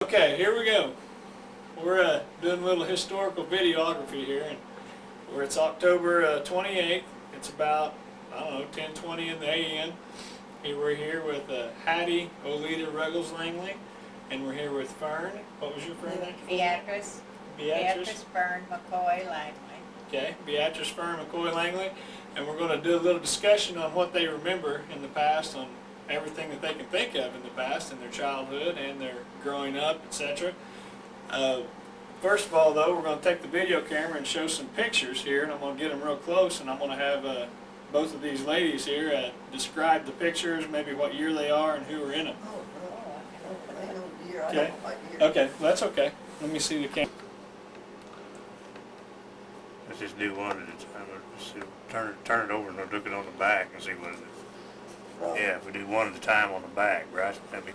Okay, here we go. We're doing a little historical videography here, and where it's October 28th. It's about, I don't know, 10:20 in the a.m. We're here with Hattie, Ruggles, Langley, and we're here with Fern. What was your Fern name? Beatrice. Beatrice, Fern, McCoy, Langley. Okay, Beatrice, Fern, McCoy, Langley, and we're going to do a little discussion on what they remember in the past, on everything that they can think of in the past, in their childhood and their growing up, etc. First of all, though, we're going to take the video camera and show some pictures here, and I'm going to get them real close, and I'm going to have both of these ladies here describe the pictures, maybe what year they are and who are in them. Okay. Okay, that's okay. Let me see the camera. Let's just do one at a time. Let's see, turn it over and look it on the back and see what it is. Yeah, if we do one at a time on the back, right? That'd be...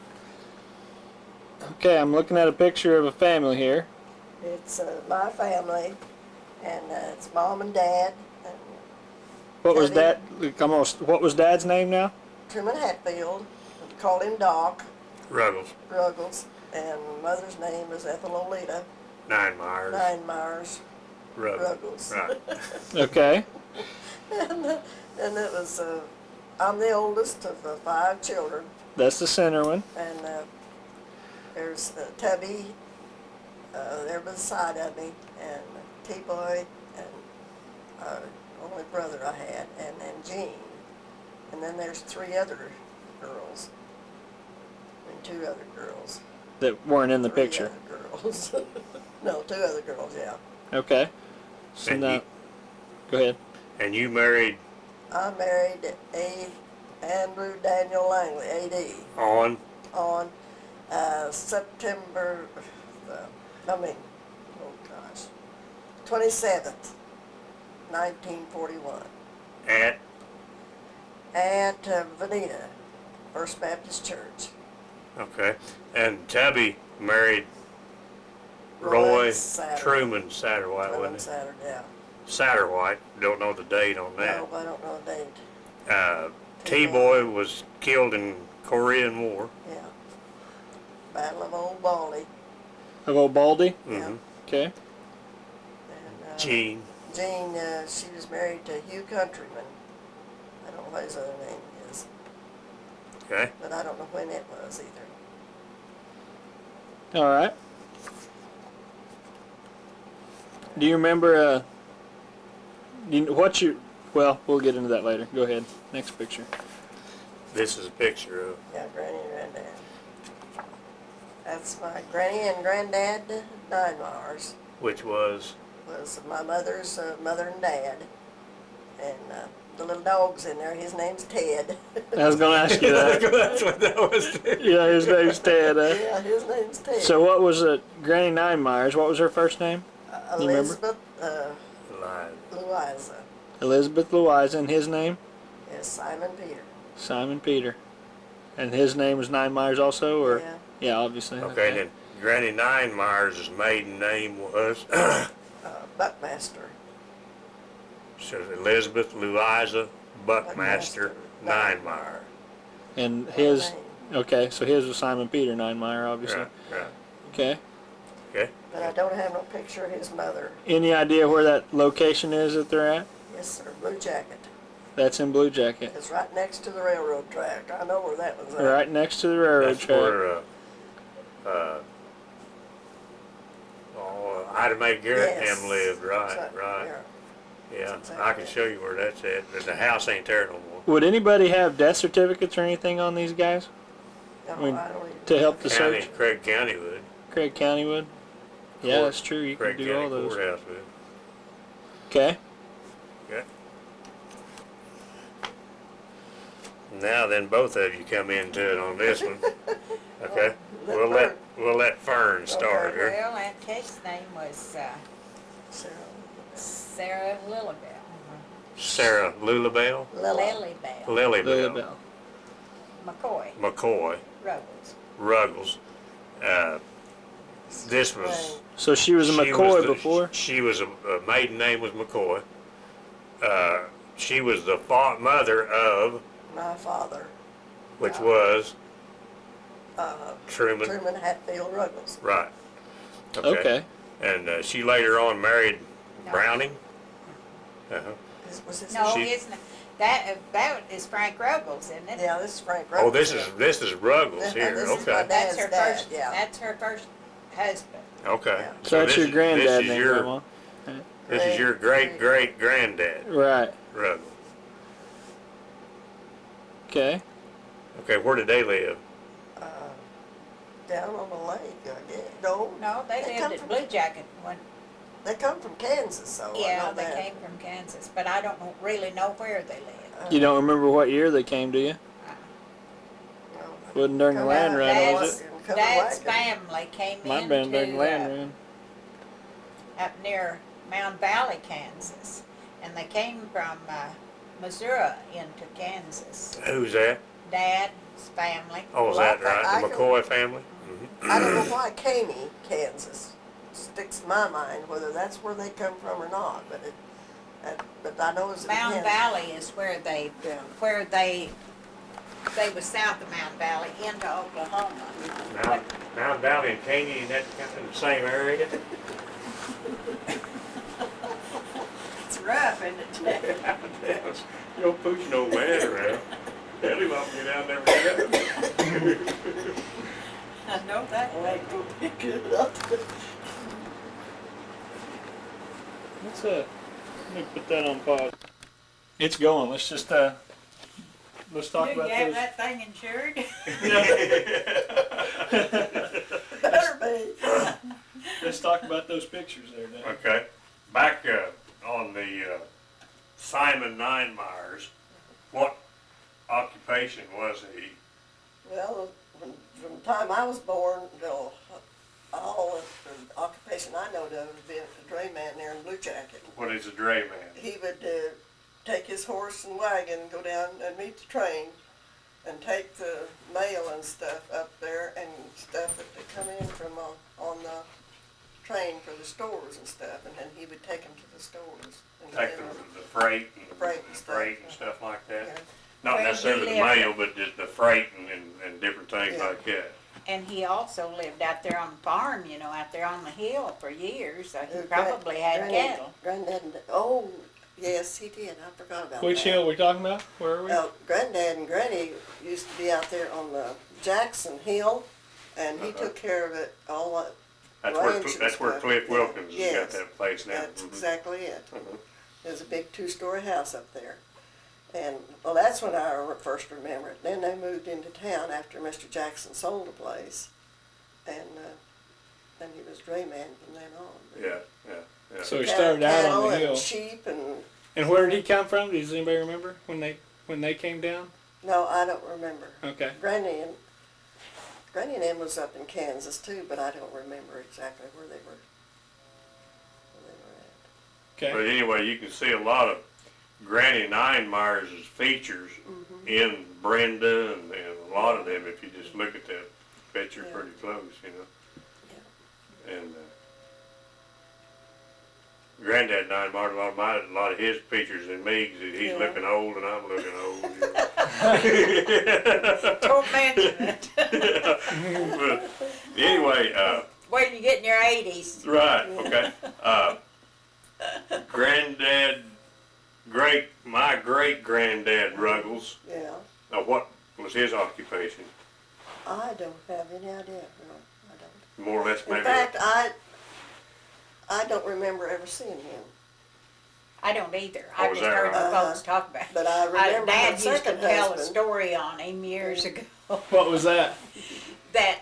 Okay, I'm looking at a picture of a family here. It's my family, and it's Mom and Dad. And what was Dad? What was Dad's name now? Truman Hatfield. We called him Doc. Ruggles. Ruggles. And Mother's name is Ethelolita. Nine Myers. Ruggles. Right. Okay. and it was, I'm the oldest of 5 children. That's the center one. And there's Tubby there beside of me, and T-Boy, and our only brother I had, and then Jean. And then there's 3 other girls, and 2 other girls. That weren't in the 3 picture. Other girls. No, 2 other girls, yeah. Okay. So now, go ahead. And you married? I married Andrew Daniel Langley, A.D. On September, 27th, 1941. At Veneta, First Baptist Church. Okay. And Tubby married Roy Satterwhite. Truman Satterwhite, wasn't he? Saturday, yeah. Satterwhite. Don't know the date on that. No, I don't know the date. T-Boy was killed in Korean War. Yeah. Battle of Old Baldy. Of Old Baldy? Mm-hmm. Okay. And, Jean. Jean, she was married to Hugh Countryman. I don't know what his other name is. Okay. But I don't know when it was either. All right. Do you remember, well, we'll get into that later. Go ahead. Next picture. This is a picture of... Yeah, Granny and Granddad. That's my Granny and Granddad, Myers. Which was My mother's mother and dad. And the little dog's in there. His name's Ted. I was going to ask you that. That's what that was. Yeah, his name's Ted. Yeah, his name's Ted. So what was Granny Nine Myers? What was her first name? You remember? Elizabeth Louisa. Elizabeth Louisa, and his name? Yes, Simon Peter. Simon Peter. And his name was Nine Myers also, or? Yeah. Yeah, obviously. Okay, then Granny Nine Myers' maiden name was Buckmaster. so Elizabeth Louisa Buckmaster Ninemeyer. And his, okay, so his was Simon Peter Ninemeyer, obviously. Right. Okay. Okay. But I don't have no picture of his mother. Any idea where that location is that they're at? Yes, sir, Blue Jacket. That's in Blue Jacket. It's right next to the railroad track. I know where that was at. Right next to the railroad That's track. where Ida Mae Garrett Yes. him lived, right, That's right. Yeah, That's exactly I can it. show you where that's at. But the house ain't there no more. Would anybody have death certificates or anything on these guys? No, I mean, I don't even to help the County, search? Craig County would. Craig County would? Yeah, Court- that's true. You Craig can do County all those. Courthouse would. Okay. Okay. Now then, both of you come into it on this one. Okay. We'll let Fern start Okay. her. Well, Aunt Kate's name was Sarah Lilybell. Sarah Lulabelle. Lilybell. Lilybell. McCoy. Ruggles. Ruggles. This was... So she was a McCoy before? She was a maiden name was McCoy. She was the mother of... My father. Which was... Truman. Hatfield, Ruggles. Right. Okay. And she later on married No. Browning? Uh-huh. Was his No, She- isn't it? That is Frank Ruggles, isn't it? Yeah, this is Frank Oh, Ruggles. this is Ruggles here, This is my okay. That's her Dad's first. dad, yeah. That's her first husband. Okay. Yeah. So that's this your is- granddad this is then, your- Grandma? This is your great-great-granddad, Right. Ruggles. Okay. Okay, where did they live? Down on the lake, I guess. No, No, they come lived at from- Blue Jacket when. they come from Kansas, so I Yeah, know they that. came from Kansas, but I don't really know where they lived. You don't remember what year they came to you? No. Wasn't during the Come land out run, Dad's- was it? covered Dad's wagon. family came Might have been during the land into run. up near Mound Valley, Kansas, and they came from Missouri into Kansas. Who's that? Dad's family. Oh, is Well, that right? I The can- McCoy family? I don't know why Caney, Kansas, sticks in my mind, whether that's where they come from or not, but I know it's in Mound Kansas. Valley is where Yeah. they was south of Mound Valley into Oklahoma. Mound Valley and Caney, is that kind of in the same area? It's rough, isn't it? You don't push no man around. Ellie won't get down there together. I know that way. Pick it up. Let's let me put that on pause. It's going. Let's just let's talk Do you about have this. that thing insured? Better be. Let's talk about those pictures there, Dan. Okay, back on the Simon Ninemeyers, what occupation was he? Well, from the time I was born till all of the occupation I know of has been a drayman there in Blue Jacket. What is a drayman? He would take his horse and wagon, go down and meet the train, and take the mail and stuff up there and stuff that they come in from on the train for the stores and stuff, and then he would take them to the stores. And Take then, the freight and Freight and stuff. stuff like that? yeah. Not Where necessarily he the lived. mail, but just the freight and different things Yeah. like that. And he also lived out there on the farm, you know, out there on the hill for years, so he Uh, probably had cattle. Granddad, oh, yes, he did. I forgot about Which that. hill are we talking about? Where are we? Granddad and Granny used to be out there on the Jackson Hill, and he took care of it all. That's where Cliff Wilkins has got Yes. that place now. That's Mhm. exactly it. Mhm. There's a big two-story house up there. And, well, that's when I first remember it. Then they moved into town after Mr. Jackson sold the place. And then he was drayman from then on. Yeah. So he started out Cattle on the and hill. sheep and, And where did he come from? Does anybody remember when they came down? no, I don't remember. Okay. Granny and them was up in Kansas too, but I don't remember exactly where they were. Okay. But anyway, you can see a lot of Granny Ninemeyers' features in Brenda and a lot of them if you just look at that picture Yeah. pretty close, you know. And Granddad Ninemeyer, a lot of his pictures in me, 'cause he's Yeah. looking old and I'm looking old. You know. Don't mention it. But anyway, Wait till you get in your 80s. right, okay. My great granddad Ruggles. Yeah, Now, what was his occupation? I don't have any idea. No, I don't. More or less, maybe. In fact, I don't remember ever seeing him. I don't either. Oh, I've is just that heard right? the folks talk about it. But I remember my Dad used to second tell a husband. story on him years ago What was that? that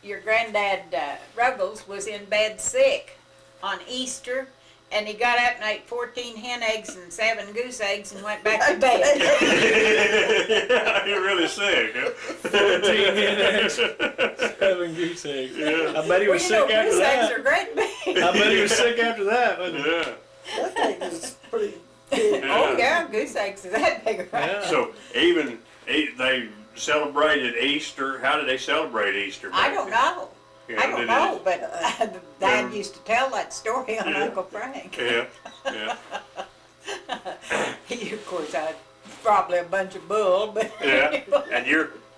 your granddad Ruggles was in bed sick on Easter, and he got up and ate 14 hen eggs and 7 goose eggs and went back to bed. You're really sick, huh? 14 hen eggs, 7 goose eggs. Yeah. I bet he Well, was you sick know, after goose eggs that. are great big. I bet he was sick after that, wasn't he? Yeah. That thing is pretty big. Oh yeah, goose eggs is that big, right? Yeah. So even they celebrated Easter. How did they celebrate Easter? I back don't then? know. Yeah, I don't did know, but Dad Yeah. used to tell that story on Yeah. Uncle Frank. Yeah, yeah, He, of course, had probably a bunch of bull, but yeah. And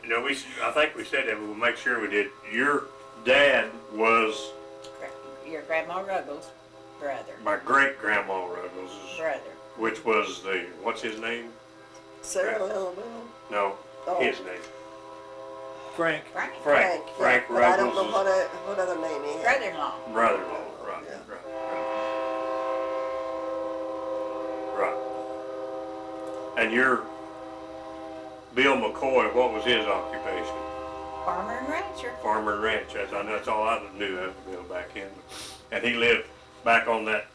You know, I think we said that, but we'll make sure we did. Your dad was Your Grandma Ruggles' brother. my great-grandma Ruggles, Brother. which was what's his name? Sarah Lillibelle. No, Oh. his name. Frank. Frank. Frank yeah, but I don't know Ruggles' what other name he had. Brother-in-law. brother-in-law. Right, Yeah. right. And your Bill McCoy, what was his occupation? Farmer and rancher. Farmer and ranch. That's all I knew of Bill back in. And he lived back on that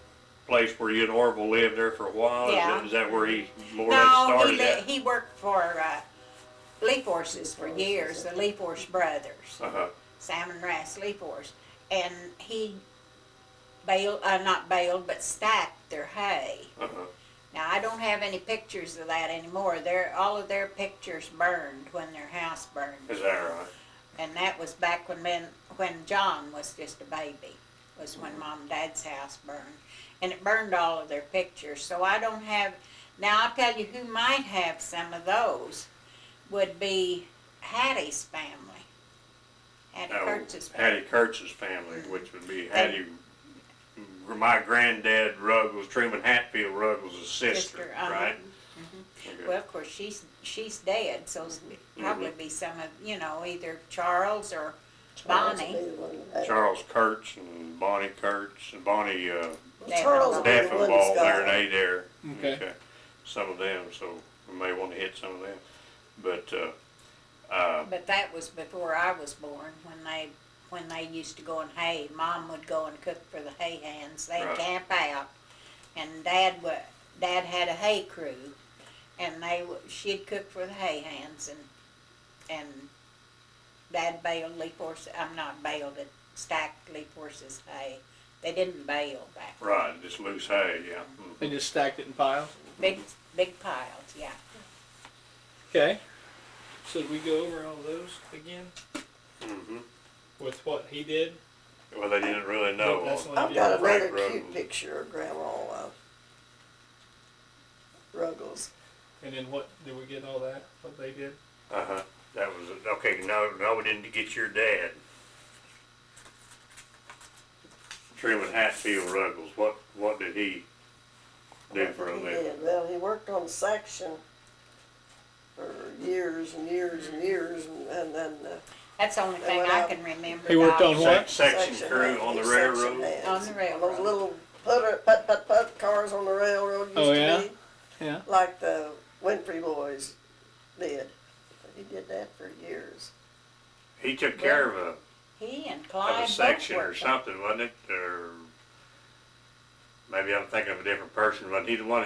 place where you and Orville lived there for a while. Yeah. Is that where he more or less No, started at? he worked for Leaf Horses for years, the Leaf Horse brothers, Uh-huh. Sam and Rass Leaf Horse, and he not baled, but stacked their hay. Uh-huh. Now I don't have any pictures of that anymore. All of their pictures burned when their house burned, Is that right? and that was back when John was just a baby. Was when Mom and Dad's house burned, and it burned all of their pictures. So I don't have. Now I'll tell you who might have some of those. Would be Hattie's family. Hattie Kurtz's family. Hattie Kurtz's family, which would be Hattie, my granddad Ruggles, Truman Hatfield Ruggles' sister, right? Okay. Well, of course, she's dead, so it'll probably be some of, either Charles or Bonnie. Charles Kurtz and Bonnie Kurtz and Bonnie Charles will be the one that's Daffenball got there and it. there. Okay. Some of them, so we may want to hit some of them. But But that was before I was born, when they used to go and hay. Mom would go and cook for the hay hands. They'd Right. camp out, and Dad had a hay crew, and she'd cook for the hay hands, and Dad baled Leaf Horse. I'm not baled it, stacked Leaf Horse's hay. They didn't bale back then. right, just loose hay, yeah. They just stacked it in piles. Big piles, yeah. Okay. Should we go over all those again Mm-hmm. with what he did? Well, they didn't really know. That's what I've he got did. Frank another cute Ruggles. picture of Grandma Ruggles. And then what, did we get all that, what they did? Uh-huh. That was, okay, no, we didn't get your dad. Truman Hatfield Ruggles, what did he do for a He living? did. Well, he worked on section for years and years and years, and then That's the only They thing went I out. can remember. He worked about- on what? Section crew on the railroad? hands. On the railroad. Those little put cars on the railroad used Oh, to yeah? be, Yeah. like the Winfrey boys did. He did that for years. He took care of He and a Clyde both section or worked on- something, wasn't it? Or maybe I'm thinking of a different person, but he the one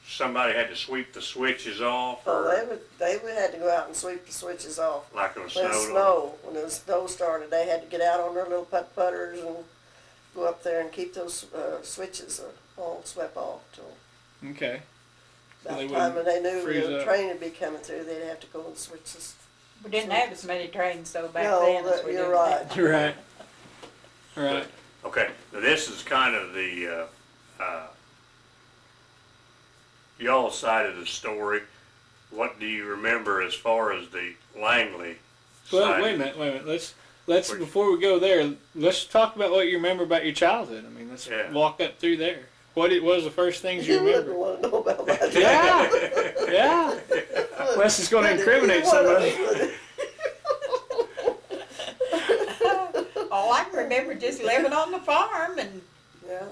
somebody had to sweep the switches off, Oh, or they would had to go out and sweep the switches off. like it was When the snow started, they had to get out on their little putters and go up there and keep those switches all swept off till Okay. So about they the time when they knew freeze the up. train would be coming through, they'd have to go and switch this. We didn't have as many trains though back No, then as we you're do right. now. Right. Right. Okay, now this is kind of the y'all's side of the story. What do you remember as far as the Langley Well, side? wait a minute. Let's Which- before we go there, let's talk about what you remember about your childhood. I mean, let's Yeah. walk up through there. What was the first things you You wouldn't remember? want to know about that. Yeah. Yeah. Wes is going to incriminate somebody. Oh, I can remember just living on the farm and Yeah.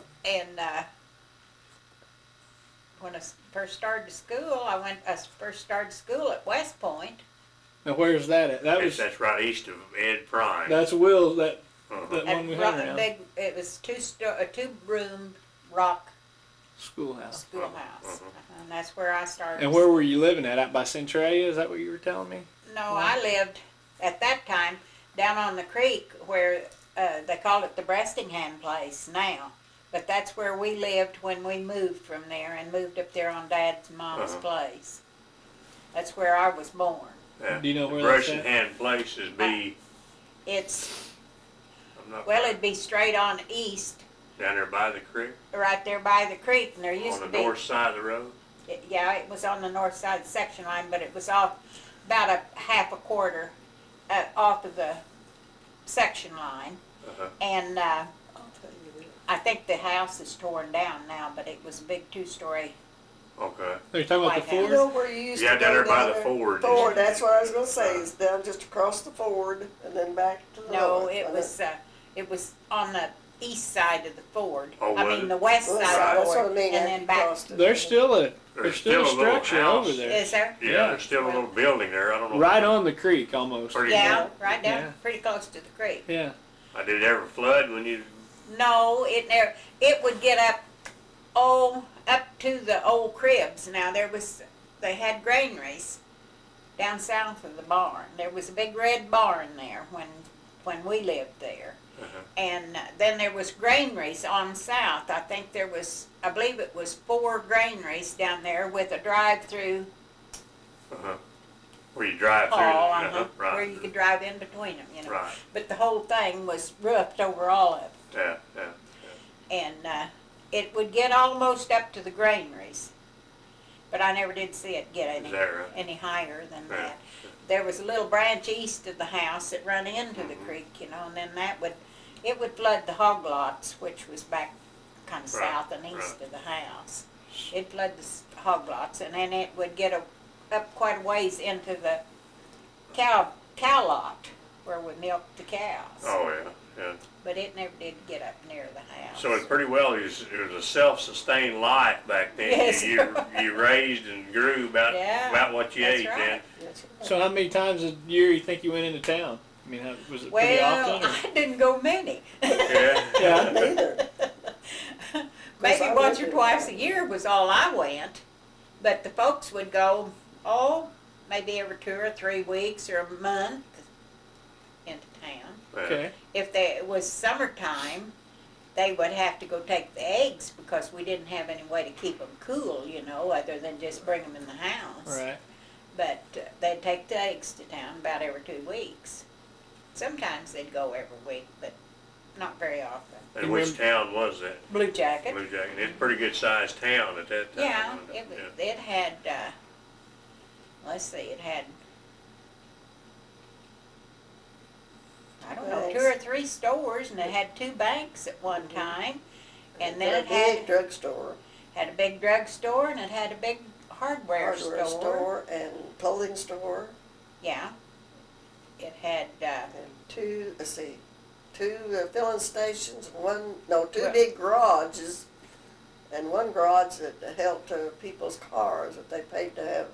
when I first started school, I first started school at West Point. Now, where's that at? That was That's right east of Ed Prime. that's Will. That Uh-huh. one we At had around it was a two-room rock schoolhouse. schoolhouse, and that's where I started. And where were you living at? Out by Centralia? Is that what you were telling me? No, I lived at that time down on the creek where they call it the Brestingham place now. But that's where we lived when we moved from there and moved up there on Dad's and Mom's Uh-huh. place. That's where I was born. Yeah. Do you know the where Brush that's and at? Hand Place is It's, I'm not well, it'd be straight on east, down there by the creek right there by the creek, and there used on to the be. north side of the road. Yeah, it was on the north side section line, but it was off about a half a quarter off of the section line. Uh-huh. And I'll tell you this. I think the house is torn down now, but it was a big two-story. Okay. Are you talking about the White You Ford? know where you used Yeah, to down go there by down the there? Ford. Ford, that's what I was gonna say, is down just across the Ford and then back to the No, north. it was on the east side of the Ford. Oh, I was mean, it? the west Well, side that's of the what I Ford, mean, and after then you back. crossed it. There's still a There's still a little structure house. over there. Is there? Yeah, Yeah. there's still a little building there. I don't know. Right on the creek, almost. Pretty Yeah, good. right down, Yeah. pretty close to the creek. Yeah. Did it ever flood when you? No, it never. It would get up, up to the old cribs. Now they had granaries down south of the barn. There was a big red barn there when we lived there. Uh-huh. And then there was granaries on south. I believe it was 4 granaries down there with a drive-through Uh-huh. Where you drive through. hall, Right. where you could drive in between them, you know. Right. But the whole thing was roofed over all of it. Yeah. Yeah. And it would get almost up to the granaries. But I never did see it get Is that right? any higher than Yeah. that. There was a little branch east of the house that run into the creek, you know, and then it would flood the hog lots, which was back kind of Right, south and east right. of the house. It'd flood the hog lots, and then it would get up quite a ways into the cow lot where we milked the cows. Oh yeah. Yeah. But it never did get up near the house. So it pretty well it was a self-sustained life back then. Yes. You raised and grew Yeah, about what you that's ate right. then. That's right. So how many times a year you think you went into town? I mean, was it pretty Well, often? I didn't go many. Yeah. Yeah. Neither. Maybe I once lived or in twice a town. year was all I went. But the folks would go, maybe every 2 or 3 weeks or a month into town. Yeah. Okay. If it was summertime, they would have to go take the eggs because we didn't have any way to keep them cool, you know, other than just bring them in the house. Right. But they'd take the eggs to town about every 2 weeks. Sometimes they'd go every week, but not very often. And which town was that? Blue Jacket. Blue Jacket. It's a pretty good sized town at that time. Yeah, wasn't it had, let's see, it had, I don't know, 2 or 3 stores, and it had 2 banks at one time. And then it A big had drugstore, a big drugstore, and it had a big hardware store. and clothing store, Yeah. It had, and 2 filling stations, two Well- big garages, and one garage that held to people's cars that they paid to have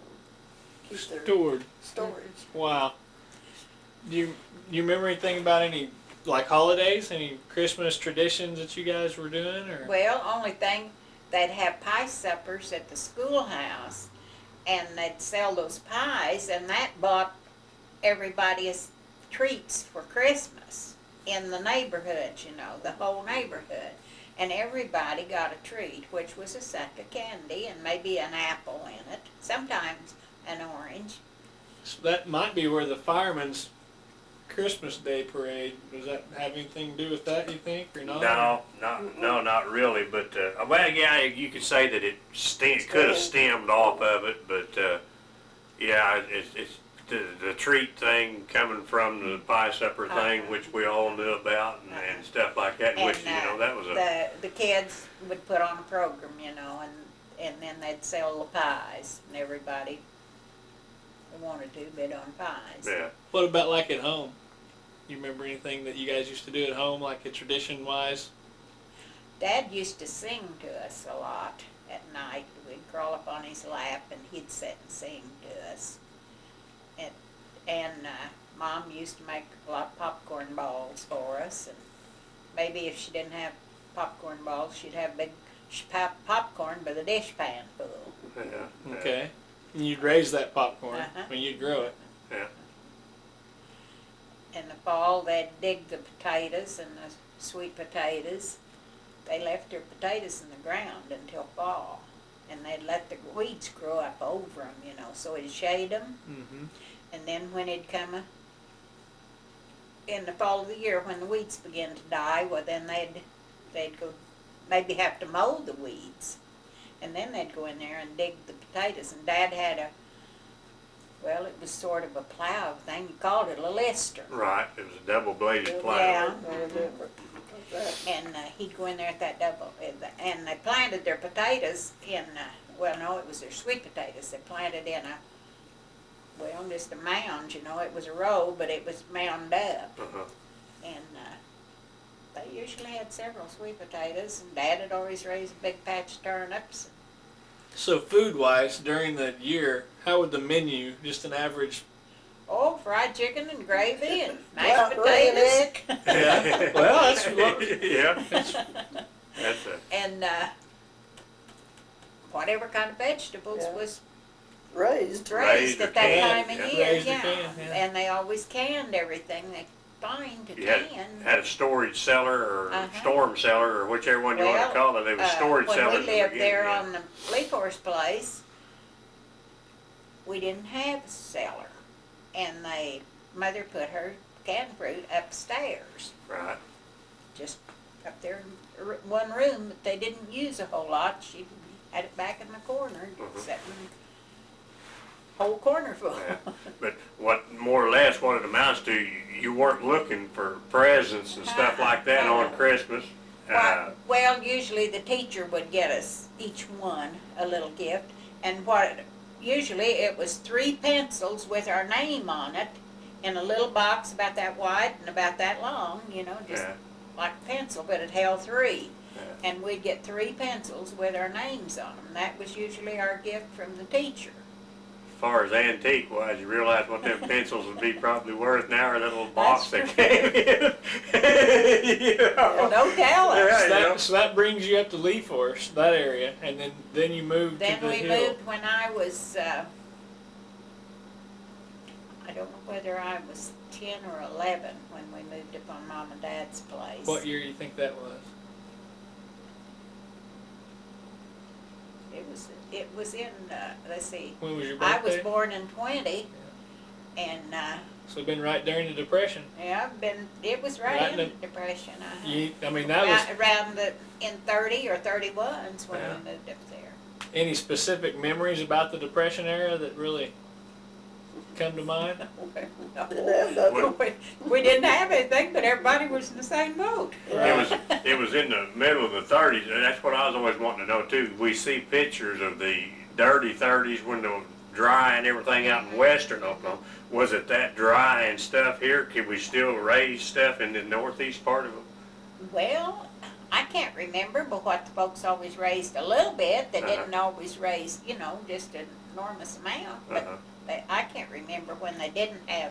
keep their Stored. storage. Wow. Do you remember anything about any like holidays, any Christmas traditions that you guys were doing, or? well, only thing, they'd have pie suppers at the schoolhouse, and they'd sell those pies, and that bought everybody treats for Christmas in the neighborhood, you know, the whole neighborhood. And everybody got a treat, which was a sack of candy and maybe an apple in it, sometimes an orange. So that might be where the firemen's Christmas Day parade, does that have anything to do with that, you think, or not? No, not really. But well, yeah, you could say that it could have stemmed off of it, but yeah, it's the treat thing coming from the pie supper thing, which we all knew about, and stuff like that. And Which that was a the kids would put on a program, you know, and then they'd sell the pies, and everybody who wanted to bid on pies. yeah. What about like at home? You remember anything that you guys used to do at home, like a tradition-wise? Dad used to sing to us a lot at night. We'd crawl up on his lap, and he'd sit and sing to us. And Mom used to make a lot of popcorn balls for us, and maybe if she didn't have popcorn balls, she'd have big popcorn by the dish pan full. Yeah. Okay. And you'd raise that popcorn Uh-huh. when you'd grow it. Yeah. In the fall, they'd dig the potatoes and the sweet potatoes. They left their potatoes in the ground until fall, and they'd let the weeds grow up over them, you know, so it'd shade them. Mm-hmm. And then when it'd come in the fall of the year, when the weeds began to die, well, then they'd go maybe have to mow the weeds, and then they'd go in there and dig the potatoes. And Dad had Well, it was sort of a plow thing. You called it a lister. Right, it was a double-bladed plow. Yeah. Very different. And he'd go in there at that double, and they planted their potatoes in, well, no, it was their sweet potatoes. They planted in a, well, just a mound, you know. It was a row, but it was mound up. Uh-huh. And they usually had several sweet potatoes, and Dad had always raised a big patch of turnips. So food-wise, during the year, how would the menu, just an average? Oh, fried chicken and gravy and Well, mashed potatoes. Yeah. Well, that's what. Yeah, that's a, And whatever kind of vegetables Yeah. was Raised. raised or at that canned, time yeah. of year, Raised or yeah. canned, yeah. And they always canned everything they find to you had can. a storage cellar or Uh-huh. storm cellar or whichever one you want Well, to call it. There was storage when cellars. we in the lived beginning, there yeah. on the Leaf Horse place, we didn't have a cellar. And Mother put her canned fruit upstairs, Right. just up there in one room that they didn't use a whole lot. She had it back in the corner, Mhm. sitting whole corner full. Yeah. But what more or less what it amounts to, you weren't looking for presents and stuff like that on Christmas. Well, usually the teacher would get us each one a little gift, and usually it was 3 pencils with our name on it in a little box about that wide and about that long, you know, just Yeah. like a pencil, but it held 3. Yeah. And we'd get 3 pencils with our names on them. That was usually our gift from the teacher. As far as antique wise, you realize what them pencils would be probably worth now, or that little box That's they came in. You Well, know? no telling. Yeah, So you know. so that brings you up to Leaf Horse, that area, and then you moved Then to the we hill. moved when I was, I don't know whether I was 10 or 11 when we moved up on Mom and Dad's place. What year do you think that was? It was in, let's see, When was your I birthday? was born in 20, and, So it'd been right during the Depression. yeah, it was right Right in in the Depression. I mean, that was Around in 30 or 31's when Yeah. we moved up there. any specific memories about the Depression era that really come to mind? Didn't have nothing. We didn't have anything, but everybody was in the same boat. It was in the middle of the 30s, and that's what I was always wanting to know too. We see pictures of the dirty 30s when they were dry and everything out in western Oklahoma. Was it that dry and stuff here? Could we still raise stuff in the northeast part of it? Well, I can't remember, but what the folks always raised a little bit. They Uh-huh. didn't always raise, you know, just an enormous amount. But Uh-huh. I can't remember when they didn't have.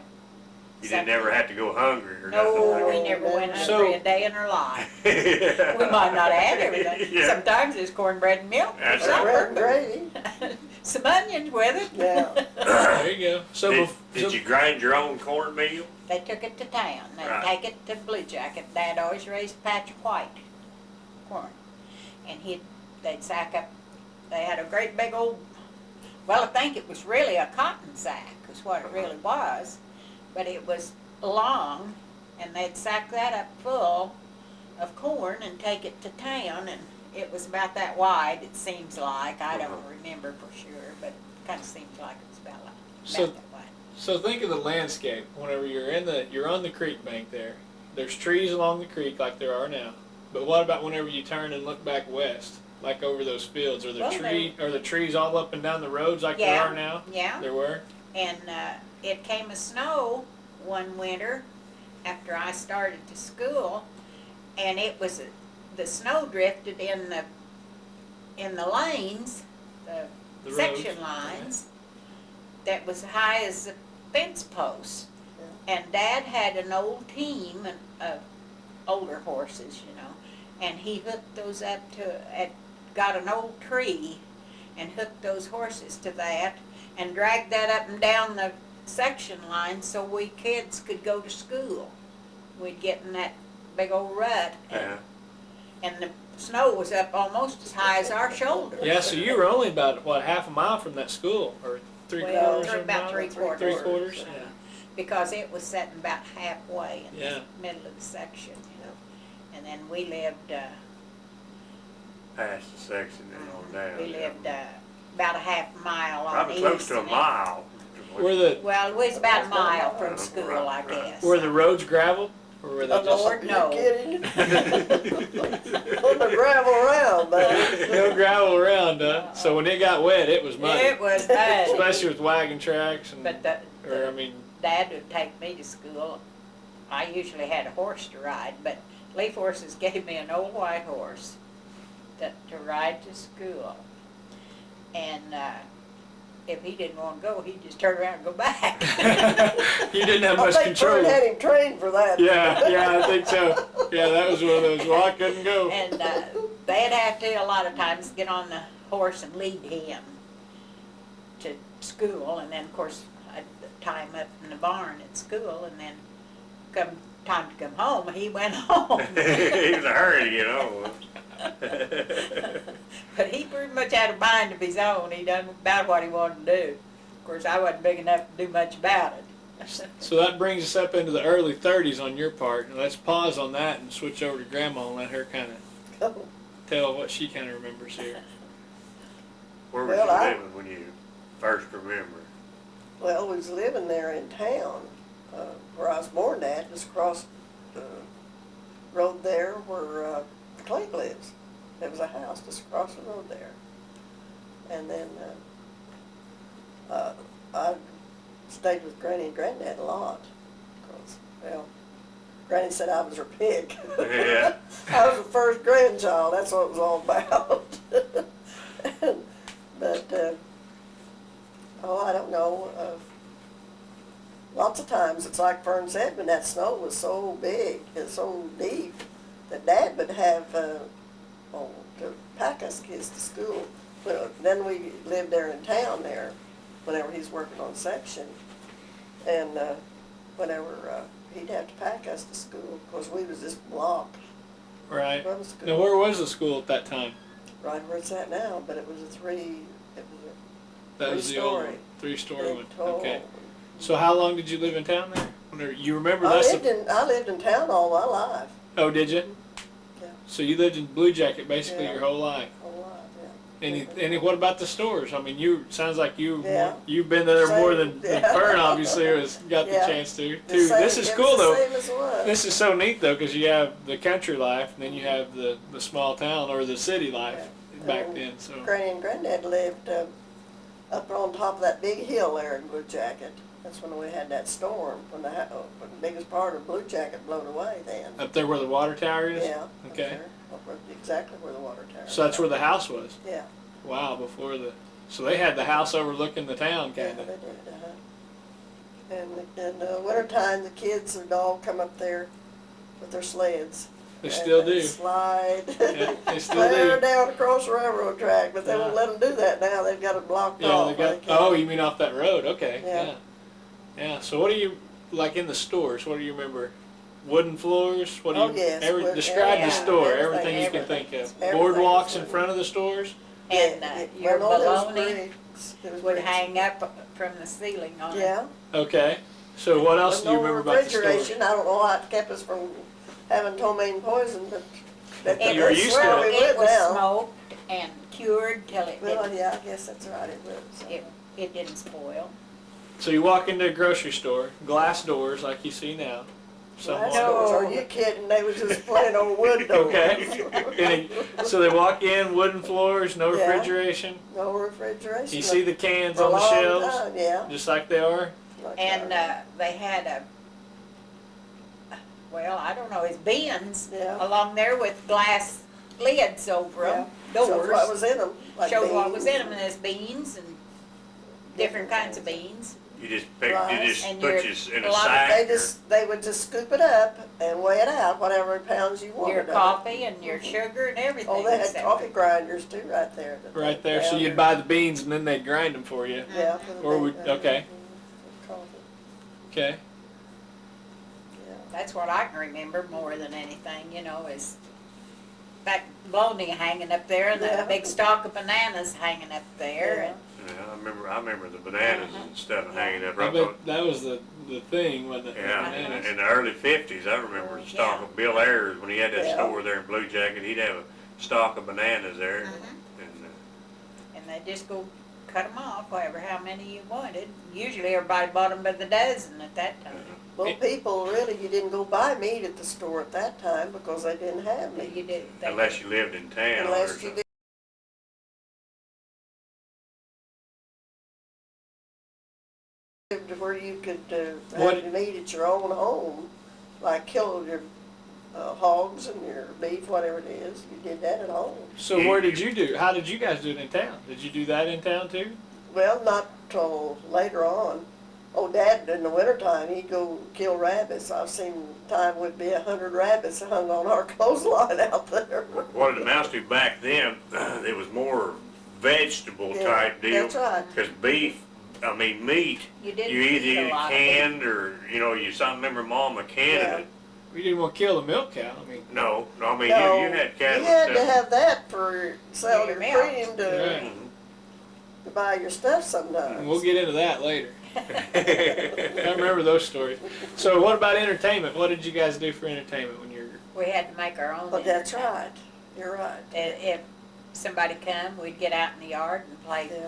You didn't ever have to go hungry or nothing No, like we that? never went So- hungry a day in our life. Yeah. We might not have everything. Yeah. Sometimes there's cornbread and milk for That's supper, Bread and but gravy. some onions with it. Yeah. There you go. So, Did you grind your own cornmeal? They took it to town. They'd Right. take it to Blue Jacket. Dad always raised a patch of white corn. And they'd sack up, they had a great big old, well, I think it was really a cotton sack is what it really was. But it was long, and they'd sack that up full of corn and take it to town, and it was about that wide, it seems like. I don't remember for sure, but it kind of seems like it was about So- that wide. so think of the landscape. Whenever you're on the creek bank there. There's trees along the creek like there are now. But what about whenever you turn and look back west, like over those fields? Are the trees all up and down the roads like there Yeah. are now? Yeah. There were. And it came a snow one winter after I started to school, and it was the snow drifted in the lanes, the The section roads, lines, that was high as the fence posts. And Dad had an old team of older horses, you know, and he hooked those up got an old tree and hooked those horses to that and dragged that up and down the section line so we kids could go to school. We'd get in that big old rut, Yeah. and the snow was up almost as high as our shoulders. Yeah, so you were only about, what, half a mile from that school? Or Well, three-quarters of a about mile? three-quarters. Three-quarters, yeah. Because it was sitting about halfway in Yeah. the middle of the section, you know. And then we lived, Past the section and on down. we lived about a half mile on Probably east. close to a and mile Were the Well, we was about a mile from school, I guess. were the roads gravel, or were they Oh, just Lord, no. you kidding? On the gravel around, buddy. no gravel around? So when it got wet, it was muddy, It was bad. especially with wagon tracks and. But Or I mean, Dad would take me to school. I usually had a horse to ride, but Leaf Horses gave me an old white horse to ride to school. And if he didn't want to go, he'd just turn around and go back. you didn't have I much think control. Fern had him trained for that. Yeah, I think so. Yeah, that was one of those. Well, I couldn't go. And they'd have to, a lot of times, get on the horse and lead him to school. And then, of course, I'd tie him up in the barn at school. And then time to come home, he went home. He was in a hurry to get home. But he pretty much had a mind of his own. He done about what he wanted to do. Of course, I wasn't big enough to do much about it. So that brings us up into the early 30s on your part. And let's pause on that and switch over to Grandma and let her kind of tell what she kind of remembers here. Where was Well, you I- living when you first remember? Well, we was living there in town, where I was born at, just across the road there where Clegg lives. There was a house just across the road there. And then I stayed with Granny and Granddad a lot. Because, well, Granny said I was her pig. Yeah. I was the first grandchild, that's what it was all about. But, oh, I don't know. Lots of times, it's like Fern said, when that snow was so big and so deep, that Dad would have to pack us kids to school. Well, then we lived there in town there, whenever he's working on section. And whenever he'd have to pack us to school, because we was this block Right. from school. Now, where was the school at that time? Right where it's at now, but it was That was the old one, Three-story. three-story one. big, tall. Okay. So how long did you live in town there? Or you remember I that's lived in town all my life, Oh, did you? Yeah. So you lived in Blue Jacket basically Yeah. your whole life. whole life, yeah. Any what about the stores? I mean, sounds like Yeah. you've been there more Same, than yeah. Fern obviously has got Yeah. the chance to. The same- This is it cool was the though. same as it was. This is so neat though because you have the country life and then you have the small town or the city life Yeah. back And then. So Granny and Granddad lived up on top of that big hill there in Blue Jacket. That's when we had that storm, when the biggest part of Blue Jacket blown away then. up there where the water tower is. Yeah. up Okay. there, exactly where the water tower So that's is. where the house was. Yeah. Wow, before the. So they had the house overlooking the town, Yeah, kind they of. did, And in the wintertime, the kids would all come up there with their sleds. They still do. Slide. Yeah, they still Clear do. down across the railroad track, but they won't Yeah. let them do that now. They've got it blocked Yeah, off. they got. They can't. Oh, you mean off that road? Okay. Yeah. Yeah. Yeah. So what do you like in the stores? What do you remember? Wooden floors? What do Oh, you? yes, describe yeah, the store. everything, Everything you can think of. everything Boardwalks was in wooden. front of the stores. And your well, no, there was bologna bricks. There was would bricks. hang up from the ceiling on it. Yeah. Okay. So what else With do you no remember about the store? refrigeration. I don't know what kept us from having ptomaine poison, but It You were was, used to well, it. we it would was now. smoked and cured till it Well, didn't, yeah, I guess that's right. It was. it didn't spoil. So you walk into a grocery store, glass doors like you see now. Glass Somewhat. doors, are you kidding? They was just plain old wood doors. Okay. So they walk in, wooden floors, no Yeah. refrigeration. No refrigeration. You see the cans For a on the long shelves, time, yeah. just like they are. Like And that. they had well, I don't know, it's bins Yeah. along there with glass lids over them, Shows doors. what was in them. Like Showed what was beans. in them, and there's beans and different kinds of beans. You just pick, Rice. you just And put your- yours in a a lot of- sack. They would just scoop it up and weigh it out, whatever pounds you wanted. Your of it. coffee and your sugar and everything. Oh, they had except- coffee grinders too, right there. that they Right there. So ground you'd your- buy the beans and then they'd grind them for you. Yeah. for the Or big- would- okay. Coffee. Okay. Yeah. That's what I can remember more than anything, is that bologna hanging up there and Yeah. that big stalk of bananas hanging up there. And Yeah, I remember the bananas and stuff hanging up. I Right bet that was the thing, wasn't it? Yeah, Bananas. in the early '50s, I remember the stalk Yeah. of Bill Ayers when he had that Yeah. store there in Blue Jacket. He'd have a stalk of bananas there, Mhm. and and they just go cut them off, however, how many you wanted. Usually everybody bought them by the dozen at that time. Well, people, really, you didn't go buy meat at the store at that time because they didn't have meat. You did. Unless you lived in town or Unless you something. lived where you could What- have meat at your own home, like kill your hogs and your beef, whatever it is. You did that at home. So where did you do? How did you guys do it in town? Did you do that in town too? Well, not till later on. Oh, Dad, in the wintertime, he'd go kill rabbits. I've seen time would be 100 rabbits hung on our clothesline out there. What it amounts to back then, it was more vegetable type deal. That's right. Because beef, I mean meat, You didn't you either eat a eat it lot of canned or, you something, remember Mama canning Yeah. it. We didn't want to kill the milk cow. I mean, No, I mean, No, you had cattle you had and to stuff. have that for selling Your your milk. cream to, Right. Mhm. to buy your stuff sometimes. we'll get into that later. I remember those stories. So what about entertainment? What did you guys do for entertainment when you were? We had to make our own. But that's entertainment. right. You're right. If somebody come, we'd get out in the yard and play Yeah.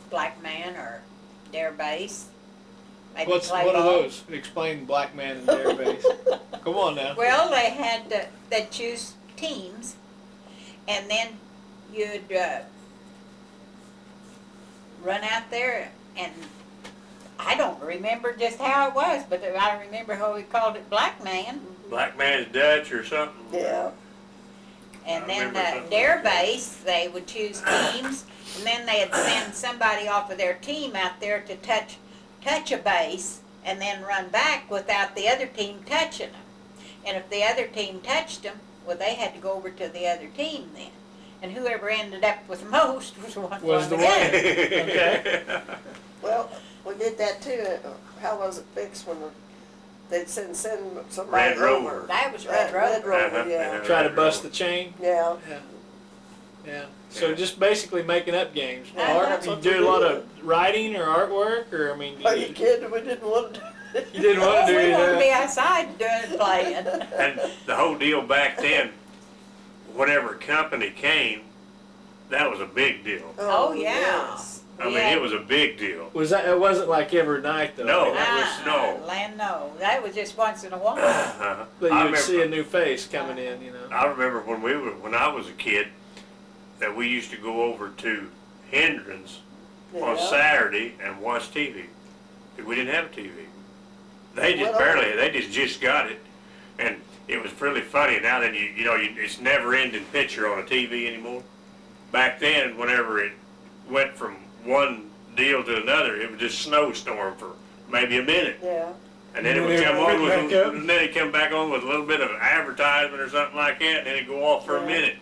black man or dare base. Maybe What play are ball. those? Explain black man and dare base. Come on now. Well, they'd choose teams, and then you'd run out there, and I don't remember just how it was, but I remember how we called it black man. Black man's Dutch or something. Yeah. And I then remember something dare like that. base, they would choose teams, and then they'd send somebody off of their team out there to touch a base, and then run back without the other team touching them. And if the other team touched them, well, they had to go over to the other team then. And whoever ended up with most was the one. Was the won one. game. Okay. Well, we did that too. How was it fixed when they'd send somebody Red over? Rover. That was Red Red Rover. Rover, Uh-huh, yeah. uh-huh. Try to bust the chain. Yeah. Yeah. Yeah. So just basically making up games. Uh-huh. Art, That's you what do we a lot did. of writing or artwork, or I mean, Are you kidding? We didn't want to do it. you didn't want to do We wanted to be that. outside doing playing. And the whole deal back then, whatever company came, that was a big deal. Oh, yeah. Yes. I mean, Yeah. it was a big deal. Was that? It wasn't like every night though. No. That was, no. Land no. That was just once in a while. Uh-huh. but I you would see a remember, new face coming in. You know. I remember when I was a kid, that we used to go over to Hendron's on Yeah. Saturday and watch TV. We didn't have a TV. They just Well, barely, they just got it. And it was really funny. Now that it's never ending picture on a TV anymore. Back then, whenever it went from one deal to another, it would just snowstorm for maybe a minute. Yeah. And then it would come on with, and then it'd come back on with a little bit of advertisement or something like that, and then it'd go off for a Yeah. minute.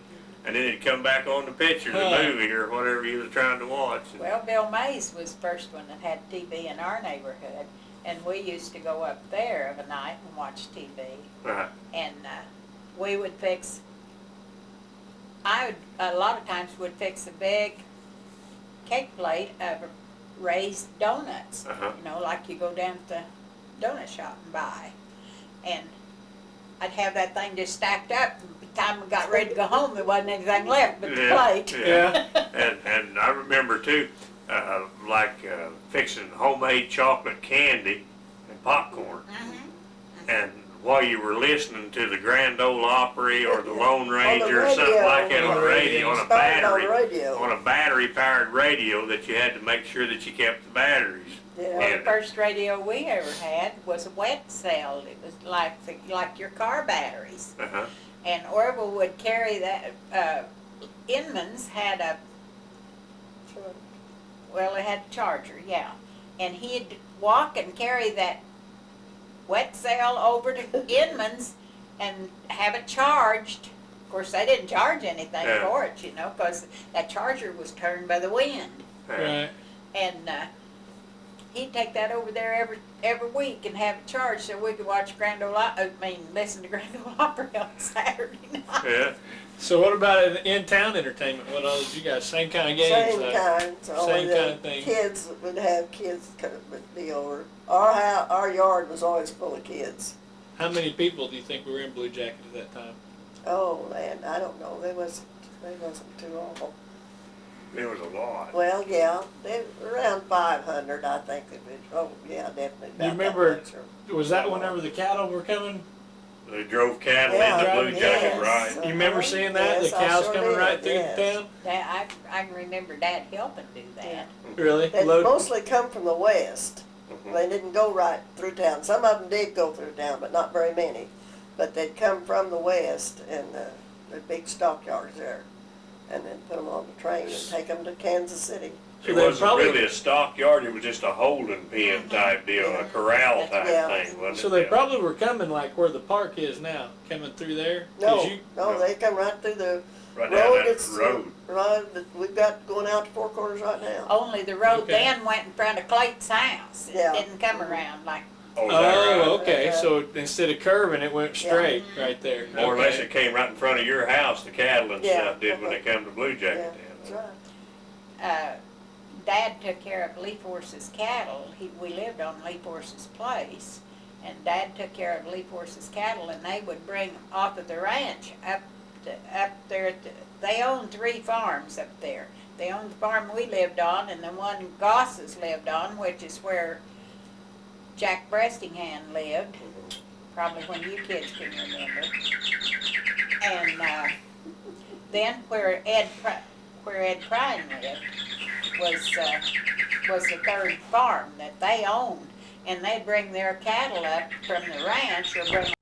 And then it'd come back on the picture, the Huh. movie or whatever you was trying to watch. Well, Bill Mays was the first one that had TV in our neighborhood, and we used to go up there of a night and watch TV. Right. And we would fix. I would a lot of times would fix a big cake plate of raised donuts. Uh-huh. You know, like you go down to the donut shop and buy, and I'd have that thing just stacked up. And by the time we got ready to go home, there wasn't anything left but the plate. Yeah. And I remember too, fixing homemade chocolate candy and popcorn. Mhm. And while you were listening to the Grand Ole Opry or the Lone the Ranger or something radio. like that on the radio, on a Started on the battery, radio. on a battery powered radio that you had to make sure that you kept the batteries. Yeah. Well, the And- first radio we ever had was a wet cell. It was like your car batteries. Uh-huh. And Orville would carry that. Inman's had a, well, it had a charger, yeah. And he'd walk and carry that wet cell over to Inman's and have it charged. Of course, they didn't charge anything Yeah. for it, you know, because that charger was turned by the wind. Right. And he'd take that over there every week and have it charged so we could watch listen to Grand Ole Opry on Saturday night. Yeah. So what about in-town entertainment? What all did you guys? Same kind of games? Same kind. Only same the kind of thing. Kids would have kids would be over. Our yard was always full of kids. How many people do you think were in Blue Jacket at that time? Oh man, I don't know. They wasn't too awful. It was a lot. Well, yeah, they around 500, I think. Oh, yeah, definitely. You remember, was that whenever the cattle were coming? They drove cattle Yeah, in the Blue Jacket, yes. right? You remember seeing that? Yes, The I cows sure coming did, right through yes. the town? I can remember Dad helping do that. Really? They Load- mostly come from the west. Mhm. They didn't go right through town. Some of them did go through town, but not very many. But they'd come from the west, and the big stockyards there, and then put them on the train and take them to Kansas City. So It they wasn't probably- really a stockyard, it was just a holding pen type deal, a corral type Yeah. thing, wasn't it? So they Yeah. probably were coming like where the park is now, coming through there? 'Cause you- No, they come right through the Right down road. that It's road. road that we've got going out to Four Corners right now. Only the road Okay. then went in front of Clayton's house. It Yeah. didn't come around like, Oh, is that Oh, right? okay, so instead of curving, it went straight right there. More or less Okay. it came right in front of your house, the cattle and Yeah. stuff did when they come to Blue Yeah, Jacket that's Town. right. Dad took care of Lee Force's cattle. We lived on Lee Force's place, and Dad took care of Lee Force's cattle, and they would bring them off of the ranch up there. They owned 3 farms up there. They owned the farm we lived on, and the one Gosses lived on, which is where Jack Breastingham lived, probably when you kids can remember. And then where Ed Prine lived was the 3rd farm that they owned, and they'd bring their cattle up from the ranch or bring them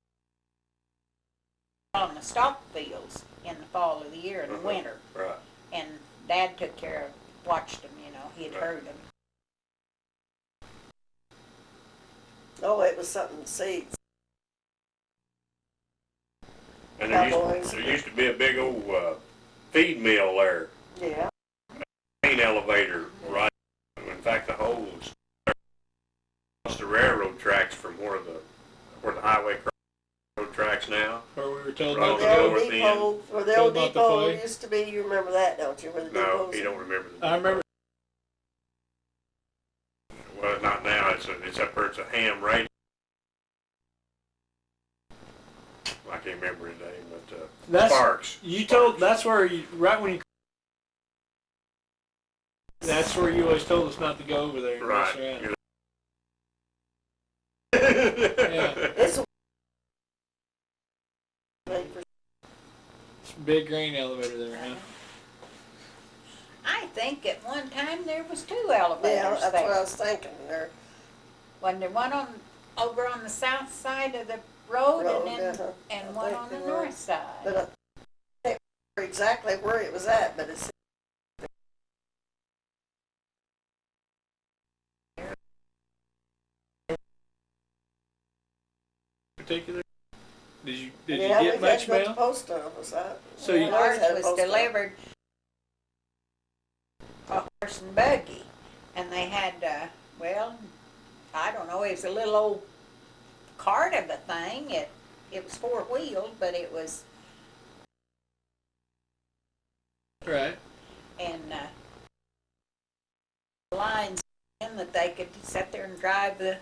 on the stock fields in the fall of the year and the winter. Right. And Dad took care of, watched them, he'd Right. herd them. Oh, it was something to see. And Cowboys. there used to be a big old feed mill there, Yeah. main elevator, right? In fact, the whole across the railroad tracks from where the highway road tracks now. Where we were told Right not on to the The go. old north depot, where the Told old about the depot play. used to be, you remember that, don't you? Where the No, depot's you don't remember the. I remember. Well, not now. It's up there. It's a ham radio. I can't remember his name, but That's Parks. you told. That's where you right when you. That's where you always told us not to go over there. And mess Right. around. It's a It's a big grain elevator there, huh? I think at one time there was 2 yeah, elevators that's what I there. was thinking there. When there one over on the south side of the road, Road, and I one think on the there were. north side. But I can't remember exactly where it was at, but it's Particular. Did you yeah, get we much got the mail? post office. So we you- always Ours had a was post office. delivered a horse and buggy, and they had, well, I don't know, it was a little old cart of a thing. It was 4-wheeled, but it was, Right. and lines in that they could sit there and drive the,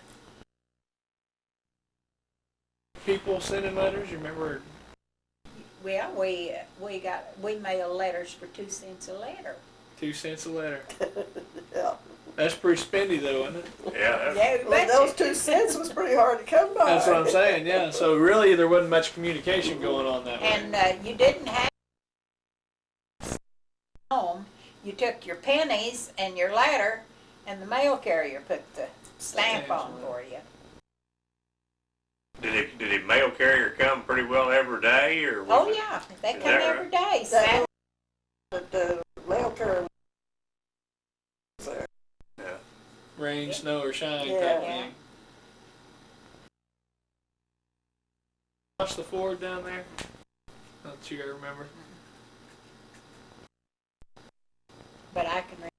People sending letters. You remember? well, we mail letters for 2 cents a letter. 2 cents a letter. Yeah. That's pretty spendy though, isn't it? Yeah. Yeah, you Well, betcha. those 2 cents was pretty hard to come by. That's what I'm saying. Yeah. So really, there wasn't much communication going on that way. And you didn't have home. You took your pennies and your letter, and the mail carrier put the stamp on for you. Did the mail carrier come pretty well every day, or? Was Oh it- yeah, they Is come that every day. That Saturday. But the mail carrier was there. Yeah. Rain, snow, or shine Yeah. type Yeah. thing. Watch the Ford down there. Don't you remember? But I can remember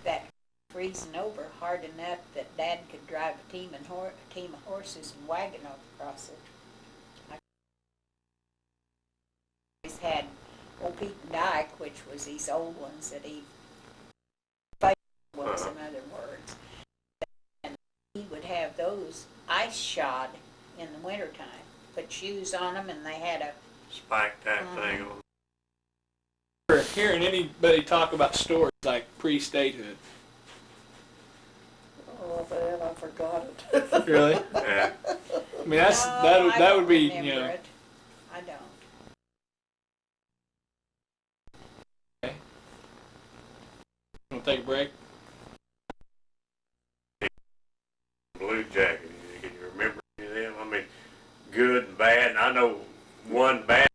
that freezing over hard enough that Dad could drive a team of horses and wagon across it. I always had old Pete Dyke, which was these old ones that he was, in other words. And he would have those ice shod in the wintertime. Put shoes on them, and they had a Spike type Mhm. thing on. hearing anybody talk about stories like pre-statehood. Oh, man, I forgot it. Really? Yeah. I mean, that's No, that I that don't would be remember it. I don't. We'll take a break. Blue Jacket. Can you remember any of them? I mean, good and bad. And I know one bad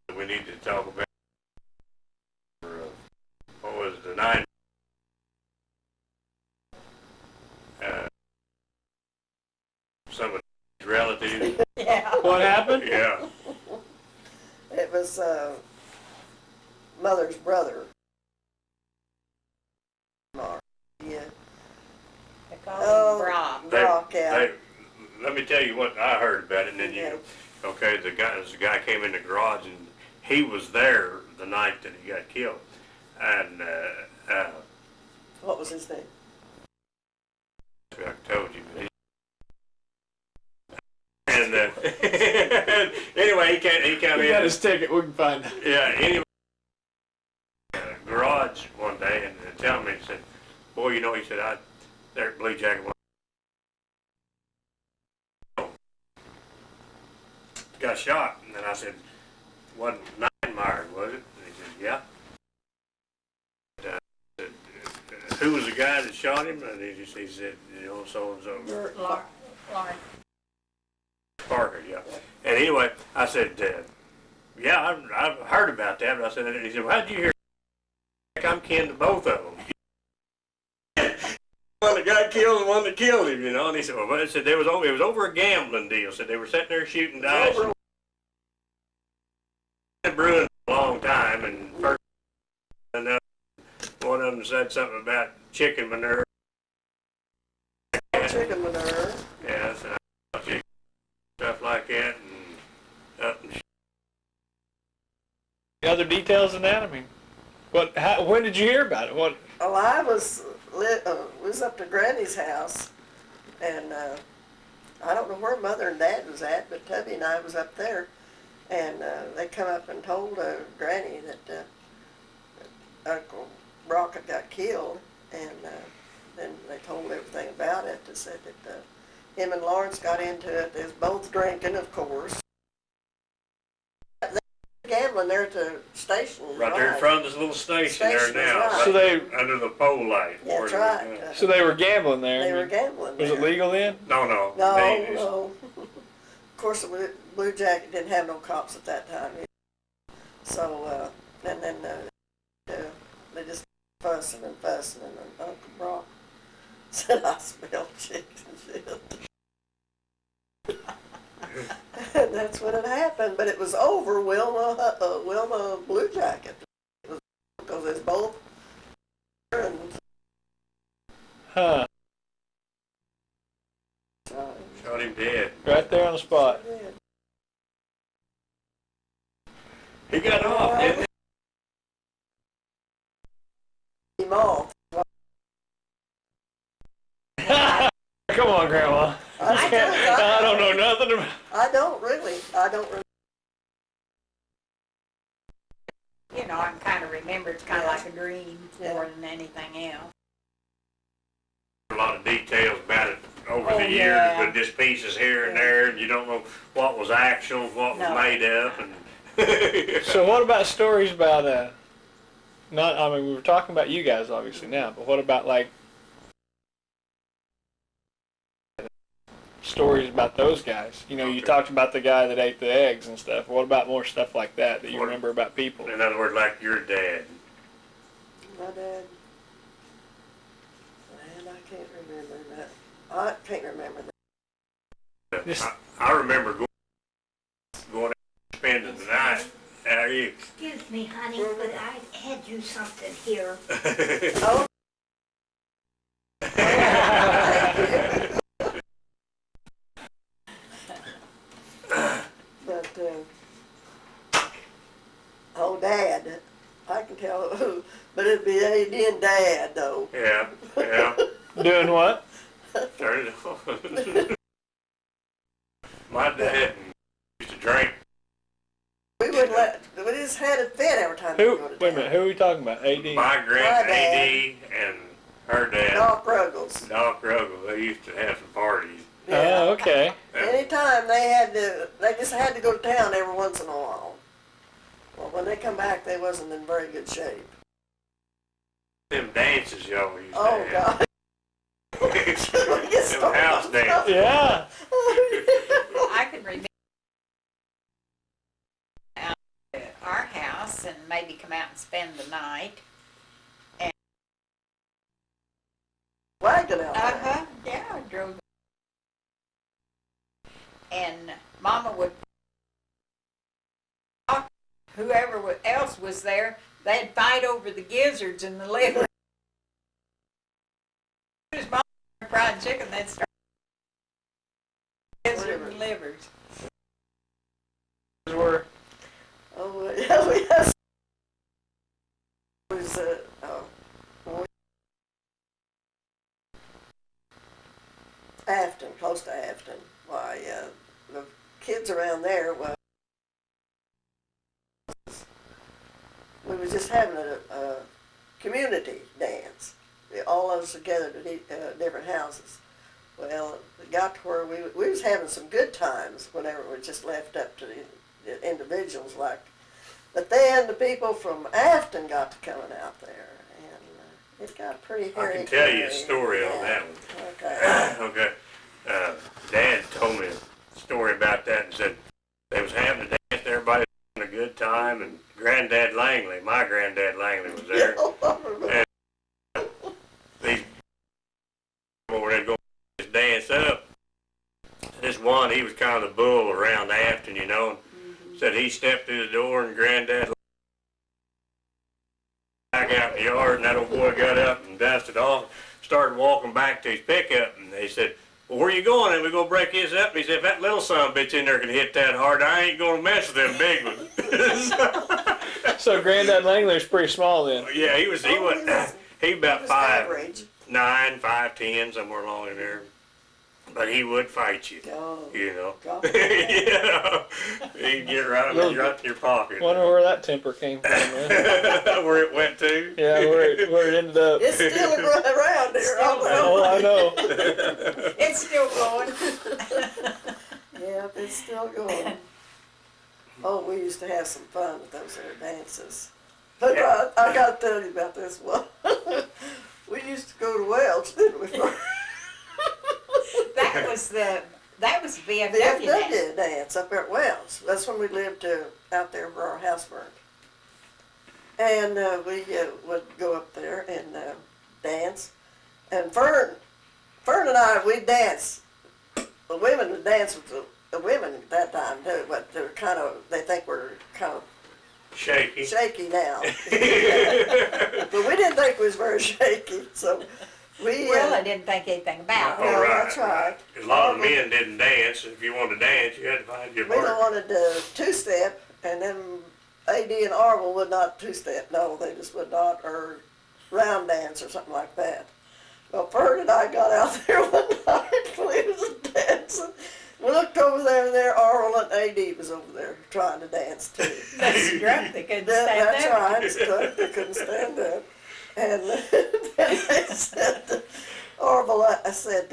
that we need to talk about. What was it, the 9? Some of his relatives. Yeah. What happened? Yeah. It was mother's brother. Yeah. They call Oh. him Brock. Brock, yeah. Let me tell you what I heard about it, and then Okay. you. Okay, the guy came in the garage, and he was there the night that he got killed, and What was his name? I told you. And anyway, he came We in. got his ticket. We can find it. Yeah, anyway, garage one day and telling me, he said, boy, you know, he said, there at Blue Jacket got shot. And then I said, wasn't Ninemeyer, was it? And he said, yeah. And I said, who was the guy that shot him? And he said, you know, so-and-so. Lauren. Parker, yeah. And anyway, I said, yeah, I've heard about that. But I said, and he said, well, how'd you hear? I'm kin to both of them. One that got killed and one that killed him, you know. And he said, well, it said it was over a gambling deal. Said they were sitting there shooting dice. Been brewing for a long time, and first, and one of them said something about chicken manure. Chicken manure. Yeah, so stuff like that, and up and Other details than that? I mean, when did you hear about it? What? Well, I was up to Granny's house, and I don't know where Mother and Dad was at, but Tubby and I was up there, and they come up and told Granny that Uncle Brock had got killed, and then they told everything about it. They said that him and Lawrence got into it. They was both drinking, of course. Gambling there at the station. right there in front of this little station there Station is now, right. So they under the pole light. Yeah, that's right. so they were gambling there. They were gambling Was there. it legal then? No, No, they- no. Of course, the Blue Jacket didn't have no cops at that time. So, and then they just fussing, and Uncle Brock said, I smell chicken shit. And that's when it happened, but it was over Wilma Blue Jacket. It was because it's both. And Huh? shot him dead. Right there on the spot. He got off, didn't he? Him off. Come on, Grandma. I don't know nothing about. I don't really. You know, I can kind of remember it's kind of Yeah. like a dream Yeah. more than anything else. A lot of details about it over Oh, the years, yeah. but just pieces here and Yeah. there, and you don't know what was actual, what was No. made up, and. So what about stories about not? I mean, we were talking about you guys obviously now, but what about like stories about those guys? You know, you Okay. talked about the guy that ate the eggs and stuff. What about more stuff like that you What- remember about people? In other words, like your dad. My dad. Man, I can't remember that. I can't remember that. Just- I remember going out and spending the night. How are you? Excuse me, honey, but I had you something here. Oh. But, oh, Dad, I can tell who, but it'd be Indian Dad, though. Yeah, yeah. Doing what? Turn it on. My dad used to drink. We wouldn't let, we didn't just had it fit every time they Who? go to town. Wait a minute. Who are we talking about? AD. My dad. AD and her dad, Doc Ruggles. Doc Ruggles, they used to have some parties. Oh, okay. Anytime they just had to go to town every once in a while. Well, when they come back, they wasn't in very good shape. Them dances y'all used to Oh, have. God. Them house dances. Yeah. I can remember out to our house and maybe come out and spend the night. Wagon out there. Uh-huh, yeah, I drove. And Mama would, whoever else was there, they'd fight over the gizzards and the liver. Mama fried chicken, they'd start gizzards and livers. Were Oh, yeah, we had was Afton, close to Afton. Why, the kids around there, well, we was just having a community dance. All of us together to different houses. Well, it got to where we was having some good times whenever it was just left up to the individuals like. But then the people from Afton got to coming out there, and it got pretty hairy. I can tell you a hairy. story on Yeah. that one. Okay. Okay. Dad told me a story about that and said they was having a dance, everybody was having a good time, and Granddad Langley, my Granddad Langley was there. These over there going to dance up. This one, he was kind of the bull around Afton, you know. Said he stepped through the door and Granddad back out in the yard, and that old boy got up and dusted off, started walking back to his pickup, and they said, "Well, where you going?" And we gonna break his up. And he said, "If that little son of a bitch in there can hit that hard, I ain't gonna mess with them big ones." so Granddad Langley's pretty small then. Yeah, he was about 5'9", 5'10", somewhere along in there. But he would fight you, Oh, you know. God. You know, he'd get right in your pocket. Wonder where that temper came from, man. Where it went to? Yeah, where it ended up. It's still around here. Oh, I know. It's still going. Yeah, it's still going. Oh, we used to have some fun with those there dances. But Yeah. I got to tell you about this one. We used to go to Welch, didn't we? That was The VFW day. FW dance up there at Wells. That's when we lived out there where our house burned. And we would go up there and dance. And Fern and I, we'd dance. The women would dance with the women at that time too, but they think we're kind of Shaky. shaky now. But we didn't think we was very shaky, so we... Well, I didn't think anything about it. Yeah, All that's right. 'Cause a lot of men didn't dance. If you wanted to dance, you had to find your We don't partner. wanted to two-step, and then AD and Arvel would not two-step. No, they just would not, or round dance or something like that. Well, Fern and I got out there one night when we was dancing. We looked over there, Arvel and AD was over there trying to dance too. That's drunk, they couldn't stand That's up. right, it's good. They couldn't stand up. And then they said, Arvel, I said,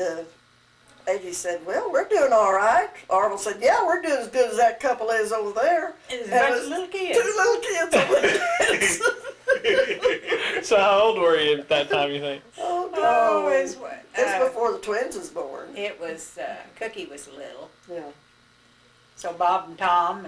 AD said, "Well, we're doing all right." Arvel said, "Yeah, we're doing as good as that couple is over there." It was a And bunch it of was little kids. 2 little kids over there. So how old were you at that time, you think? Oh, Oh, no. it's Before the twins was born. it was Cookie was little, Yeah. so Bob and Tom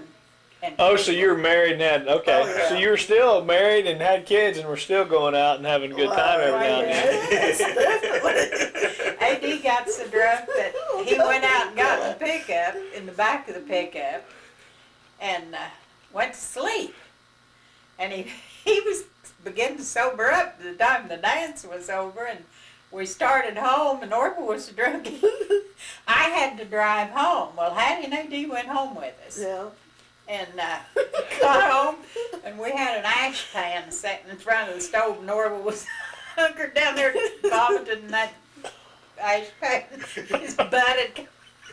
and Oh, so you were married and had, okay. Oh, yeah. So you were still married and had kids and were still going out and having a good time every now and then. Yes, definitely. AD got so drunk that he went out and got in the pickup, in the back of the pickup, and went to sleep. And he was beginning to sober up the time the dance was over, and we started home, and Orville was drunk. I had to drive home. Well, Hattie and AD went home with us. Yeah. And got home, and we had an ash pan sitting in front of the stove, and Orville was hunkered down there vomiting in that ash pan. His butt had...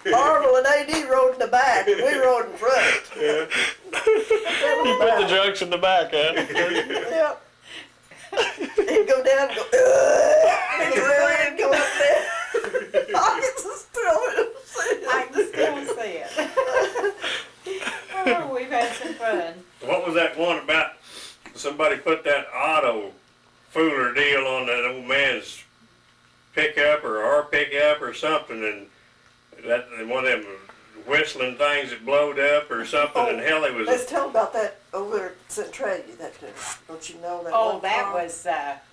Arvel and AD rode in the back, and we rode in front. Yeah. There You put the drugs in the back, huh? Yep. He'd go down and go, and he'd run and go up there. I can still see it. I can still see it. Oh, we've had some fun. What was that one about? Somebody put that auto fooler deal on that old man's pickup or our pickup or something, and that and one of them whistling things that blowed up or something, and hell, it was. Let's tell about that over at Centralia. Don't you know that? Oh, one that farm? was, that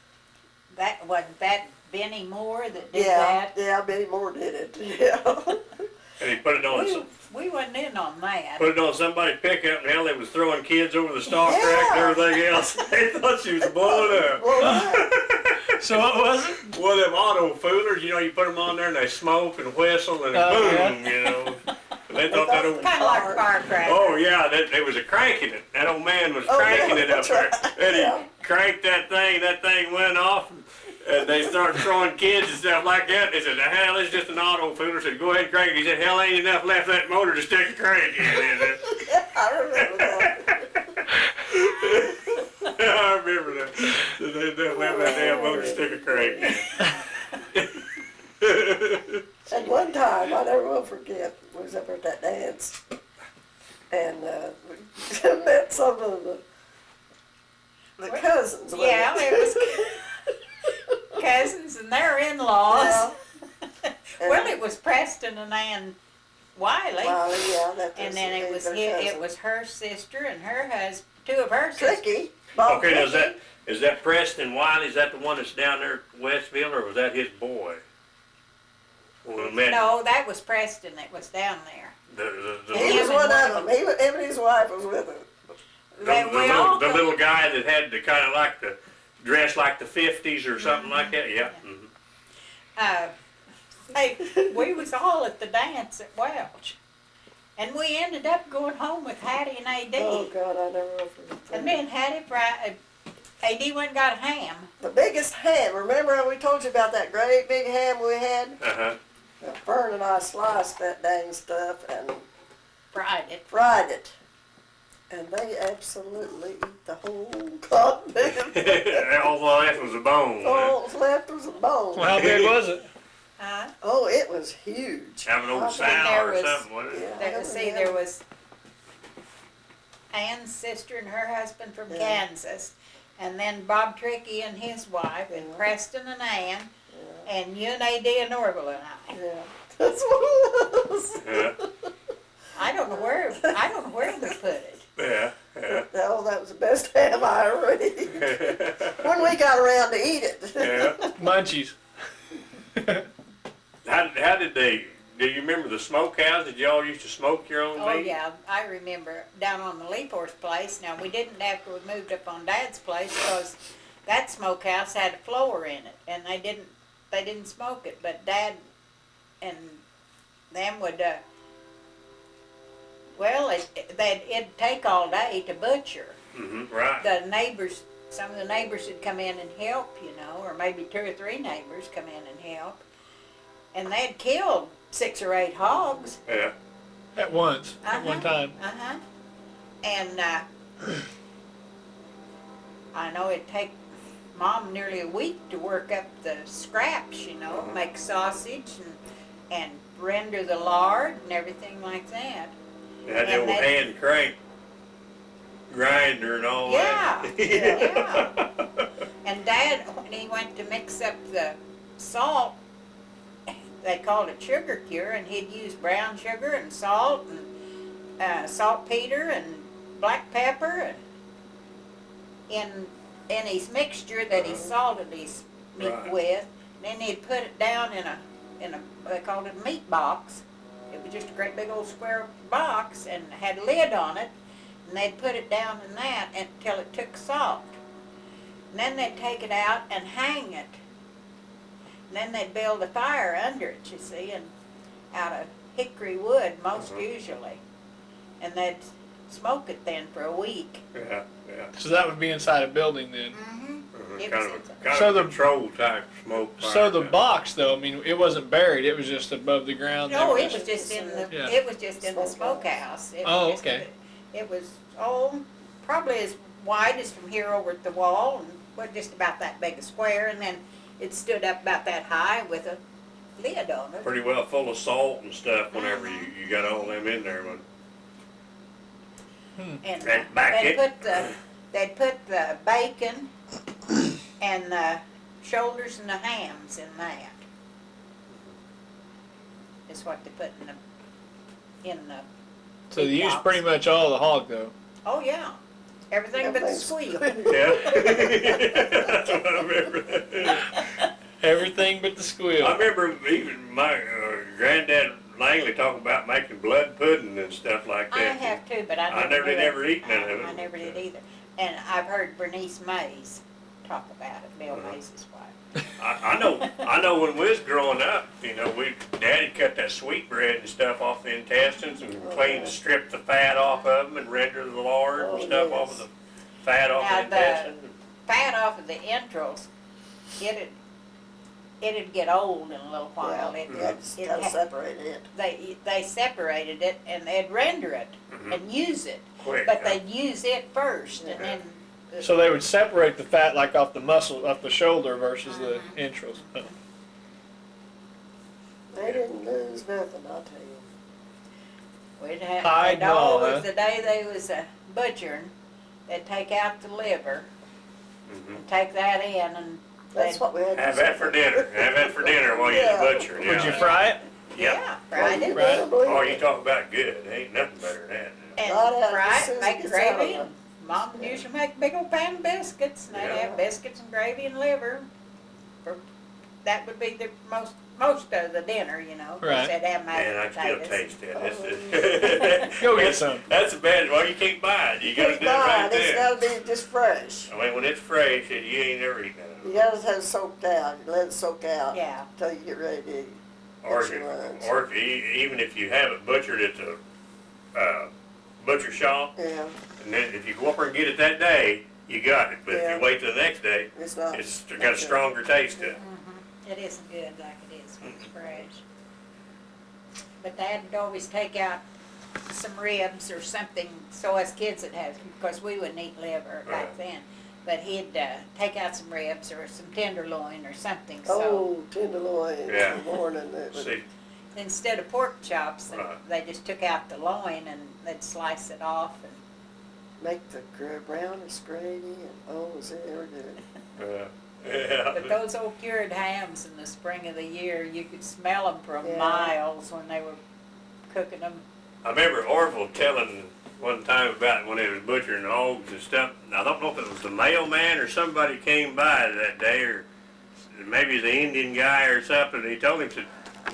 wasn't that Benny Moore that did Yeah, that? yeah, Betty Moore did it. Yeah. And he put it on. We wasn't in on that. Put it on somebody's pickup, and hell, they was throwing kids over the stock rack and everything else. They thought she was blowing up. Well, So what was it? One of them auto foolers, you know, you put them on there and they smoke and whistle and Oh, boom, yeah. you know. And they thought that old. Kind of like a firecracker. Oh yeah, they was a cranking it. That old man was Oh, cranking yeah, it up that's there, right. and he Yeah. cranked that thing went off, and they started throwing kids and stuff like that. They said, "The hell, it's just an auto fooler." I said, "Go ahead and crank it." He said, "Hell, ain't enough left of that motor to stick a crank in." yeah, I remember that. I remember that. So they didn't left that damn motor to stick a crank in. And one time, I never will forget, was up at that dance, and we met some of the cousins. wasn't Yeah, it was cousins and their in-laws. Yeah. Well, it was Preston and Ann Wiley. Well, yeah, that And then it was their it cousin. was her sister and her husband, two of her sisters. Tricky. Bob Okay, now Tricky. is that Preston Wiley? Is that the one that's down there at Westville, or was that his boy? When we met No, that was Preston that was down there. the He was Him one and of them. Him and his wife was with him. the little guy that had the kind of like the dress like the 50s or something like that. Yeah. We was all at the dance at Welch, and we ended up going home with Hattie and AD. Oh, God, I never will forget that. And then Hattie fried. AD went and got a ham. The biggest ham. Remember how we told you about that great big ham we had? Uh-huh. Now, Fern and I sliced that dang stuff and Fried it. fried it. And they absolutely eat the whole goddamn thing. All left was a bone. All that's left was a bone. Well, how big was it? Oh, it was huge. Have an old I sow think there or was- something, wasn't it? Yeah, There, I see, don't there know. was Ann's sister and her husband from Yeah. Kansas, and then Bob Trickey and his wife, and Yeah. Preston and Ann, Yeah, and you and AD and Orville and I. yeah. That's what it was. Yeah. I don't know where we put it. Yeah. Yeah. Oh, that was the best ham I ever ate. When we got around to eat it. Yeah. Munchies. How did they? Do you remember the smokehouse? Did y'all used to smoke your own Oh meat? yeah, I remember down on the Leaphorse place. Now we didn't after we moved up on Dad's place because that smokehouse had a floor in it, and they didn't smoke it. But Dad and them would. Well, it'd take all day to butcher. Mm-hmm. Right. The neighbors, some of the neighbors would come in and help, you know, or maybe 2 or 3 neighbors come in and help, and they'd killed 6 or 8 hogs. Yeah. At once. At one time. And I know it'd take Mom nearly a week to work up the scraps, you know, make sausage and render the lard and everything like that. They had the And old they- hand crank grinder and all Yeah, that. yeah. And Dad, when he went to mix up the salt, they called it sugar cure, and he'd use brown sugar and salt and saltpeter and black pepper and in his mixture that he salted his meat Right. with. Then he'd put it down in a they called it a meat box. It was just a great big old square box and had a lid on it. And they'd put it down in that until it took salt. And then they'd take it out and hang it. And then they'd build a fire under it, you see, and out of hickory wood most usually. And they'd smoke it then for a week. Yeah. Yeah. So that would be inside a building then. It Kind was of, inside. kind So of the- control type smoke. So fire the type. box though, I mean, it wasn't buried, it was just above the ground. No, There it was just in the Yeah. it was just in the smokehouse. It Oh, was just okay. It was probably as wide as from here over at the wall, and was just about that big a square, and then it stood up about that high with a lid on it. Pretty well full of salt and stuff whenever you got all them in there. But And And back they'd put the bacon and the shoulders and the hams in that. Is what they put in the. So they use box. pretty much all the hog though. Oh yeah, everything but the Everything's squeal. yeah, that's what I remember. Everything but the squeal. I remember even my granddad Langley talking about making blood pudding and stuff like I that. have too, but I I never never did knew it. ever eat none of it. I never did either. And I've heard Bernice Mays talk about it, Bill Mays' wife. I know when we was growing up, you know, Daddy cut that sweet bread and stuff off the intestines and stripped the fat off of them and render the lard and Oh, stuff yes. off of the fat off Now, the intestines. Fat off of the entrails, it'd get old in a little while. Yeah, It- yeah, just it gotta ha- separate it. They separated it and they'd render it and use it, Quick, but huh? they'd use it first and Yeah. then. So they would separate the fat like off the muscle, off the shoulder versus the entrails. Oh. They didn't lose nothing, I'll tell you. We'd have, Hide they'd and all, always, huh? the day they was butchering, they'd take out the liver Mhm. and take that in and That's they'd, what we had to Have that for dinner. Have that for dinner while you're Yeah. butchering. Would you Yeah. fry it? yeah, fried it. Right. Oh, you talk about good. Ain't nothing better than that. And Not out of fry as it, soon make as it gets out of gravy, the- and Mom would usually make a big old pan of biscuits, and they'd Yeah. have biscuits and gravy and liver. That would be the most of the dinner, you know, 'cause Right. they'd have Man, I mashed can still potatoes. taste it. Go get some. That's a bad. Well, you can't buy it. You gotta Can't do it right buy it, it's there. gotta be just fresh. I mean, when it's fresh, you ain't never eaten it. You gotta have it soaked out, you let it soak out Yeah, until you get ready to eat. Or, Get your lunch. or if you, even if you have it butchered at the butcher shop, Yeah, and then if you go up there and get it that day, you got it. But if Yeah. you wait till the next day, it's not. it's got a stronger taste to it. it isn't good like it is when it's fresh. But Dad'd always take out some ribs or something, so us kids would have, because we wouldn't eat liver back Right. then. But he'd take out some ribs or some tenderloin or something, so Oh, tenderloin Yeah. in the morning, it was, See, instead of pork chops, Right. they just took out the loin and they'd slice it off and make the brownest gravy and, oh, was it ever good. yeah. but those old cured hams in the spring of the year, you could smell them from Yeah. miles when they were cooking them. I remember Orville telling one time about when they was butchering hogs and stuff. I don't know if it was the mailman or somebody came by that day, or maybe the Indian guy or something. He told him to,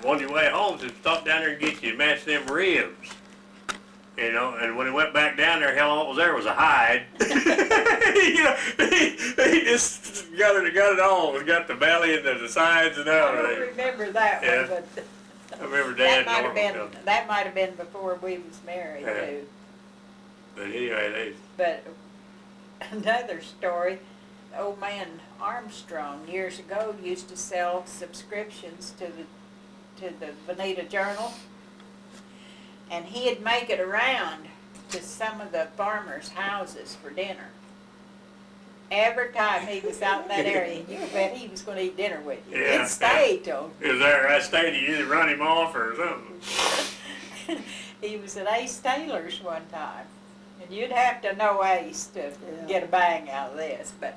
on your way home, to stop down there and get you a match them ribs. You know, and when he went back down there, hell, all was there was a hide. You know, he just got it all. He got the belly and the sides and I don't everything. remember that Yeah. one, but I remember that Dad might have Orville been, telling me. that might have been before we was married Yeah. too. But anyway, But another story, old man Armstrong years ago used to sell subscriptions to the Bonita Journal, and he'd make it around to some of the farmers' houses for dinner. Every time he was out in that area, you could bet he was gonna eat dinner with you. Yeah. He'd stay till he was there. I stayed. You either run him off or something. he was at Ace Taylor's one time, and you'd have to know Ace to Yeah. get a bang out of this, but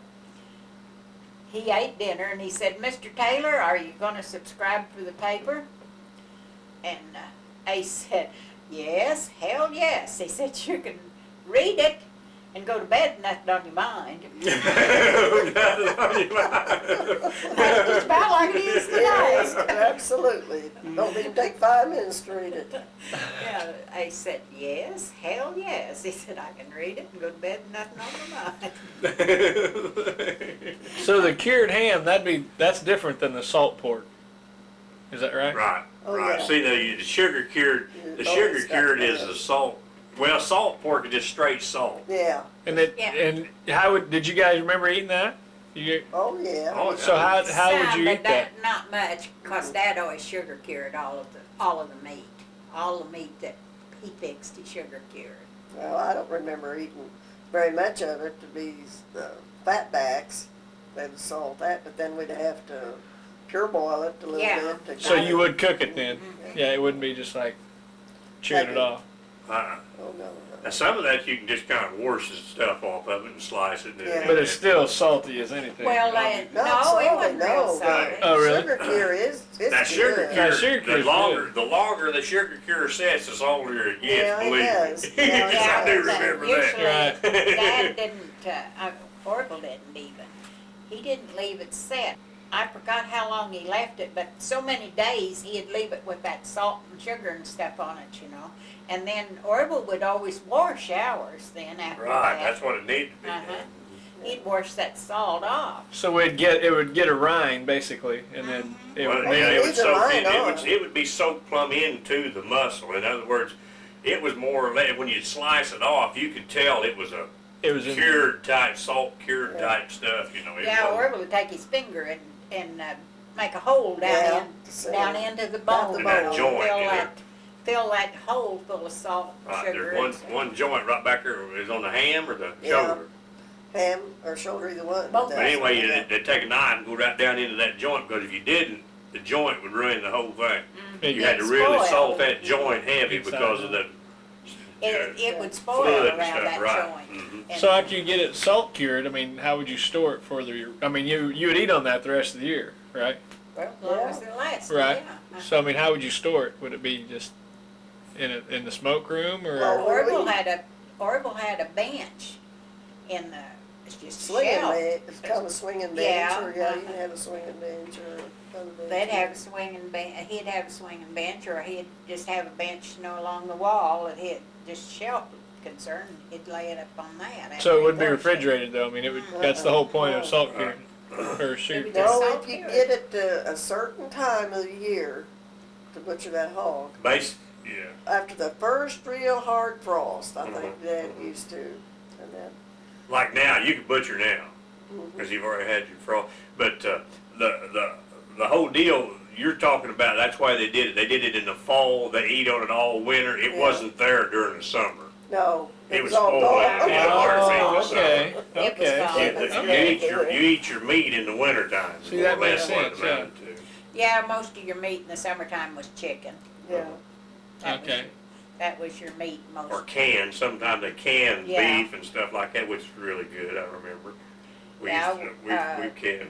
he ate dinner and he said, "Mr. Taylor, are you gonna subscribe for the paper?" And Ace said, "Yes, hell yes." He said, "You can read it and go to bed and nothing on your mind." That's just about like it is today. Absolutely, don't even take 5 minutes to read it. Yeah, Ace said, "Yes, hell yes." He said, "I can read it and go to bed and nothing on my mind." So the cured ham, that's different than the salt pork. Is that right? Right, Oh, right. yeah. See, the sugar cured, the Oh, sugar it's got cured that. is the salt. Well, salt pork is just straight salt. Yeah, Yeah. And did you guys remember eating that? You, oh, yeah. Oh, so how would Some, you but eat that? Not much, cause Dad always sugar cured all of the meat. All the meat that he fixed, he sugar cured. Well, I don't remember eating very much of it to be the fat backs. They would salt that, but then we'd have to pure boil it a little Yeah. bit. To So kind you of- would cook it then? Yeah, it wouldn't be just like chewing it off. Uh-uh. Oh, no, Now, some of that you can just kind of wash the stuff off of it and slice it. Yeah. But it's still salty as anything. Well, Right. no, Not it salty, wasn't real no, salty. Oh, really? Sugar cure is, it's That sugar good. cure, Now, sugar cure's the longer the sugar cure sets, the saltier it gets, Yeah, it believe does. me. Yeah, it I do does. remember Usually, that. Dad didn't, Orville didn't even. He didn't leave it set. I forgot how long he left it, but so many days he'd leave it with that salt and sugar and stuff on it, you know. And then Orville would always wash ours then after Right, that. that's what it needed to be. Uh-huh. He'd wash that salt off. So it would get a rind basically, and then it Well, would yeah, make it it. would Leave the soak, rind on. it would be soaked plumb into the muscle. In other words, it was more or less, when you slice it off, you could tell it was a It was in. cured type, salt cured type stuff, you know. It Yeah, wasn't- Orville would take his finger and make a hole Yeah, down into the about bone. the In that bone. joint, Fill yeah. fill that hole full of salt and Right, sugar. there's and one joint right back there is on the ham or the Yeah. shoulder. Ham or shoulder, either one. Both. But anyway, they'd take a knife and go right down into that joint, because if you didn't, the joint would ruin the whole thing. It- You had to It'd really spoil. salt that joint heavy Inside because of out. the It would spoil fluid and around stuff, that right. joint. Mhm. And- So after you get it salt cured, I mean, how would you store it for the? I mean, you would eat on that the rest of the year, right? Well, as long as it lasts, Right. yeah. So I mean, how would you store it? Would it be just in the smoke room or? Well, Orville had a bench in the, it's just a Swinging shelf. bench, it's kind of a swinging bench, Yeah, or yeah, you uh-huh. can have a swinging bench or other bench. They'd have a swinging bench, he'd have a swinging bench, or he'd just have a bench, you know, along the wall, and he'd just shelf concern, he'd lay it up on that. So it wouldn't be after he washed refrigerated though. I mean, it would. That's the whole point of salt Right. cured or sugar. It cured. was- No, salt if you cured. get it to a certain time of the year to butcher that hog, Yeah. after the first real hard frost, I Mhm. think Dad used to, and then, Like now, you can butcher now, mhm. because you've already had your frost. But the whole deal you're talking about, that's why they did it. They did it in the fall. They eat on it all winter. It Yeah. wasn't there during the summer. No, It was all spoiled. gone. Yeah, hard meat Oh, was okay, It was okay. fine. You eat your meat in the wintertime. See, more that or less makes what it sense, yeah. amounted to. Yeah, most of your meat in the summertime was chicken. Yeah, That was Okay. your- That was your meat most. Or canned, sometimes they canned Yeah. beef and stuff like that, which is really good, I remember. Yeah, We canned.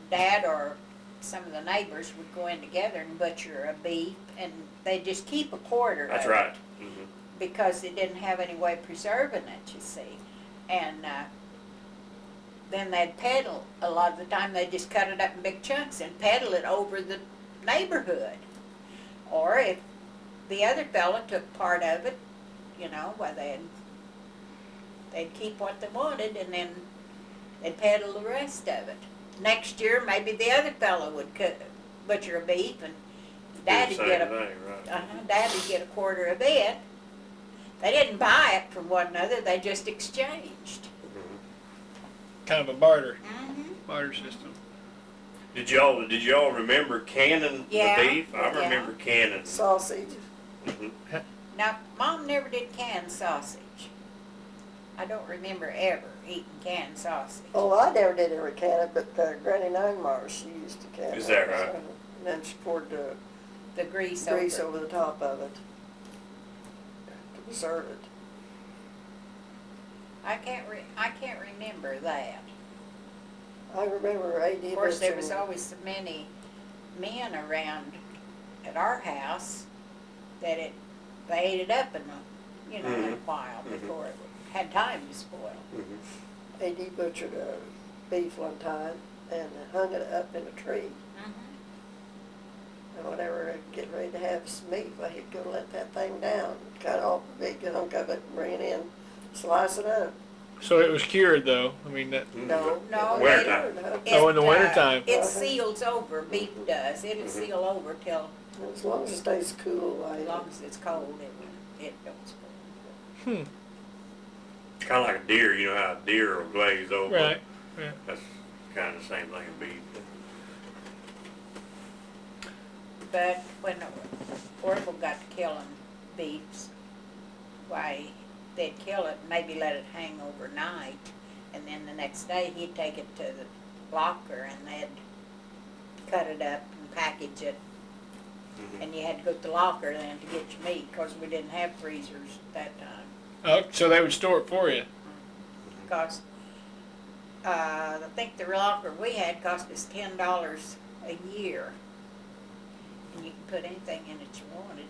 Dad or some of the neighbors would go in together and butcher a beef, and they just keep a quarter That's of it. right. Mhm. Because they didn't have any way of preserving it, you see. And, then they'd peddle, a lot of the time they just cut it up in big chunks and peddle it over the neighborhood. Or if the other fella took part of it, you know, well, they'd keep what they wanted and then they'd peddle the rest of it. Next year, maybe the other fellow would butcher a beef and Dad'd Do the get same a, thing, right. Dad'd get a quarter of it. They didn't buy it from one another, they just exchanged. Mhm. Kind of a barter Mm-hmm. system. Did y'all remember canning Yeah, the beef? I yeah. remember canning. sausage. Mhm. Now, Mom never did canned sausage. I don't remember ever eating canned sausage. Oh, I never did ever can it, but Granny Ninemar, she used to can it. Is that right? And then she poured the The grease grease over. over the top of it to preserve it. I can't remember that. I remember A.D. Of course, there was butchering- always so many men around at our house that they ate it up in a Mhm. while Mhm. before it had time to spoil. Mhm. A.D. butchered a beef one time and hung it up in a tree. And whenever I'd get ready to have some meat, well, he'd go let that thing down, cut off a big hunk of it, and bring it in, slice it up. So it was cured though. I mean that. No. No, Wintertime. Oh, in the wintertime. It Uh-huh. seals over, beef does. It'll Mhm. seal over till, As long as it stays cool, as like. long as it's cold, it don't spoil. Kind of like a deer, you know how a deer will glaze over. Right. Yeah. That's kind of the same thing as beef. But when Orville got to killing beefs, why, they'd kill it, and maybe let it hang overnight, and then the next day he'd take it to the locker and they'd cut it up and package it. And you had to go to the locker then to get your meat, because we didn't have freezers at that time. Oh, so they would store it for you. Because I think the locker we had cost us $10 a year, and you could put anything in it you wanted.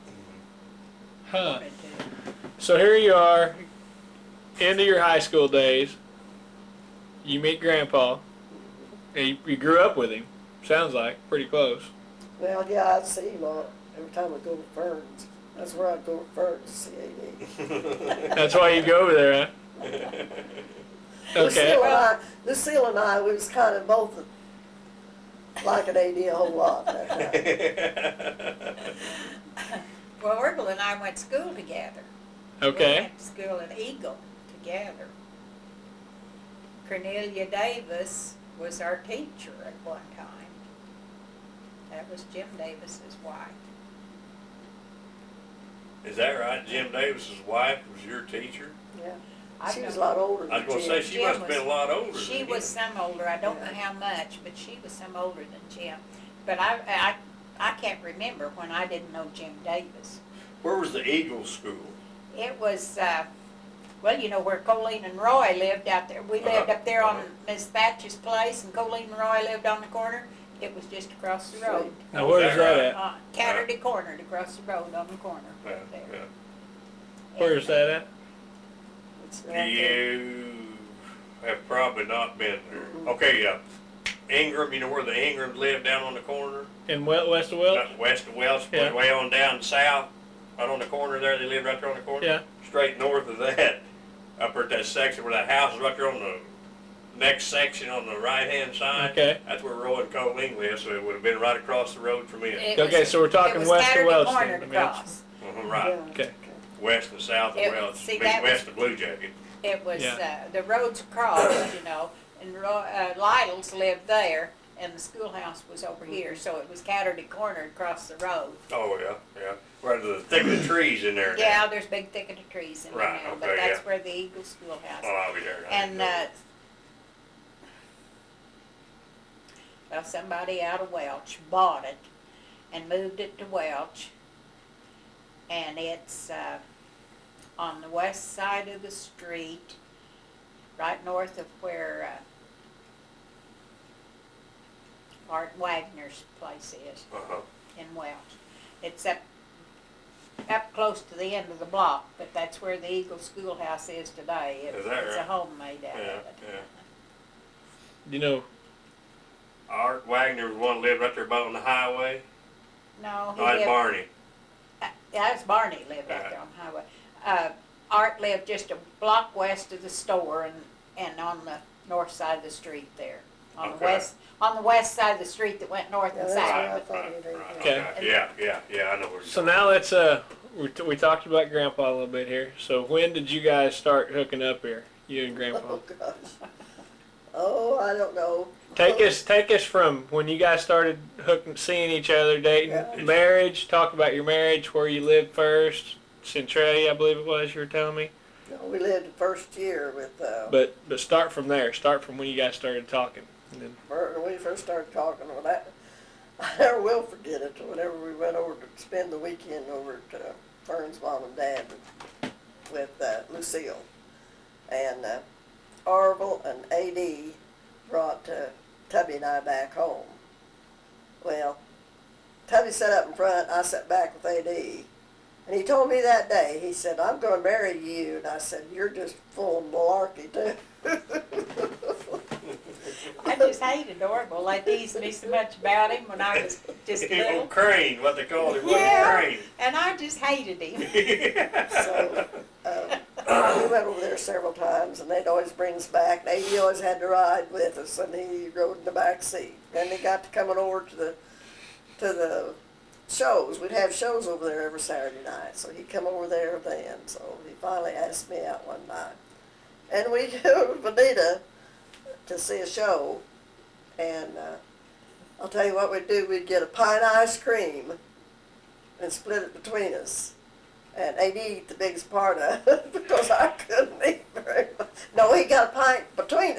Huh. wanted to. So here you are, end of your high school days. You meet Grandpa. And you grew up with him. Sounds like pretty close. Well, yeah, I'd see him every time I go to Fern's. That's where I'd go to Fern's to see A.D. That's why you go over there, huh? Okay. Lucille and I, we was kind of both liking A.D. a whole lot at that time. Well, Ruggles and I went to school together. We Okay. went to school at Eagle together. Cornelia Davis was our teacher at one time. That was Jim Davis's wife. Is that right? Jim Davis's wife was your teacher? Yeah. I She was a don't- lot older I than was gonna say, Jim. she Jim must have been a lot older than She him. was some older. I don't know how much, but she was some older than Jim. But I can't remember when I didn't know Jim Davis. Where was the Eagle School? It was, well, you know where Colleen and Roy lived out there. We lived up there on Miss Thatcher's place, and Colleen and Roy lived on the corner. It was just across the road. Now where's that at? Catterty Corner, across the road on the corner. Yeah, Right there. yeah. Where's that at? It's right there. You have probably not been there. Okay, Ingram, you know where the Ingrams live down on the corner? In West of Welch? West of Welch, Yeah. way on down south, right on the corner there, they live right there on the corner? Yeah. Straight north of that, up at that section where that house is right there on the next section on the right-hand side. Okay. That's where Roy and Colleen live, so it would have been right across the road from it. It Okay, was- so we're talking it was west of Catterty Welch Corner then, to I mean, cross. Right, Yeah. Okay. west and south of It- Welch, see, that west was- of Blue Jacket. It was, Yeah. the roads crossed, you know, and Lytle's lived there, and the schoolhouse was over here, so it was Catterty Corner across the road. Oh, yeah, yeah. Where the thick of the trees in there now. Yeah, there's big thicket of trees in there Right, now, okay, but that's yeah. where the Eagle Schoolhouse. Oh, I'll be there. And, well, somebody out of Welch bought it and moved it to Welch, and it's, on the west side of the street, right north of where, Art Wagner's place is Uh-huh. in Welch. It's up close to the end of the block, but that's where the Eagle Schoolhouse is today. Is that It's a right? home made out Yeah, of it. yeah. You know, Art Wagner was one that lived right there about on the highway. No, he Oh, that's lived, Barney. yeah, that's Barney lived out there on the highway. Art lived just a block west of the store and on the north side of the street there. On Okay. the west side of the street that went north Yeah, and that's south. right. I Right, thought right, he did. right. Okay. Yeah, I know where you're so going. now let's we talked about Grandpa a little bit here. So when did you guys start hooking up here, you and Grandpa? Oh, gosh. Oh, I don't know. Take us from when you guys started seeing each other, dating, Yeah. marriage. Talk about your marriage, where you lived first, Centralia, I believe it was. You were telling me. No, we lived the first year with, But start from there. Start from when you guys started talking. And then, when we first started talking. Well, that, I never will forget it. Whenever we went over to spend the weekend over to Fern's mom and dad with Lucille, and Orville and A.D. brought Tubby and I back home. Well, Tubby sat up in front, I sat back with A.D. And he told me that day, he said, "I'm going to marry you." And I said, "You're just full of malarkey, too." I just hated Orville. They teased me so much about him when I was just little. Old Crane, what they called him, Yeah. Old Crane. And I just hated him. So we went over there several times, and they'd always bring us back. And A.D. always had to ride with us, and he rode in the back seat. Then they got to coming over to the shows. We'd have shows over there every Saturday night, so he'd come over there then. So he finally asked me out one night, and we go to Bonita to see a show. And I'll tell you what we'd do: we'd get a pint of ice cream and split it between us. And they'd eat the biggest part of it because I couldn't eat very much. No, he got a pint between,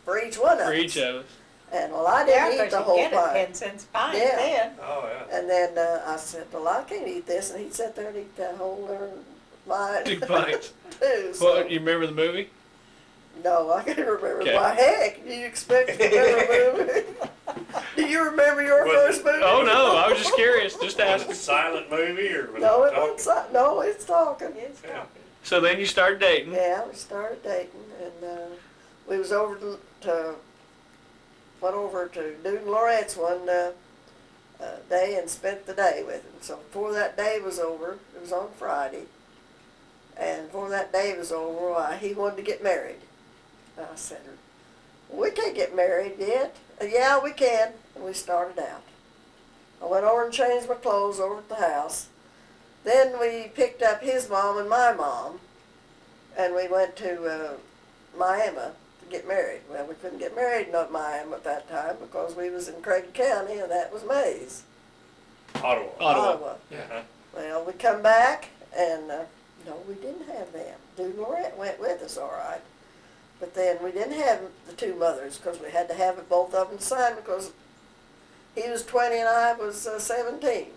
for each one of us. For each of us. And well, I Yeah, didn't eat 'cause the you whole get a pint. 10 cents pint Yeah. then. Oh, yeah. And then I said, well, I can't eat this. And he'd sit there and eat that whole pint. 2 pints. Too, so. Well, you remember the movie? No, I can't remember. Okay. Why, heck, do you expect to remember a movie? Do you remember your Was first it- movie? Oh no, I was just curious, just Was it a asking. silent movie or was No, it it talking? wasn't. No, it's talking. It's Yeah. So then you started dating. Yeah, we started dating, and we was over went over to Dude and Loret's one day and spent the day with him. So before that day was over, it was on Friday, and before that day was over, he wanted to get married. And I said, we can't get married yet. Yeah, we can. And we started out. I went over and changed my clothes over at the house. Then we picked up his mom and my mom, and we went to Miami to get married. Well, we couldn't get married in Miami at that time because we was in Craig County, and that was Mays, Ottawa. Ottawa. Yeah. Well, we come back, and no, we didn't have them. Dude and Lorette went with us, all right. But then we didn't have the two mothers because we had to have it both of them signed because he was 20 and I was 17.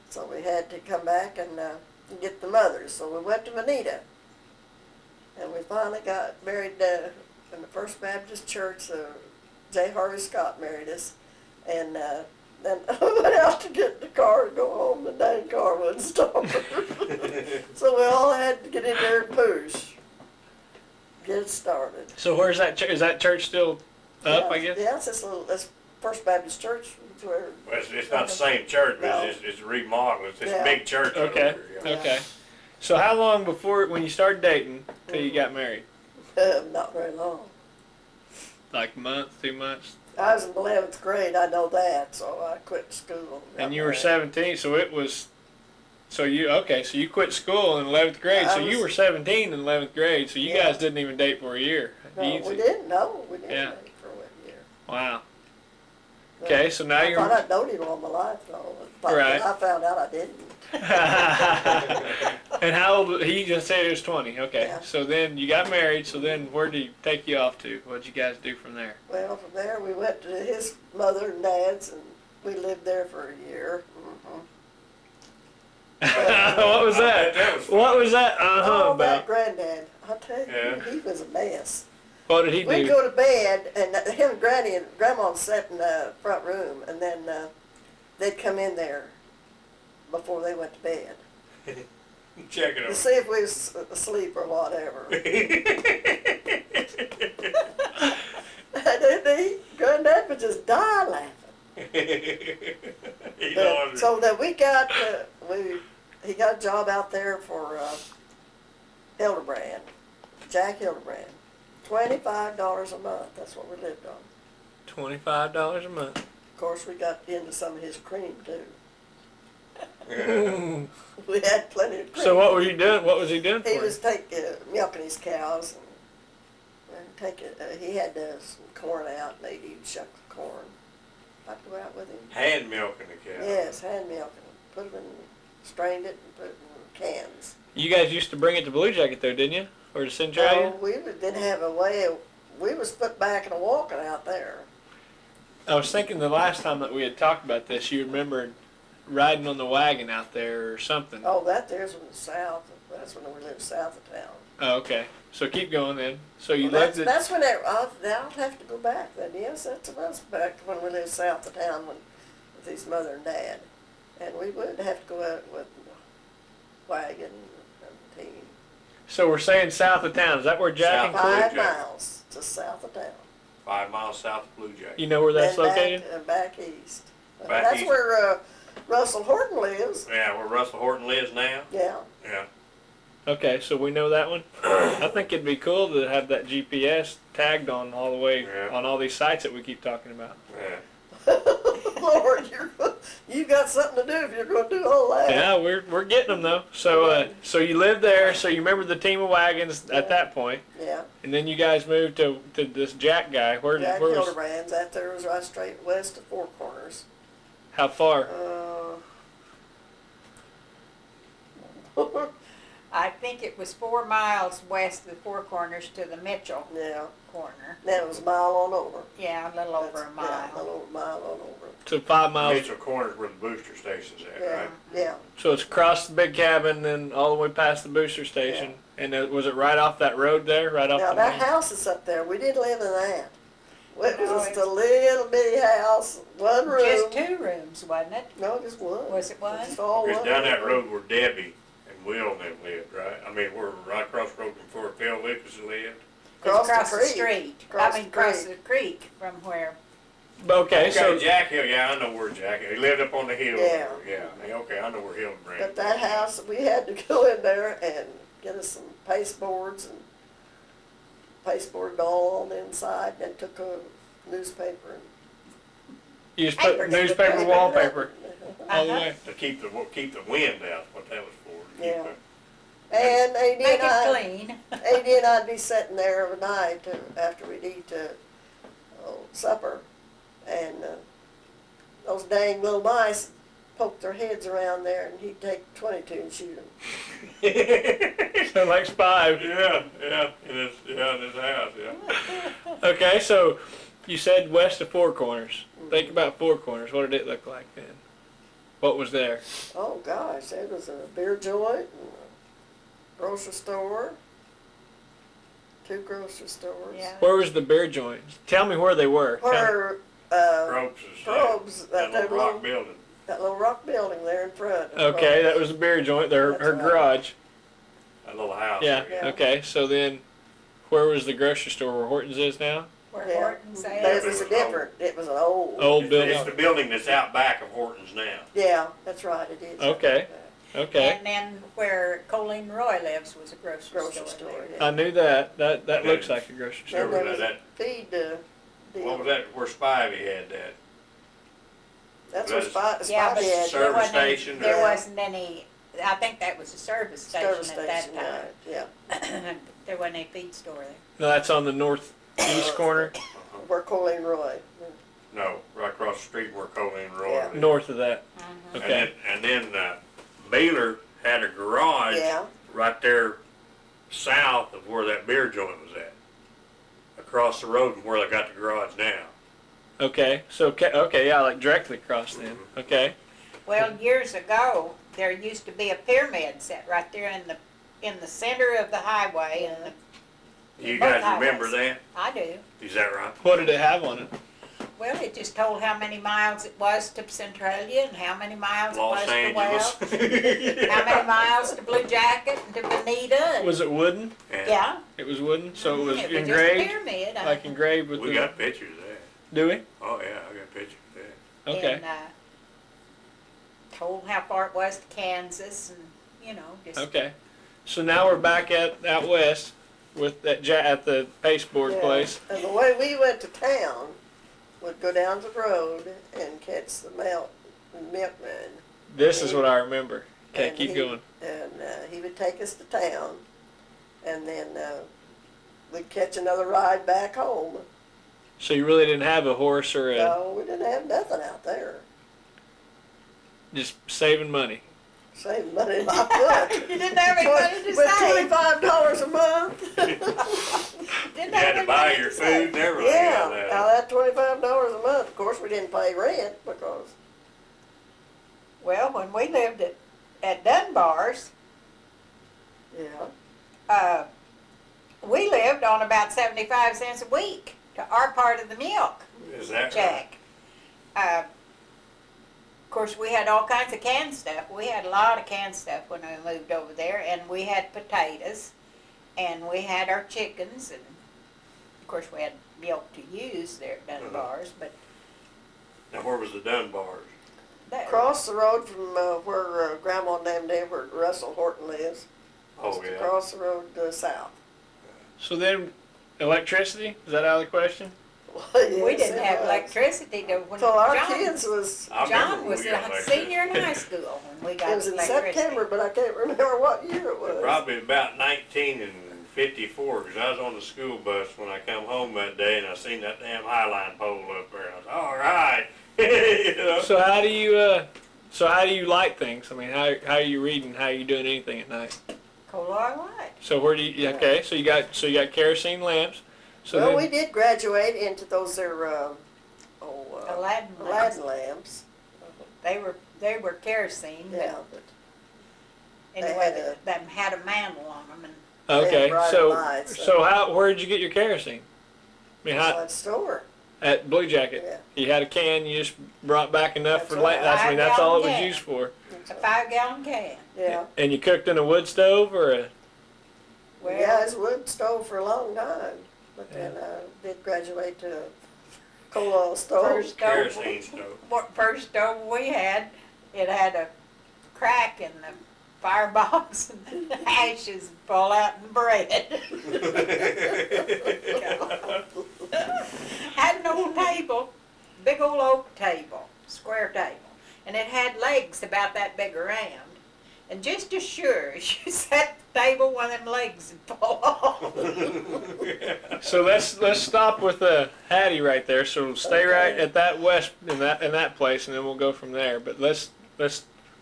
So we had to come back and get the mothers. So we went to Veneta. And we finally got married in the First Baptist Church. J. Harvey Scott married us. And then I went out to get in the car and go home. The dang car wouldn't start. So we all had to get in there and push. Get it started. So where's that church? Is that church still up, Yeah, I guess? Yeah, it's this First Baptist Church. It's where, Well, it's not the same church, but No. it's remodeled. It's this Yeah. big church. Okay. over here, yeah. Okay. So how long before, when you started dating, till you got married? not very long. Like a month, 2 months? I was in the 11th grade, I know that, so I quit school. And you were 17, so it was, so you quit school in 11th grade, so you were 17 in 11th grade, so you Yeah. guys didn't even date for a year. No, Easy. we didn't, no, we didn't Yeah. date for 1 year. Wow. But Okay, so now I you're... thought I'd known him all my life, though. Right. I found out I didn't. And how old, he just said he was 20, okay. Yeah. So then you got married, so then where did he take you off to? What'd you guys do from there? Well, from there, we went to his mother and dad's, and we lived there for a year. What was that? That was fun. What was that Oh, that about? granddad, I tell you, Yeah. he was a mess. What did he We'd do? go to bed, and him and Granny and Grandma sat in the front room, and then they'd come in there before they went to bed Check it to out. see if we was asleep or whatever. And then Granddad would just die laughing. He knows. So that we got, he got a job out there for Hildebrand, Jack Hildebrand. $25 a month, that's what we lived on. $25 a month. Of course, we got into some of his cream too. Yeah. We had plenty of cream. So what were you doing? What was he doing for He you? was milking his cows and taking. He had some corn out, and he'd shuck the corn. I'd go out with him. Hand milking the cow. Yes, hand milking. Put them in, strained it, and put it in cans. You guys used to bring it to Blue Jacket though, didn't you? Or to Centralia? No, we didn't have a way. We was put back and walking out there. I was thinking the last time that we had talked about this, you remembered riding on the wagon out there or something. Oh, there's in the south. That's when we lived south of town. Oh, okay. So keep going then. So you Well, lived at... that's when I'll have to go back then. Yes, that's us back when we lived south of town with his mother and dad. And we would have to go out with wagon and team. So we're saying south of town. Is that where Jack and South. Chloe... 5 Jack. miles to south of town. 5 miles south of Blue Jacket. You know where that's Then located? Back east. Back That's east. where Russell Horton lives. Yeah, where Russell Horton lives now. Yeah. Yeah. Okay, so we know that one. I think it'd be cool to have that GPS tagged on all the way, Yeah. on all these sites that we keep talking about. Yeah. Lord, you got something to do if you're going to do all that. Yeah, we're getting them though. So so you lived there. So you remember the team of wagons at that point, Yeah. and then you guys moved to this Jack guy. Where Jack was Hildebrand's out there was right straight west of Four Corners. how far? I think it was 4 miles west of the Four Corners to the Mitchell Yeah, corner. then it was a mile on over. Yeah, a little over a That's- mile. Yeah, a little mile on over. So 5 miles. Mitchell Corner's where the booster station's at, Yeah, right? yeah. So it's across the big cabin and all the way past the booster station. And was it right off that road there? Right off Now, the that main? house is up there, we didn't live in that. It was No, just it's- a little bitty house, one room. Just 2 rooms, wasn't it? No, just one. Was it one? Just all Because one down that room. road where Debbie and Will and them lived, right? I mean, we're right across the road from where Phil Lucas lived. It's Across the creek. street. Across I mean, the across creek. the creek from where. Okay, so Jack Hill, yeah, I know where Jack Hill, he lived up on the hill. Yeah. Yeah, okay, I know where Hildenbrand. But that house, we had to go in there and get us some pasteboards and pasteboard all on the inside, and then took a newspaper and. you just put Papers. newspaper wallpaper all the Uh-huh. way. To keep the wind out, what that was for. to keep Yeah. the- And AD Make and it I, clean. AD and I'd be sitting there of a night after we'd eat supper, and those dang little mice poked their heads around there, and he'd take 22 and shoot them. So like 5. Yeah, in his house, yeah. Okay, so you said west of Four Corners. Think about Four Corners. What did it look like then? What was there? Oh gosh, it was a beer joint and a grocery store, 2 grocery stores. Yeah. Where was the beer joint? Tell me where they were. Where Probes is Probes, that that little little- rock building. that little rock building there in front. of Okay, that Probes. was the beer joint. Her That's right. garage. That little house. Yeah. there. Yeah. Okay. So then, where was the grocery store where Hortons is now? Where Yeah. Horton's But at. it was a different, it was an old. Old It's building. the building that's out back of Horton's now. Yeah, that's right, it is. Okay. Okay. And then where Colleen Roy lives was a grocery, Grocery store. store, there. yeah. I knew that. That looks like a grocery Sure. And store. there was a that- feed deal. What was that, where Spivey had that? That's where That's- Yeah, but Spivey had Service there wasn't any- station, There yeah. wasn't any, I think that was a service station service at that station, time. right, yeah. There wasn't any feed store there. No, that's on the northeast corner, Where Colleen Roy. No, right across the street where Colleen Roy Yeah. lived. north of that. Okay. And then Baylor had a garage Yeah, right there south of where that beer joint was at. Across the road from where they got the garage now. Okay. So okay, yeah, like directly across then. Okay. Well, years ago, there used to be a pyramid set right there in the center of the highway, and You Both guys remember highways. that? I do. Is that right? What did it have on it? Well, it just told how many miles it was to Centralia and how many miles it was Los to Angeles. Wells. How many miles to Blue Jacket and to Bonita. And, Was it wooden? yeah. It was wooden, so it was It was just a engraved, pyramid. like engraved with We the. got pictures of that. Do we? Oh yeah, I got pictures of that. Okay. And told how far it was to Kansas and, you know, just. Okay. So now we're back out west with that at the pasteboard yeah. place. And the way we went to town, would go down the road and catch the milkman. This is what I remember. Okay, And keep he- going. And he would take us to town, and then we'd catch another ride back home. So you really didn't have a horse or a No, we didn't have nothing out there. just saving money. Saving money in my book. You didn't have any money to With save. $25 a month. Didn't You had have to any buy money your to food save. and everything. Yeah, out of now that. that $25 a month, of course, we didn't pay rent because, Well, when we lived at Dunbar's, yeah, we lived on about 75 cents a week to our part of the milk Is that right? check. Of course, we had all kinds of canned stuff. We had a lot of canned stuff when we moved over there, and we had potatoes, and we had our chickens, and of course we had milk to use there at Dunbar's, but Now where was the Dunbars? that, across the road from where Grandma and them live, where Russell Horton lives. Oh Just yeah. across the road south. So then, electricity is that out of the question? we didn't have electricity to when So our John, kids was, I remember John when was we got a electricity. senior in high school when we got it was in electricity. September, but I can't remember what year it was. Probably about 1954, because I was on the school bus when I come home that day, and I seen that damn Highline pole up there. I was all right. You know? So how do you So how do you light things? I mean, how are you reading? How are you doing anything at night? Coal oil light. So where do you? Okay, so you got kerosene lamps. So Well, then, we did graduate into those there, Aladdin Aladdin lamps. They were kerosene. Yeah, but But They anyway, had a- them had a mantle on them, and okay, brighter so lights, where did you get your kerosene? I mean, at store. at Blue Jacket. Yeah. You had a can. You just brought back enough That's for. right. That's all it was 5-gallon used for. a 5-gallon can. Yeah. And you cooked in a wood stove or a? Well, Yeah, it's wood stove for a long time, but then I did graduate to a coal oil stove. First stove, Kerosene stove. first stove we had, it had a crack in the firebox and the ashes fall out in bread. Had an old table, big old oak table, square table, and it had legs about that big around. And just as sure as you set the table, one of them legs would fall off. So let's stop with Hattie right there. So stay right at that west in that place, and then we'll go from there. But let's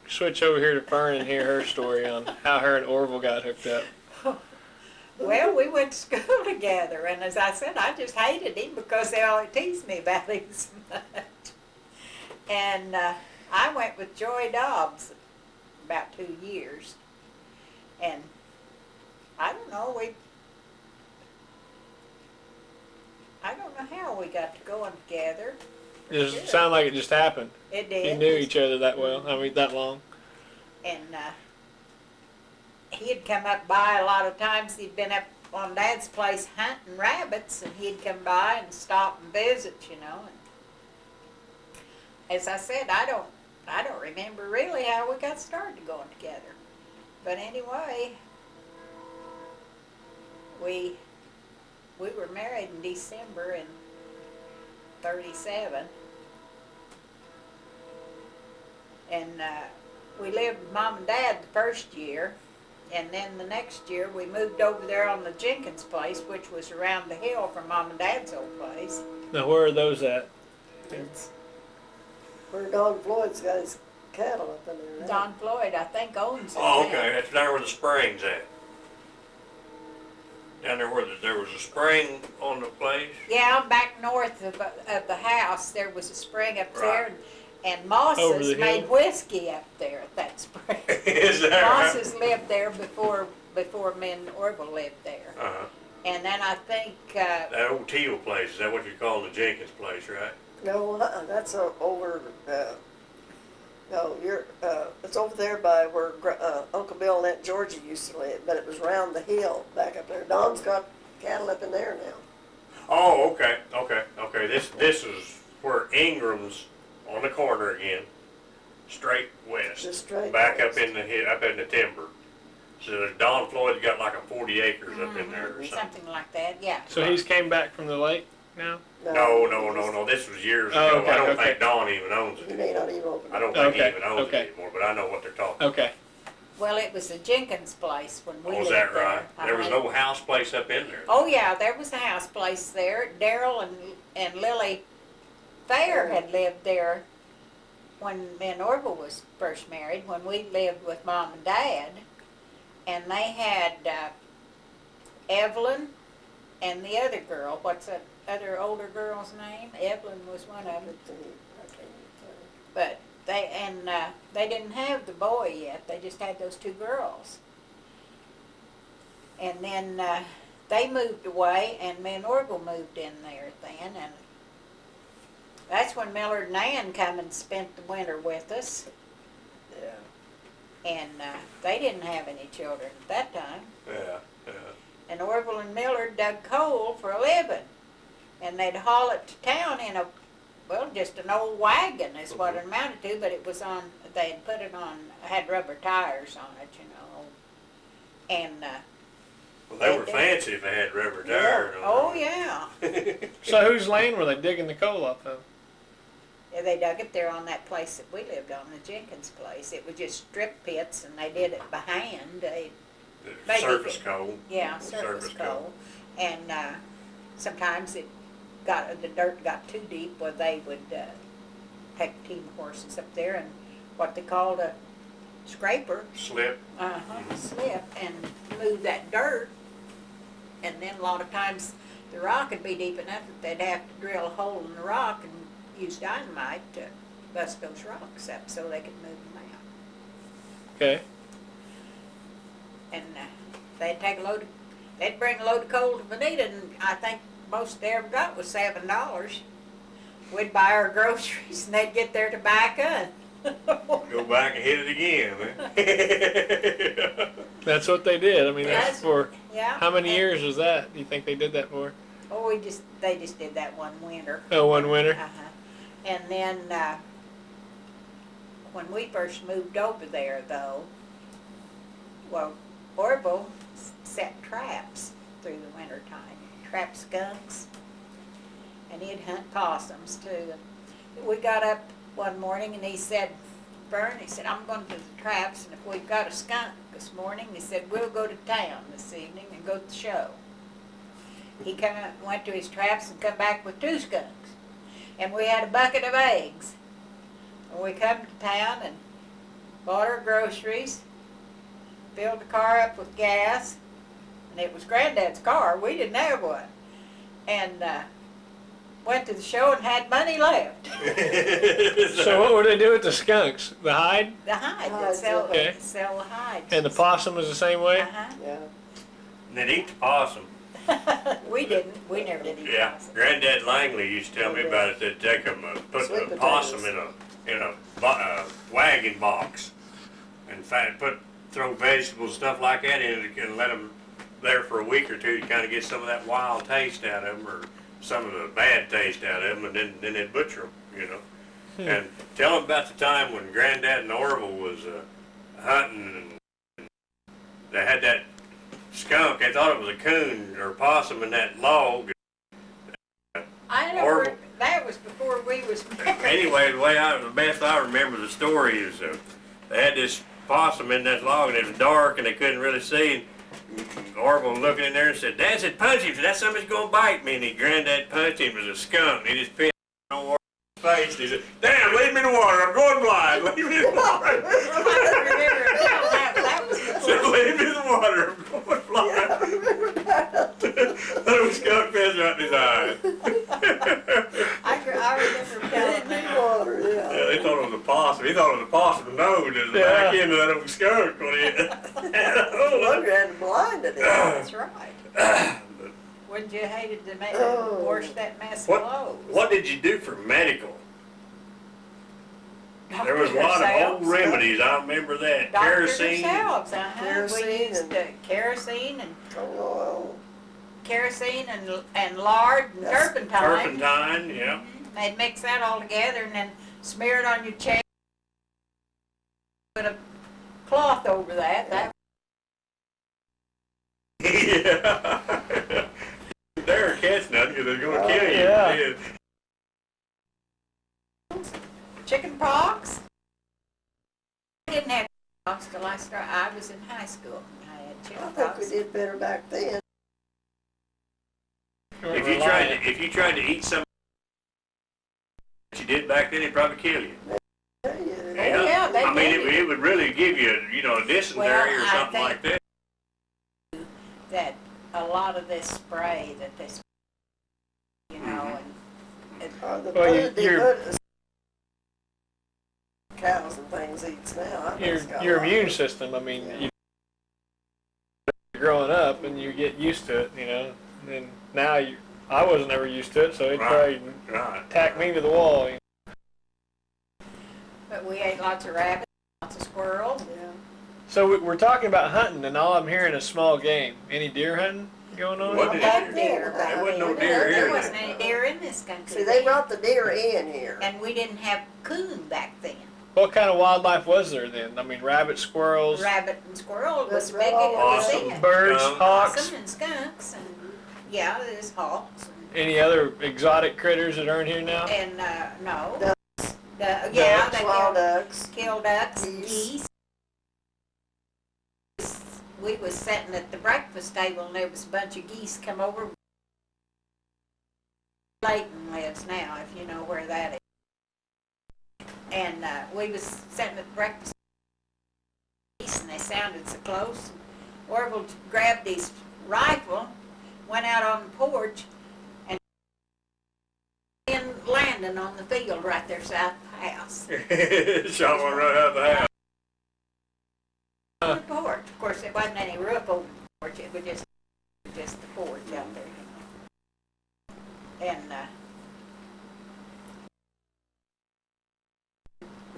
switch over here to Fern and hear her story on how her and Orville got hooked up. Well, we went to school together, and as I said, I just hated him because they always teased me about him so much. And I went with Joy Dobbs about 2 years, and I don't know, I don't know how we got to going together. It just sounded like it just happened. It You did. knew each other that well. I mean, that long. And he'd come up by a lot of times. He'd been up on Dad's place hunting rabbits, and he'd come by and stop and visit, you know. And as I said, I don't remember really how we got started going together. But anyway, we were married in December in '37. And we lived with Mom and Dad the first year, and then the next year we moved over there on the Jenkins place, which was around the hill from Mom and Dad's old place. Now, where are those at? It's Where Don Floyd's got his cattle up in there now. Don Floyd, I think, owns it Oh, now. okay, that's down where the spring's at. Down there where there was a spring on the place. Yeah, back north of the house, there was a spring up there, Right. and Over the Moss's hill? made whiskey up there at that spring. Is that right? Moss's lived there before me and Orville lived there. Uh-huh. And then I think, That old Teal place, is that what you're calling the Jenkins place, right? No, that's over, no, it's over there by where Uncle Bill and Aunt Georgie used to live, but it was round the hill back up there. Don's got cattle up in there now. Oh, okay. This is where Ingram's on the corner again, straight west. Just straight Back west. up in the timber. So Don Floyd's got like a 40 acres up in there or something. something like that, yeah. So he's came back from the lake now. No. This was years Oh, ago. okay, I don't okay. think Don even owns He it. may not even open I it. don't think Okay, he even owns okay. it anymore, but I know what they're talking. Okay. Well, it was the Jenkins place when we Oh, is lived that there. right? There was no house place up in there. Oh, yeah, there was a house place there. Daryl and Lily Fair had lived there when me and Orville was first married, when we lived with Mom and Dad. And they had Evelyn and the other girl. What's that other older girl's name? Evelyn was one of them. But they didn't have the boy yet. They just had those two girls. And then they moved away, and me and Orville moved in there then. And that's when Millard and Ann come and spent the winter with us. Yeah. And they didn't have any children at that time. Yeah. And Orville and Millard dug coal for a living. And they'd haul it to town in just an old wagon is what it amounted to, but it was they had put it on, had rubber tires on it, you know. And, Well, they were fancy if they had rubber tires on. oh yeah. So whose land were they digging the coal off of? Yeah, they dug it there on that place that we lived on, the Jenkins place. It was just strip pits, and they did it by hand. Maybe Surface it- coal. Yeah, surface coal. And sometimes the dirt got too deep where they would take a team of horses up there and what they called a scraper, Slip. slip, and move that dirt. And then a lot of times the rock would be deep enough that they'd have to drill a hole in the rock and use dynamite to bust those rocks up so they could move them out. Okay. And they'd bring a load of coal to Bonita, and I think most they ever got was $7. We'd buy our groceries, and they'd get their tobacco and Go back and hit it again, man. That's what they did. I mean, that's That's- for, yeah. how many years was that? Do you think they did that for? Oh, they just did that one winter. Oh, one winter? Uh-huh. And then, when we first moved over there though, well, Orville set traps through the winter time, trap skunks, and he'd hunt possums too. We got up one morning and he said, Fern, he said, I'm going to the traps, and if we've got a skunk this morning, he said, we'll go to town this evening and go to the show. He went to his traps and come back with 2 skunks. And we had a bucket of eggs. And we come to town and bought our groceries, filled the car up with gas, and it was Granddad's car. We didn't have one. And went to the show and had money left. So what would they do with the skunks? The hide? The hide, Hides, sell okay. the hides. And the possum was the same way? Uh-huh. Yeah. And they'd eat the possum. We didn't. We never did eat Yeah, possum. Granddad Langley used to tell me about it. They'd take them, put Sweet a possum potatoes. in a wagon box, and throw vegetables, stuff like that in it, and let them there for a week or two to kind of get some of that wild taste out of them, or some of the bad taste out of them, and then they'd butcher them, you know. And tell them about the time when Granddad and Orville was hunting, and they had that skunk. They thought it was a coon or possum in that log. I Horrible. never. That was before we was married. Anyway, the best I remember the story is they had this possum in that log, and it was dark, and they couldn't really see. And Orville looking in there and said, "Dad said punch him. Said, that somebody's gonna bite me." And his granddad punched him. It was a skunk. And he just pissed on Orville's face. And he said, "Damn, leave me in the water. I'm going blind. Leave me in the water." I don't remember it now. That was Said, before. "Leave me in the water. I'm going blind." Little skunk pissed right in his eyes. I remember telling that. Water, yeah. Yeah, they thought it was a possum. He thought it was a possum nose. It was the Yeah. back end of that old skunk. When he, Wonder had blinded him. That's right. Wouldn't you hated to make Oh. wash that mess of What, clothes? what did you do for medical? There was a lot of Yourselves. old remedies. I remember that. Doctor Kerosene. yourselves, Kerosene We used and- kerosene and Oh, lard and That's turpentine. Turpentine, yeah. They'd mix that all together and then smear it on your chest. Put a cloth over that. That Yeah. They're catch nothing because they're going to kill you. Yeah. chicken pox. I didn't have pox till I was in high school. I had I chicken think we pox. did better back then. If you tried to eat something that you did back then, it'd probably kill you. Yeah. yeah, they I mean, did. it would really give you, a dysentery Well, or I something think- like that. That a lot of this spray that they, and it, Or the Well, food they you're- put us- cows and things eats now. I Your, just got your a lot immune of- system, I mean, you growing up and you get used to it, and then now I wasn't ever used to it, so it Right. probably Right. tacked me to the wall. but we ate lots of rabbits, lots of squirrels. Yeah. So we're talking about hunting, and all I'm hearing is small game. Any deer hunting going on? What did Back you- there, There wasn't no Yeah, deer There here. wasn't any deer in this country. See, they brought the deer in here. And we didn't have coon back then. What kind of wildlife was there then? I mean, rabbits, squirrels, Rabbit and squirrel was That's big right, as all it was awesome. in. birds, Skunks. hawks, Possum and skunks and, yeah, there's hawks and, any other exotic critters that aren't here now? no. Ducks. Yeah, Ducks, they Wild ducks. killed ducks and Geese. geese. We was sitting at the breakfast table and there was a bunch of geese come over. Layton lives now, if you know where that is. And we was sitting at breakfast, and they sounded so close. Orville grabbed his rifle, went out on the porch, and landing on the field right there south of the house. Shot one right out of the house. On the porch. Of course, there wasn't any roof over the porch. It was just the porch out there. And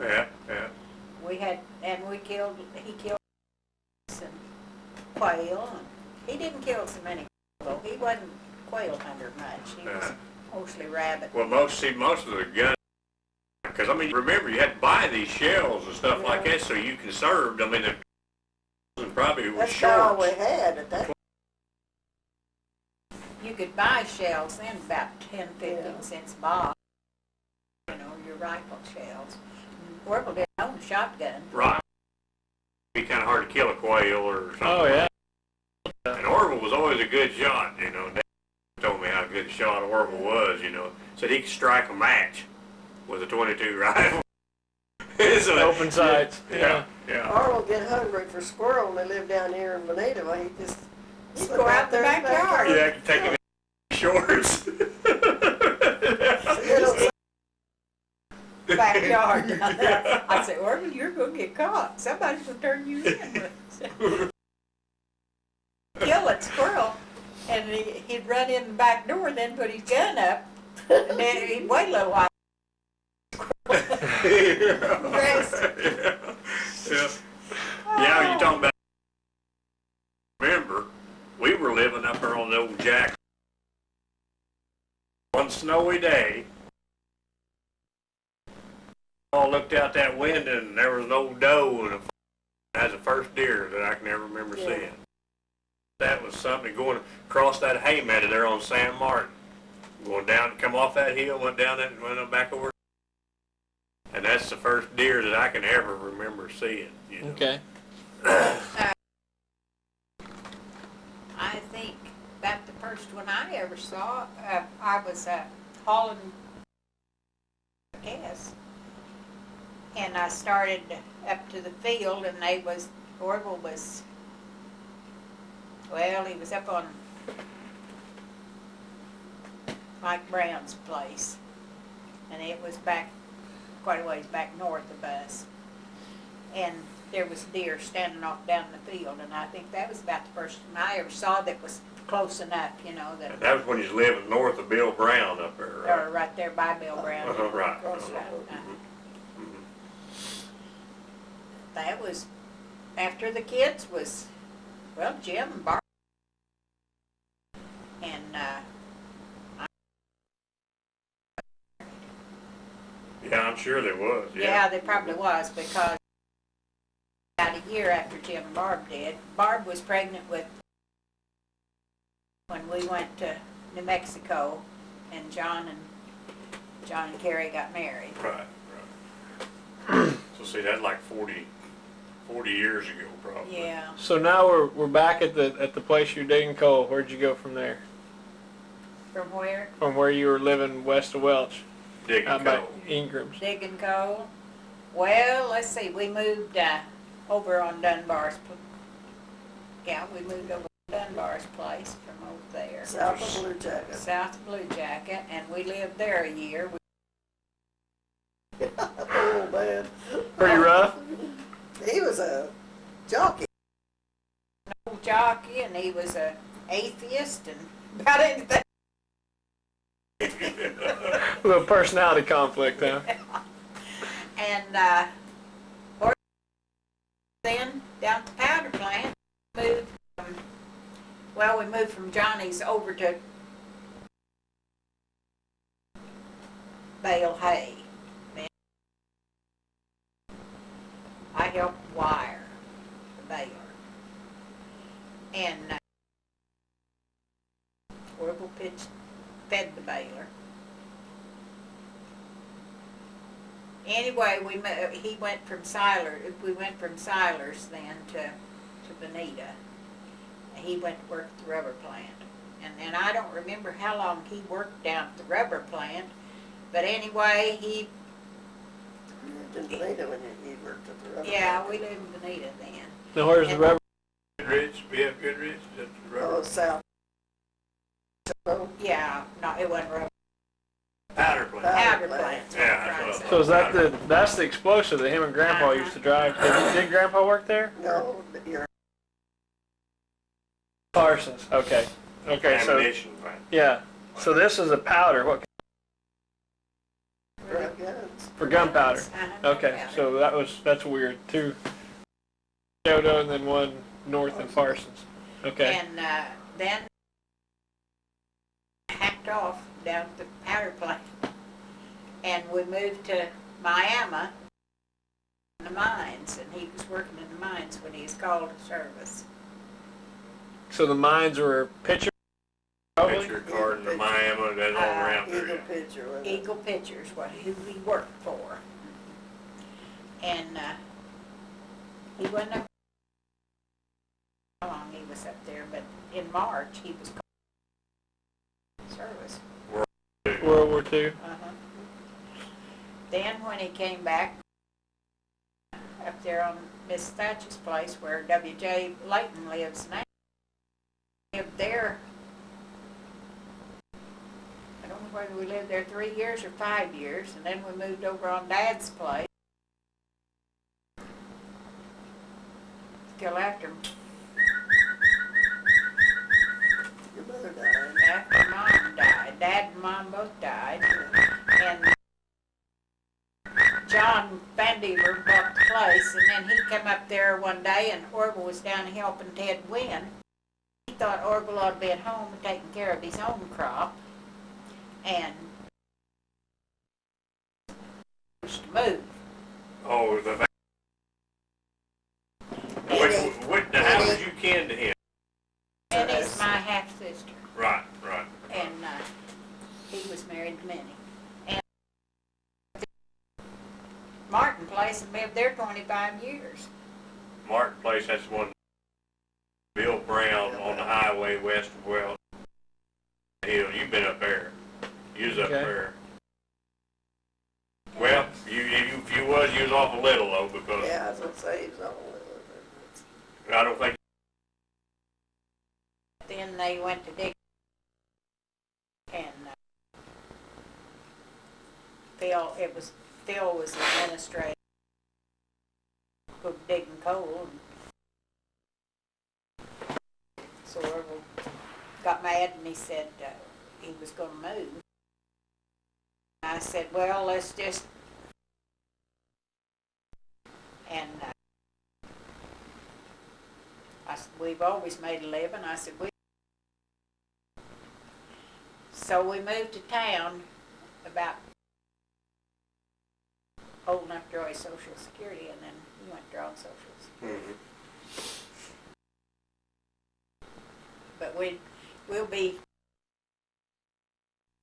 Yeah, yeah. he killed some quail. And he didn't kill so many quail. He wasn't a quail hunter much. He was mostly rabbit. Well, most of the guns, because I mean, remember you had to buy these shells and stuff like that so you conserved. I mean, it probably was That's all we short. had at that. You could buy shells then about 10, 15 Yeah. cents a box. You know, your rifle shells. Orville didn't own a shotgun. Right. It'd be kind of hard to kill a quail or something. Oh, yeah. And Orville was always a good shot, you know. Dad told me how good a shot Orville was, you know. Said he could strike a match with a .22 rifle. So, Open sights. Yeah, yeah. Arnold get hungry for squirrel, and they live down here in Bonita. Well, he just He'd slip go out the there in backyard. Yeah, I could take him in shorts. Little Backyard. I said, Orville, you're going to get caught. Somebody's going to turn you in. Kill that squirrel. And he'd run in the back door and then put his gun up. And then he'd wait a little while. Yeah, you talking about, remember, we were living up there on the old Jack. One snowy day, all looked out that window and there was an old doe and that's the first deer that I can ever remember seeing. That was something going across that hay meadow there on San Martin. Going down, come off that hill, went down that, went up back over. And that's the first deer that I can ever remember seeing, you know. Okay. I think about the first one I ever saw, I was hauling gas. And I started up to the field and Orville was, well, he was up on Mike Brown's place. And it was back, quite a ways back north of us. And there was deer standing off down in the field, and I think that was about the first one I ever saw that was close enough, you know, that, And that was when you was living north of Bill Brown up there, right? or right there by Bill Brown. Right. Across that, Mhm. That was, after the kids was, well, Jim and Bart. And, Yeah, I'm sure there was, yeah, there probably was, because about a year after Jim and Barb did, Barb was pregnant with, when we went to New Mexico, and John and Carrie got married. Right, right. So see, that's like 40 years ago, probably. Yeah, So now we're back at the place you're digging coal. Where'd you go from there? from where? From where you were living west of Welch, Digging out by coal. Ingram's. Digging coal. Well, let's see, we moved over on we moved over to Dunbar's place from over there. south of Blue Jacket. South of Blue Jacket, and we lived there a year. Oh, man. Pretty rough. He was a jockey. Old jockey, and he was a atheist, and about anything. A little personality conflict, huh? And then down at the powder plant, we moved from Johnny's over to bale hay. Then I helped wire the baler. And Orville fed the baler. Anyway, we went from Siler's then to Bonita. He went to work at the rubber plant. And then I don't remember how long he worked down at the rubber plant, but anyway, lived in Toledo when you worked at the rubber. Yeah, we lived in Bonita then. Now where's the And- rubber? Goodrich, we have Goodrich, that's the Oh, rubber. south. Oh, Yeah, no, it wasn't rubber. Powder plant. Powder plant. plants. Yeah, what I'm that's trying So to is that that's the explosive that him and Grandpa used to drive? Did Grandpa work there? no, you're Parsons. Okay. Okay. So Ammunition plant. yeah. So this is a powder. What drug guns. for gunpowder? Uh-huh, Okay. gunpowder. So that's weird. Two Dodo and then one north in Parsons. Okay. And then hacked off down at the powder plant. And we moved to Miami, in the mines, and he was working in the mines when he was called to service. So the mines were pitcher. Probably. Picture card in the Miami, that's all around there. Eagle Yeah. picture. wasn't it? Eagle Pictures, who he worked for. And he wasn't up how long he was up there, but in March he was called to service. World War II. Uh-huh. Then when he came back up there on Miss Thatcher's place where W.J. Layton lives now, he lived there. I don't know whether we lived there 3 years or 5 years, and then we moved over on Dad's place. Till after Your mother died. Mom died. Dad and Mom both died. And John Vandever bought the place, and then he come up there one day, and Orville was down helping Ted win. He thought Orville ought to be at home taking care of his own crop, and was to move. Oh, the. How did you kin to him? And he's my half-sister, Right, right. and he was married to Minnie. And Martin Place and lived there 25 years. Martin Place, that's the one. Bill Brown on the highway west of Wells Hill. You've been up there. You was up Okay. there. Well, if you was awful little though, because Yeah, I was gonna say he was on a little. I don't think Then they went to Dick, and Phil was the administrator, go digging coal, and so Orville got mad and he said he was gonna move. I said, well, let's just, and I said, we've always made a living. I said, so we moved to town about old enough to draw his Social Security, and then he went drawing Social Security. But we'll be,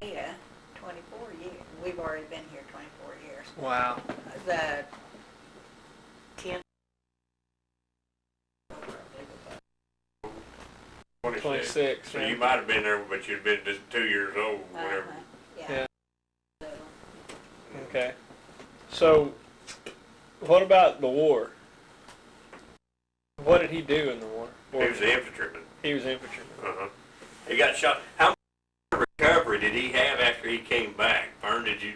24 years. We've already been here 24 years. Wow. The 10. 26. So you might have been there, but you'd been just 2 years old, whatever. Yeah. Okay. So, what about the war? What did he do in the war? He was an infantryman. He was infantryman. Uh-huh. He got shot. How much recovery did he have after he came back? Fern, did he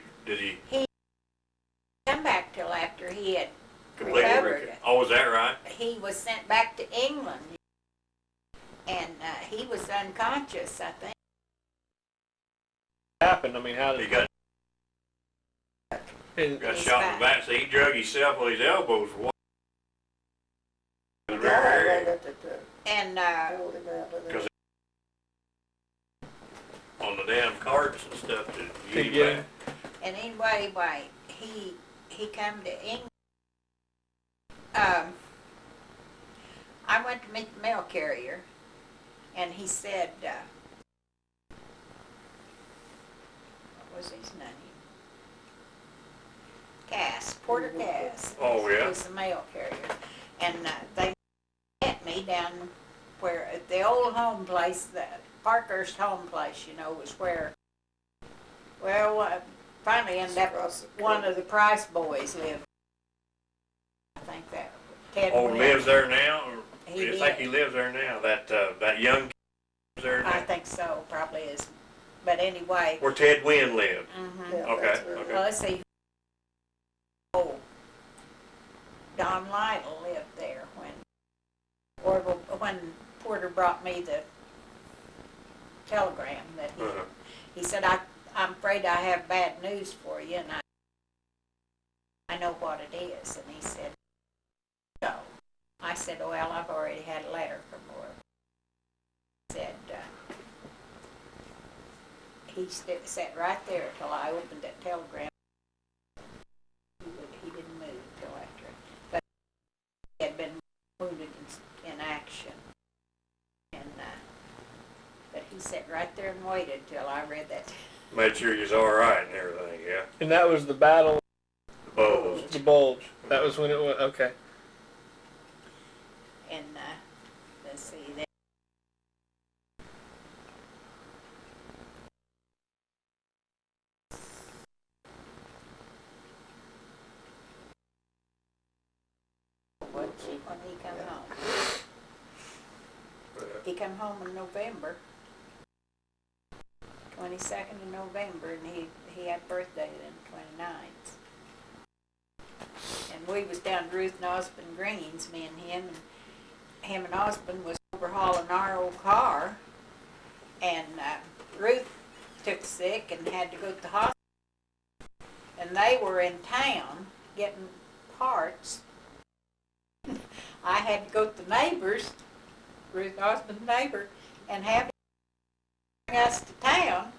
Come back till after he had completely recovered. Oh, is that right? He was sent back to England, and he was unconscious, I think. What happened? I mean, how did He got and- got He's shot in back. the back, so he drug himself with his elbows. Yeah, I read that And pulled him out of there. 'Cause on the damn carts and stuff to to get him get back. and anyway, he come to England. I went to meet the mail carrier, and he said, what was his name? Porter Cass. Oh, yeah? Was the mail carrier. And they met me down where, at the old home place, the Parkhurst home place, was where, well, finally ended up, Across the one creek. of the Price boys lived. Ted Oh, went. lives there now? Or He you think did. he lives there now? That young kid lives there I now? think so, probably is. But anyway, Where Ted Wynn lived? mhm. Yeah, Okay, that's where- okay. Well, let's see. Oh, Don Lytle lived there when Porter brought me the telegram that Uh-huh. he said, I'm afraid I have bad news for you, and I know what it is. And he said, no. I said, well, I've already had a letter from her. He said, he sat right there till I opened that telegram. He didn't move till after. But he had been wounded in action. And but he sat right there and waited till I read that. Made sure he was all right and everything, yeah. And that was the battle, The Bulls. the bulge. That was when it was, okay. And let's see, then. When he come home. He come home in November, 22nd of November, and he had birthday then, 29th. And we was down to Ruth and Osmond Green's, me and him and Osmond was overhauling our old car, and Ruth took sick and had to go to the hospital. And they were in town getting parts. I had to go to the neighbors, Ruth Osmond's neighbor, and have him bring us to town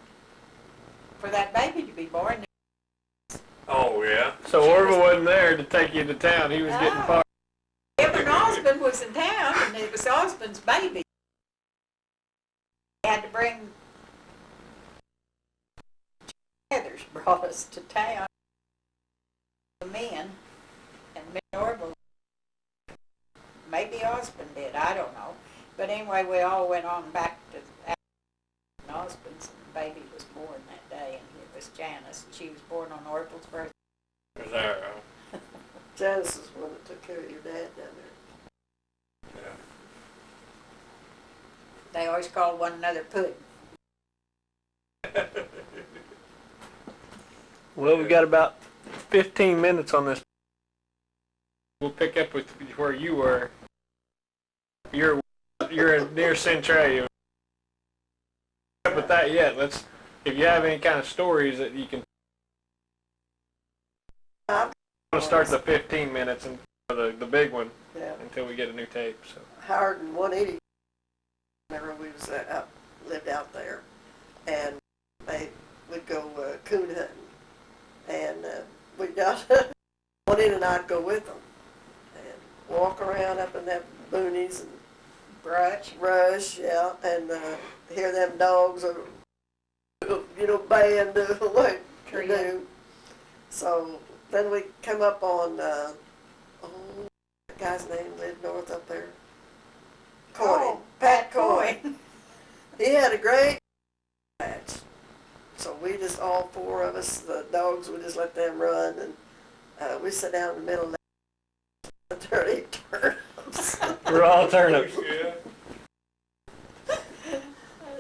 for that baby to be born. Oh, yeah. So Orville wasn't there to take you to town. He was getting No. parts. Him and Osmond was in town, and it was Osmond's baby. He had to bring. Heather's brought us to town. The men and Miss Orville. Maybe Osmond did, I don't know. But anyway, we all went on back to Osmond's, and the baby was born that day, and it was Janice, and she was born on Orville's birthday. Was there, Janice is the one that took care of your dad down there. yeah. They always called one another Puddin'. Well, we got about 15 minutes on this. We'll pick up with where you were. You're near Centralia. Pick up with that yet? If you have any kind of stories that you can. I'm I'm gonna start the 15 minutes and the big one Yeah, until we get a new tape. So. Howard and 180. Whenever we was lived out there, and we'd go coon hunting, and we'd go. Juanita and I'd go with them, and walk around up in that boonies and brush, yeah, and hear them dogs, baying the way they do. So then we come up on, that guy's name lived north up there. Coyne, Pat Coyne. He had a great match. So we just, all four of us, the dogs, we just let them run, and we sit down in the middle of that dirty turnips. We're all turnips. Yeah.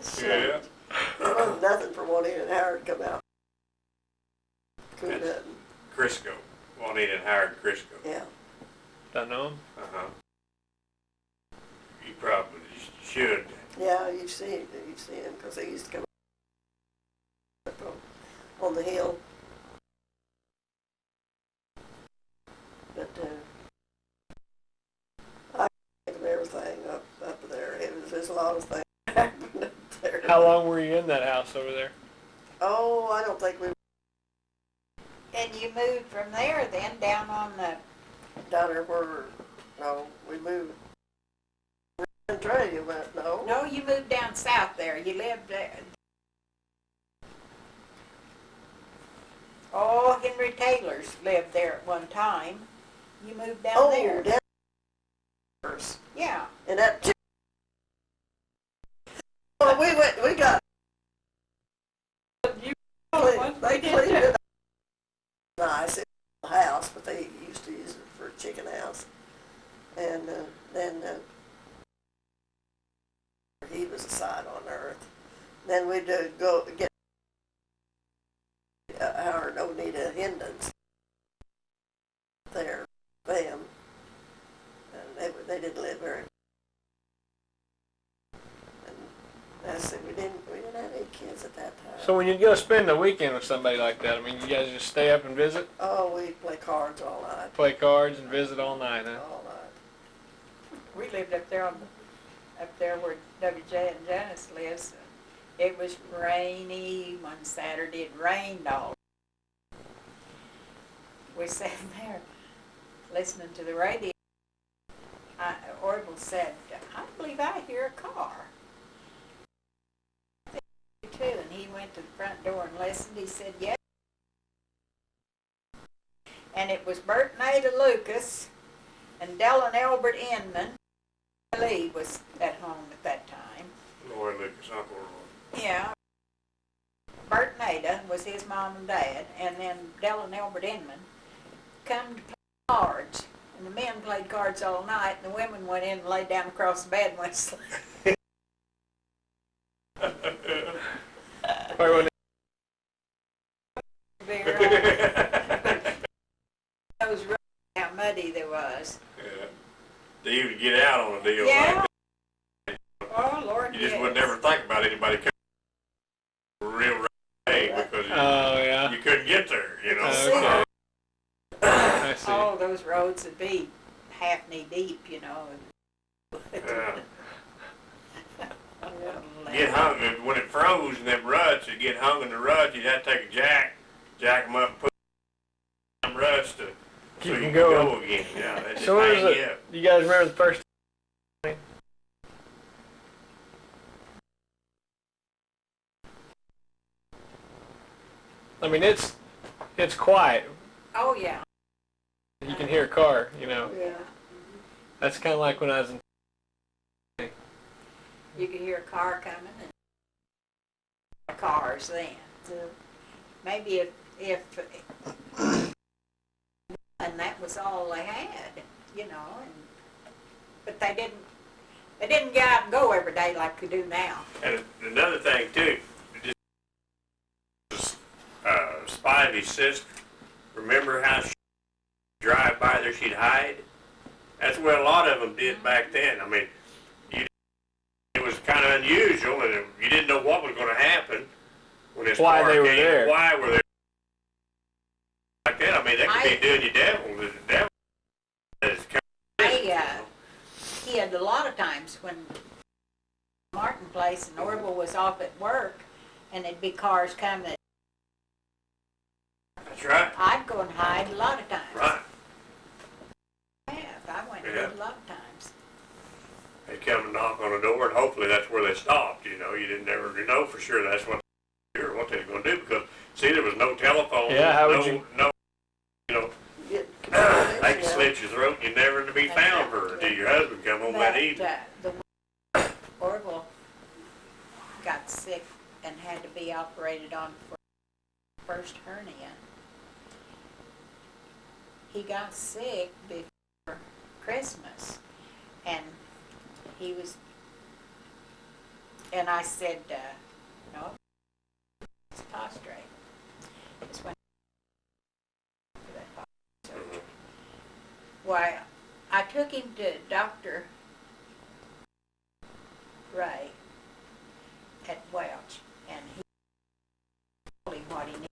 So, Yeah. There wasn't nothing for Juanita and Howard to come out. Coon Yes. hunting, Crisco. Juanita and Howard Crisco. yeah. Don't know him? Uh-huh. You probably should. Yeah, you see him, because he used to come up on the hill. But I think of everything up there. There's a lot of things happening up there. How long were you in that house over there? Oh, I don't think we and you moved from there then down on the, down there where, no, we moved. Centralia went, no. no, you moved down south there. You lived there. Oh, Henry Taylor's lived there at one time. You moved down Oh, there. down Yeah. and that. Well, we got. They cleaned it up nice. It was a house, but they used to use it for a chicken house. then he was a sight on earth. Then we'd go get our Oneida Hindons there, them, and they didn't live very. And I said we didn't have any kids at that time. So when you go spend a weekend with somebody like that, I mean, you guys just stay up and visit, Oh, we play cards all night. play cards, and visit all night, huh? All night. We lived up there where WJ and Janice lives. It was rainy one Saturday. It rained all. We sat there listening to the radio. Orville said, "I believe I hear a car." Too, and he went to the front door and listened. He said, "Yes." And it was Bert and Ada Lucas and Dell and Albert Inman. Lee was at home at that time. Roy Lucas, Uncle Roy. Yeah. Bert and Ada was his mom and dad, and then Dell and Albert Inman come to play cards. And the men played cards all night, and the women went in and laid down across the bed and went to sleep. Those roads, how muddy there was. Yeah. To even get out on a deal Yeah. like Oh, Lord, that, you just yes. would never think about anybody coming real rain because Oh, yeah. you couldn't get there, you know. Okay. I see. Oh, those roads would be half knee deep, you know. Yeah. Get hung, when it froze in them ruts, you'd get hung in the ruts, you'd have to take a jack them up, put them ruts to, Keep so you them could going. go again. Yeah, they just So what hang was you it? up. You guys remember the first time? I mean, it's quiet. Oh, yeah. You can hear a car, you know. Yeah. That's kind of like when I was in. You could hear a car coming and cars then. Maybe if and that was all they had, you know, but they didn't get out and go every day like we do now. And another thing too, just Spivey's sister, remember how she'd drive by there, she'd hide? That's what a lot of them did back then. I mean, it was kind of unusual, and you didn't know what was going to happen when this Why car they were came. there. Why were they like that? I mean, they could be doing you devil. The devil is kind of, He had a lot of times when Martin Place and Orville was off at work and there'd be cars coming. that's right. I'd go and hide a lot of times. Right. I went and did a lot of times. They'd come and knock on the door, and hopefully that's where they stopped. You know, you didn't ever know for sure that's what they were going to do because see, there was no telephone. Yeah, how would you? No, you know. Get They could slit your throat and you're never to be found for until your husband come home that evening. The Orville got sick and had to be operated on for first hernia. He got sick before Christmas, and he was, and I said, no, it's prostrate. It's when for that prostrate surgery. Why, I took him to Dr. Ray at Welch, and he told him what he needed.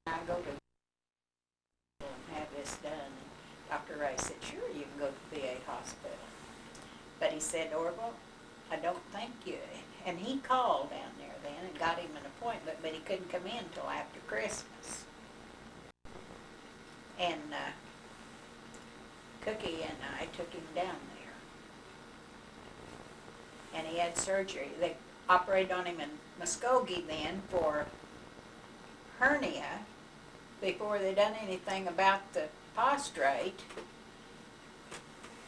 I go to and have this done, and Dr. Ray said, sure, you can go to the VA hospital. But he said, Orville, I don't think you, and he called down there then and got him an appointment, but he couldn't come in till after Christmas. And Cookie and I took him down there. And he had surgery. They operated on him in Muskogee then for hernia before they done anything about the prostrate.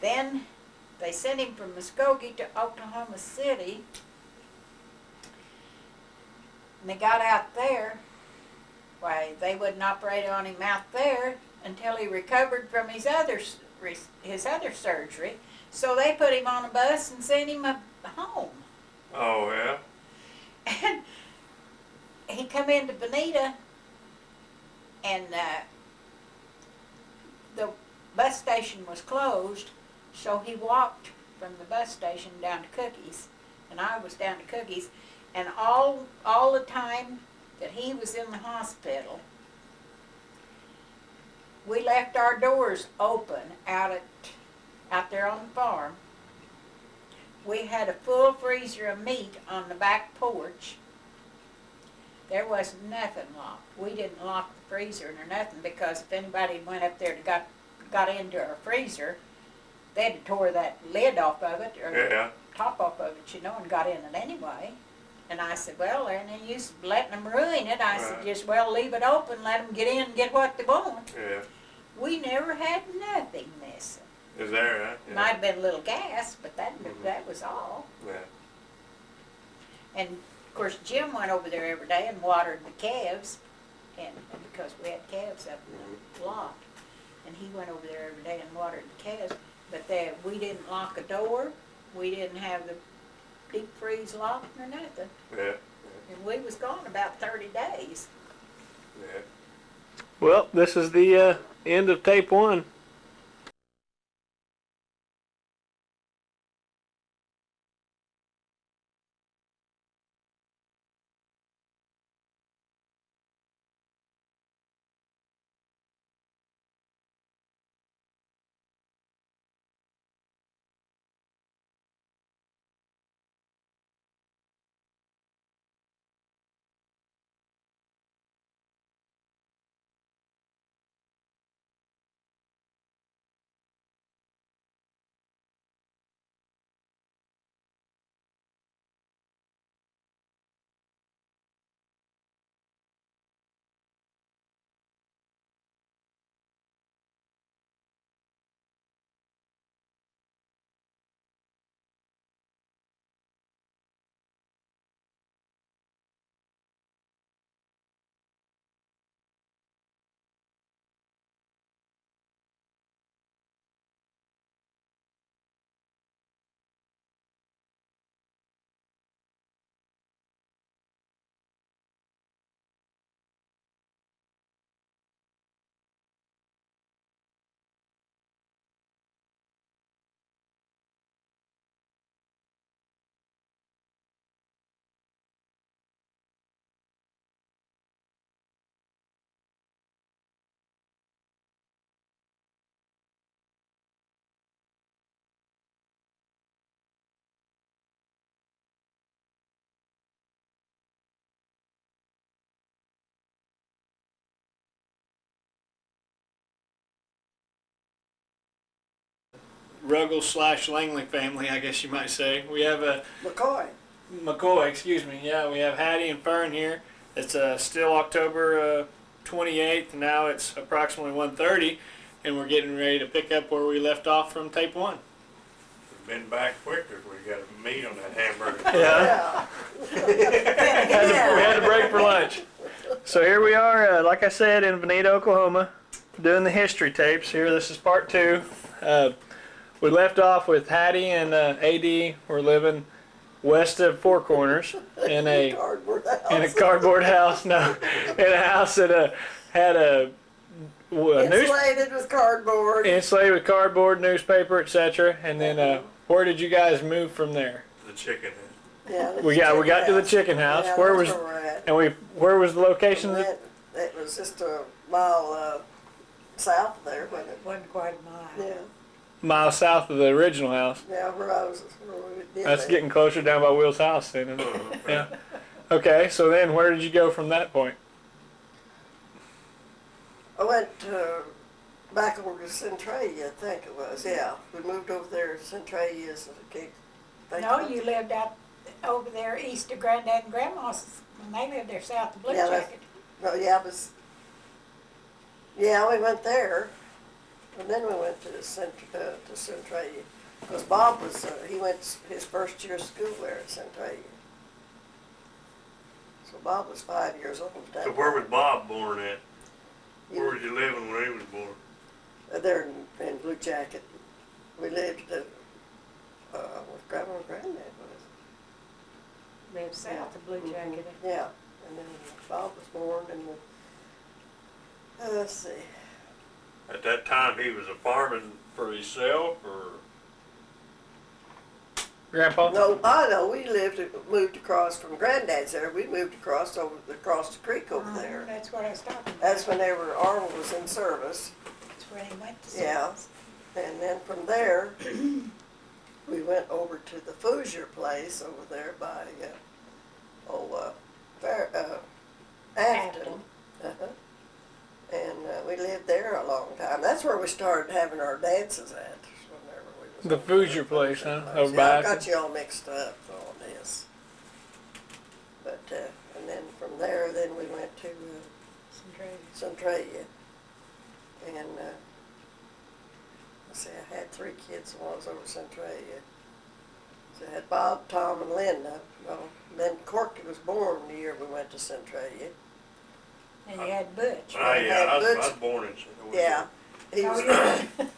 Then they sent him from Muskogee to Oklahoma City. And they got out there. Why, they wouldn't operate on him out there until he recovered from his other his other surgery. So they put him on a bus and sent him home. Oh, yeah? And he come into Bonita, and the bus station was closed, so he walked from the bus station down to Cookies, and I was down to Cookies, and all the time that he was in the hospital, we left our doors open out there on the farm. We had a full freezer of meat on the back porch. There was nothing locked. We didn't lock the freezer or nothing, because if anybody went up there to got into our freezer, they'd have tore that lid off of it, or Yeah. the top off of it, you know, and got in it anyway. And I said, well, there ain't no use letting them ruin it. I said, Right. just, well, leave it open, let them get in and get what they want. Yeah. We never had nothing missing. Is there, huh? Might have been a little gas, but that was all. Yeah. And of course, Jim went over there every day and watered the calves, and because we had calves up in the lot, and he went over there every day and watered the calves. But we didn't lock a door, we didn't have the deep freeze locked or nothing, Yeah. and we was gone about 30 days. Yeah. Well, this is the end of tape 1. Ruggles / Langley family, I guess you might say. We have a McCoy, excuse me. Yeah, we have Hattie and Fern here. It's still October 28th. Now it's approximately 1:30, and we're getting ready to pick up where we left off from tape 1. We've been back quicker. We got meat on that hamburger. Yeah. We had to break for lunch. So here we are, like I said, in Bonita, Oklahoma, doing the history tapes. Here, this is part 2. We left off with Hattie and AD were living west of Four Corners in a cardboard house. No, in a house that had Insulated with cardboard. insulated with cardboard, newspaper, etc. And then where did you guys move from there? The chicken. Yeah, We got to the chicken house. Yeah, Where that's was where we're at. and where was the location? It was just a mile south there, wasn't it? Wasn't quite a mile. Yeah, Mile south of the original house. yeah, where we did That's that. getting closer down by Will's house then. Isn't it? Yeah. Okay, so then where did you go from that point? I went back over to Centralia, I think it was. Yeah, we moved over there to Centralia. So No, you lived out over there east of Granddad and Grandma's, when they lived there south of Blue Yeah, that's- Jacket. No, yeah, it was. Yeah, we went there, and then we went to Centralia, because Bob was he went his first year of school there at Centralia. So Bob was 5 years old at that So where was time. Bob born at? He Where was you living when he was born? There in Blue Jacket. We lived with Grandma and Granddad was. Live south of Blue Jacket. Yeah, and then Bob was born in the, let's see. At that time, he was a farming for himself, or? Grandpa? No, I know, moved across from Granddad's there. We moved across the creek over there. That's what I was talking about. That's whenever Arnold was in service. That's where he went to Yeah. service. And then from there, we went over to the Foosier place over there by, Afton. Uh-huh. And we lived there a long time. That's where we started having our dances at. Whenever we was The over Foosier there. place, huh? Place. Over Yeah, by I got Afton. you all mixed up on this. But, and then from there, then we went to Centralia. And, let's see, I had 3 kids while I was over Centralia. So I had Bob, Tom, and Linda. Well, then Corky was born the year we went to Centralia. And you had Butch. Oh, yeah, I was Butch. born in. Yeah. He was, Oh, yeah.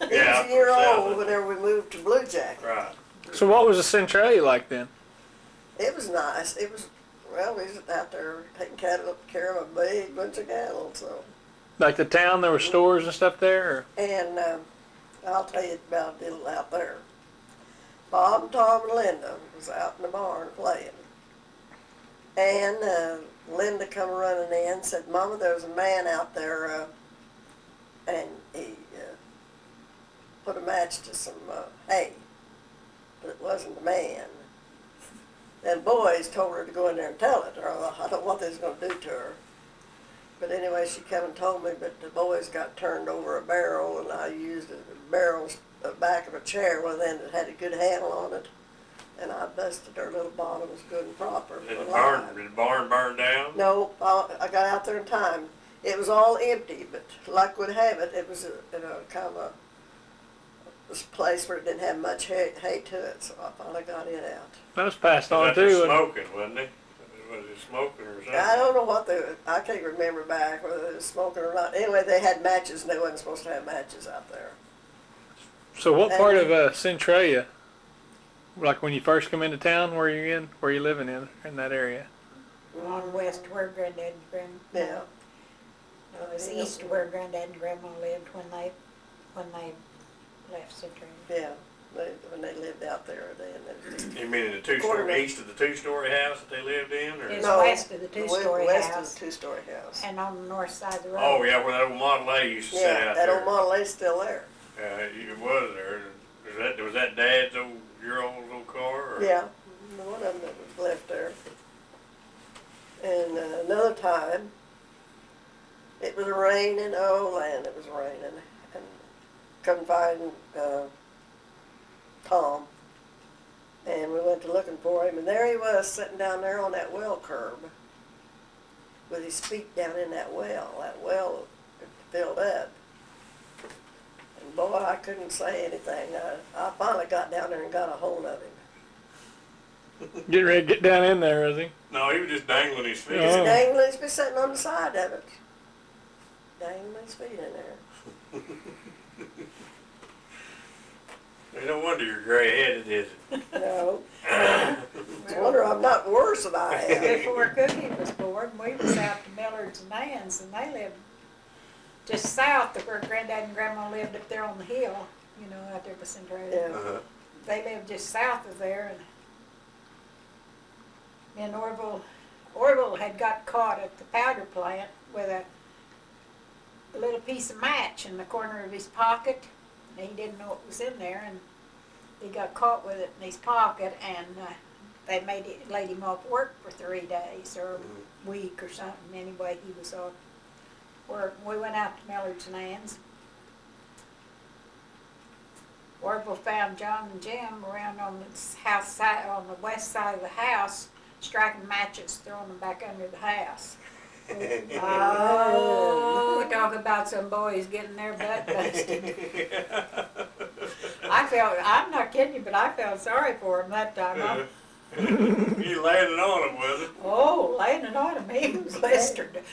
he Yeah, was a year south old of- whenever we moved to Blue Jacket. Right. So what was the Centralia like then? It was nice. It was, well, we was out there taking care of a big bunch of cattle, so. Like the town, there were stores and stuff there? Or? And I'll tell you about a little out there. Bob and Tom and Linda was out in the barn playing. And Linda come running in and said, Mama, there was a man out there and he put a match to some hay, but it wasn't a man. Then boys told her to go in there and tell it, or I don't know what they was going to do to her. But anyway, she come and told me, but the boys got turned over a barrel, and I used the barrel's the back of a chair, well then it had a good handle on it, and I busted her little bottoms good and proper. Did for the life. barn burn down? No, I got out there in time. It was all empty, but luck would have it, it was in a kind of a place where it didn't have much hay to it, so I finally got it out. That was passed on Was that too. for smoking, wasn't it? Was it smoking or something? I don't know what I can't remember back whether they was smoking or not. Anyway, they had matches, and they wasn't supposed to have matches out there. So what part of Centralia, like when you first come into town, where you living in that area? On west where Granddad and Grandma. Yeah. It was east where Granddad and Grandma lived when they left Centralia. Yeah, when they lived out there then. You mean in the two-story, east of the two-story house that they lived in, or? It's No, west of the two-story West house. of the two-story house. And on the north side of the road. Oh, yeah, where that old Model A used to sit Yeah, out that there. old Model A's still there. Yeah, it was there. Was that Dad's your old car, or? Yeah, one of them that was left there. And another time, it was raining, oh land, it was raining, and couldn't find Tom. And we went to looking for him, and there he was sitting down there on that well curb with his feet down in that well. That well filled up. And boy, I couldn't say anything. I finally got down there and got a hold of him. Getting ready to get down in there, is he? No, he was just dangling his feet. Oh. Dangling his feet, sitting on the side of it. Dangling his feet in there. No wonder you're gray-headed, is it? No. It's a wonder I'm not worse than I am. Before Cookie was born, we was out to Millard's and Ann's, and they lived just south of where Granddad and Grandma lived up there on the hill, you know, out there by Centralia. Yeah. Uh-huh. They lived just south of there, and Orville had got caught at the powder plant with a little piece of match in the corner of his pocket. And he didn't know it was in there, and he got caught with it in his pocket, and they laid him off work for 3 days or a week or something. Anyway, he was off work. We went out to Millard's and Ann's. Orville found John and Jim around on the house side, on the west side of the house, striking matches, throwing them back under the house. Oh, talk about some boys getting their butt busted. I'm not kidding you, but I felt sorry for him that time. You landed on him, was it? Oh, laying it on him, he was blistered.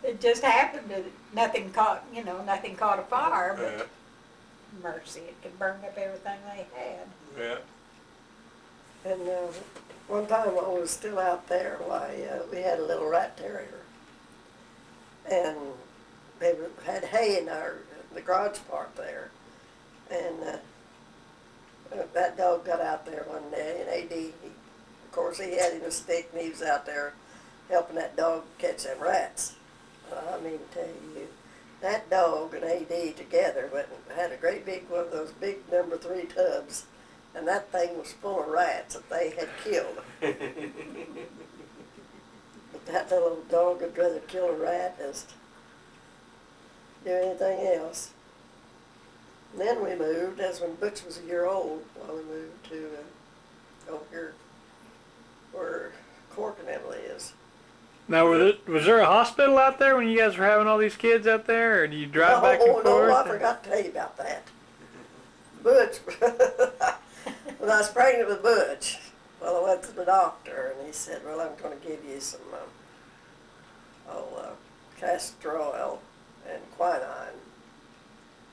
It just happened that nothing caught, nothing caught a fire, but Yeah, mercy, it could burn up everything they had. yeah. And one time I was still out there, we had a little rat terrier. And they had hay in the garage part there. And that dog got out there one day, and AD, of course, he had him a stick, and he was out there helping that dog catch them rats. I mean, to tell you, that dog and AD together had a great big one of those big number 3 tubs, and that thing was full of rats that they had killed. But that little dog would rather kill a rat than do anything else. And then we moved, that's when Butch was a year old, while we moved to over here where Cork and Emily is. Now, was there a hospital out there when you guys were having all these kids out there, or do you drive back and forth? No, I forgot to tell you about that. Butch, when I was pregnant with Butch, well, I went to the doctor, and he said, well, I'm going to give you some castor oil and quinine,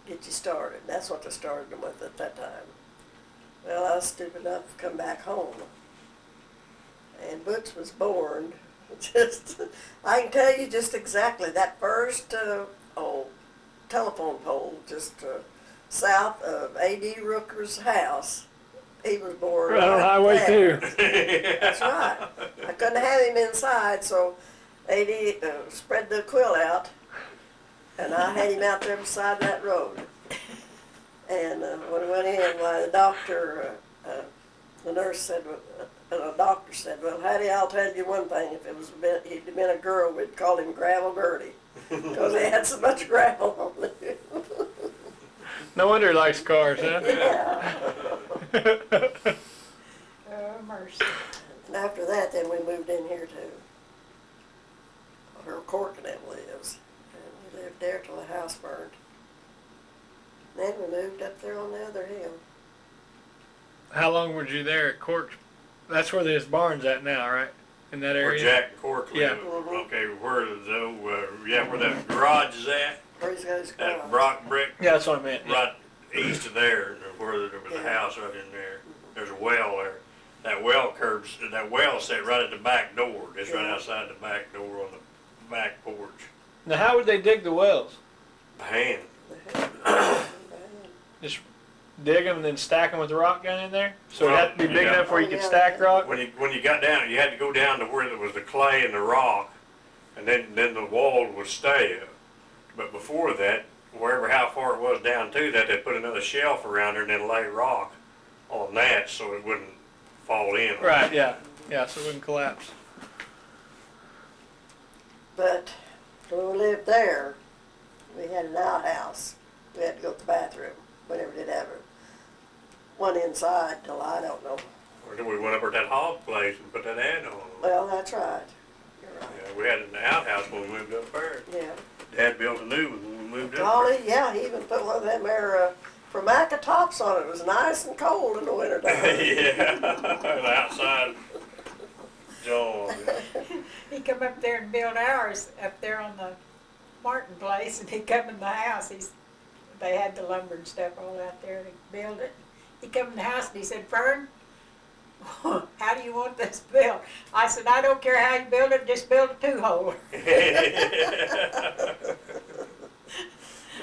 get you started. That's what they started them with at that time. Well, I was stupid enough to come back home, and Butch was born. I can tell you just exactly that first telephone pole just south of A.D. Rooker's house. He was born Right on Highway 2. That's right. I couldn't have him inside, so A.D. Spread the quilt out, and I had him out there beside that road. And when we went in, the doctor, the nurse said, the doctor said, well, Hattie, I'll tell you one thing. If he'd have been a girl, we'd call him Gravel Birdie, because he had so much gravel on him. No wonder he likes cars, huh? Yeah. Oh, mercy. And after that, then we moved in here to where Cork and them lives. And we lived there till the house burned. Then we moved up there on the other hill. How long were you there at Cork? That's where there's barns at now, right? In that Where area? Jack and Cork live. Yeah. Okay, where that garage is at? Where he's got his That garage. rock brick, Yeah, that's what I meant. right east of there, where there was a Yeah. house right in there. There's a well there. That well set right at the back door. It's right Yeah. outside the back door on the back porch. Now, how would they dig the wells? By hand. Just dig them and then stack them with the rock gun in there? So it'd have to be big Yeah. enough where you Oh, could yeah. stack rock? When you got down, you had to go down to where there was the clay and the rock, and then the wall would stay up. But before that, how far it was down to that, they put another shelf around there and then lay rock on that so it wouldn't fall in. Right, yeah. Yeah, so it wouldn't collapse. But when we lived there, we had an outhouse. We had to go to the bathroom. We never did have one inside till I don't know. Or then we went up at that hog place and put that ad on. Well, that's right. You're right. Yeah, we had an outhouse when we moved up there. Yeah. Dad built a new one when we moved up Golly, yeah, he even put one of them there Formica tops on it. It was nice and cold in the winter there. time. Yeah, outside. John. He come up there and built ours up there on the Martin place, and he come in the house. They had the lumber and stuff all out there to build it. He come in the house and he said, Fern, how do you want this built? I said, I don't care how you build it, just build a 2-hole.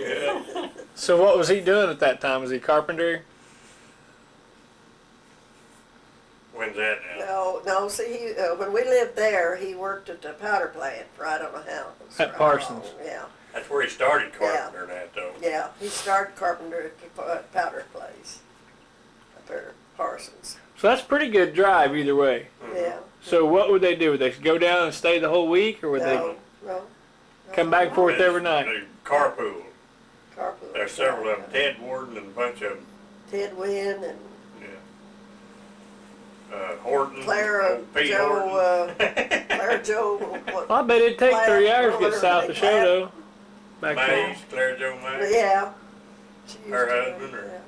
Yeah. So what was he doing at that time? Was he carpenter? When's that now? No, see, when we lived there, he worked at the powder plant for I don't know how. At Parsons. Yeah, That's where he started carpentering at though. yeah. He started carpenter at the powder place up there at Parsons. So that's pretty good drive either way. Yeah. So what would they do? Would they go down and stay the whole week, or would No. they come back and forth every night? They carpool. Carpool. There's several of them. Ted Warden and a bunch of them. Ted Wynn and Yeah. Horton. Clara old Pete Joe, Horton. Clara Joe, what, Well, I bet it'd take 3 hours to get south of Claire. Shodo. Back home. Mays, Claire Joe Mays. yeah. She used Her to, husband or- yeah.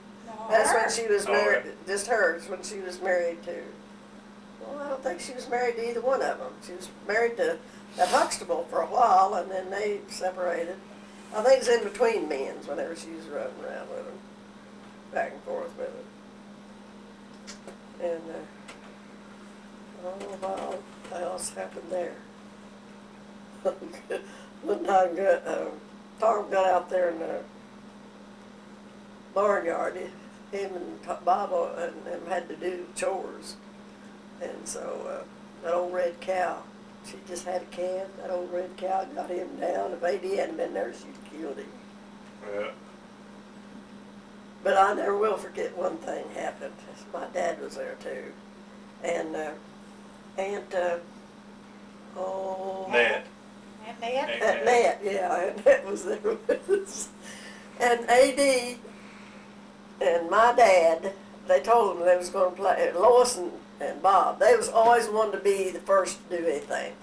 That's when she was Oh, married, just hers, when she was married to Well, I don't think she was married to either one of them. She was married to that Huxtable for a while, and then they separated. I think it's in between men's whenever she was running around with him, back and forth with him. And I don't know what else happened there. One time, Tom got out there in the barnyard. Him and Bob and them had to do chores. And so that old red cow, she just had a calf. That old red cow got him down. If AD hadn't been there, she'd killed him. Yeah. But I never will forget one thing happened. My dad was there too. And Aunt, Ned. And then, Aunt Nat, yeah, Aunt Nat was there with us. And AD and my dad, they told them they was going to play, Lois and Bob, they was always wanting to be the first to do anything.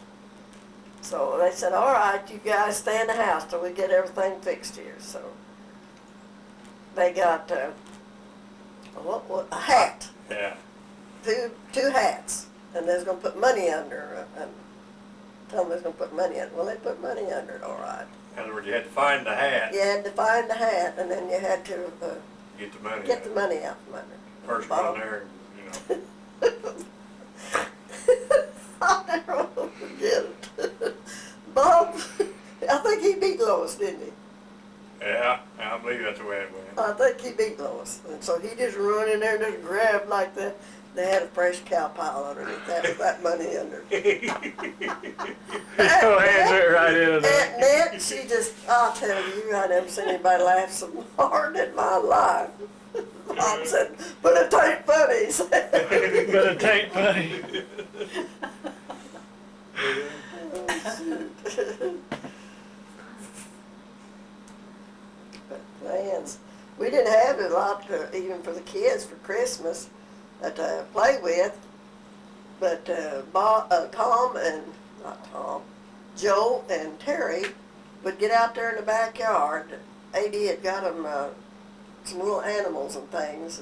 So they said, all right, you guys stay in the house till we get everything fixed here. So they got a hat, Yeah. two hats, and they was going to put money under, and tell them they was going to put money under. Well, they put money under it, all right. In other words, you had to find the hat. You had to find the hat, and then you had to Get the money. get the money out from under. First Bob. one there, you know. I'll never forget it. Bob, I think he beat Lois, didn't he? Yeah, I believe that's the way it went. I think he beat Lois. And so he just run in there and just grabbed like that. They had a fresh cow pile underneath that money under. Your hands went right into that. Aunt Nat, she just, I'll tell you, I never seen anybody laugh so hard in my life. Bob said, but it ain't funny, he said. But it ain't funny. But plans, we didn't have a lot even for the kids for Christmas to play with. But Joe and Terry would get out there in the backyard. AD had got them some little animals and things,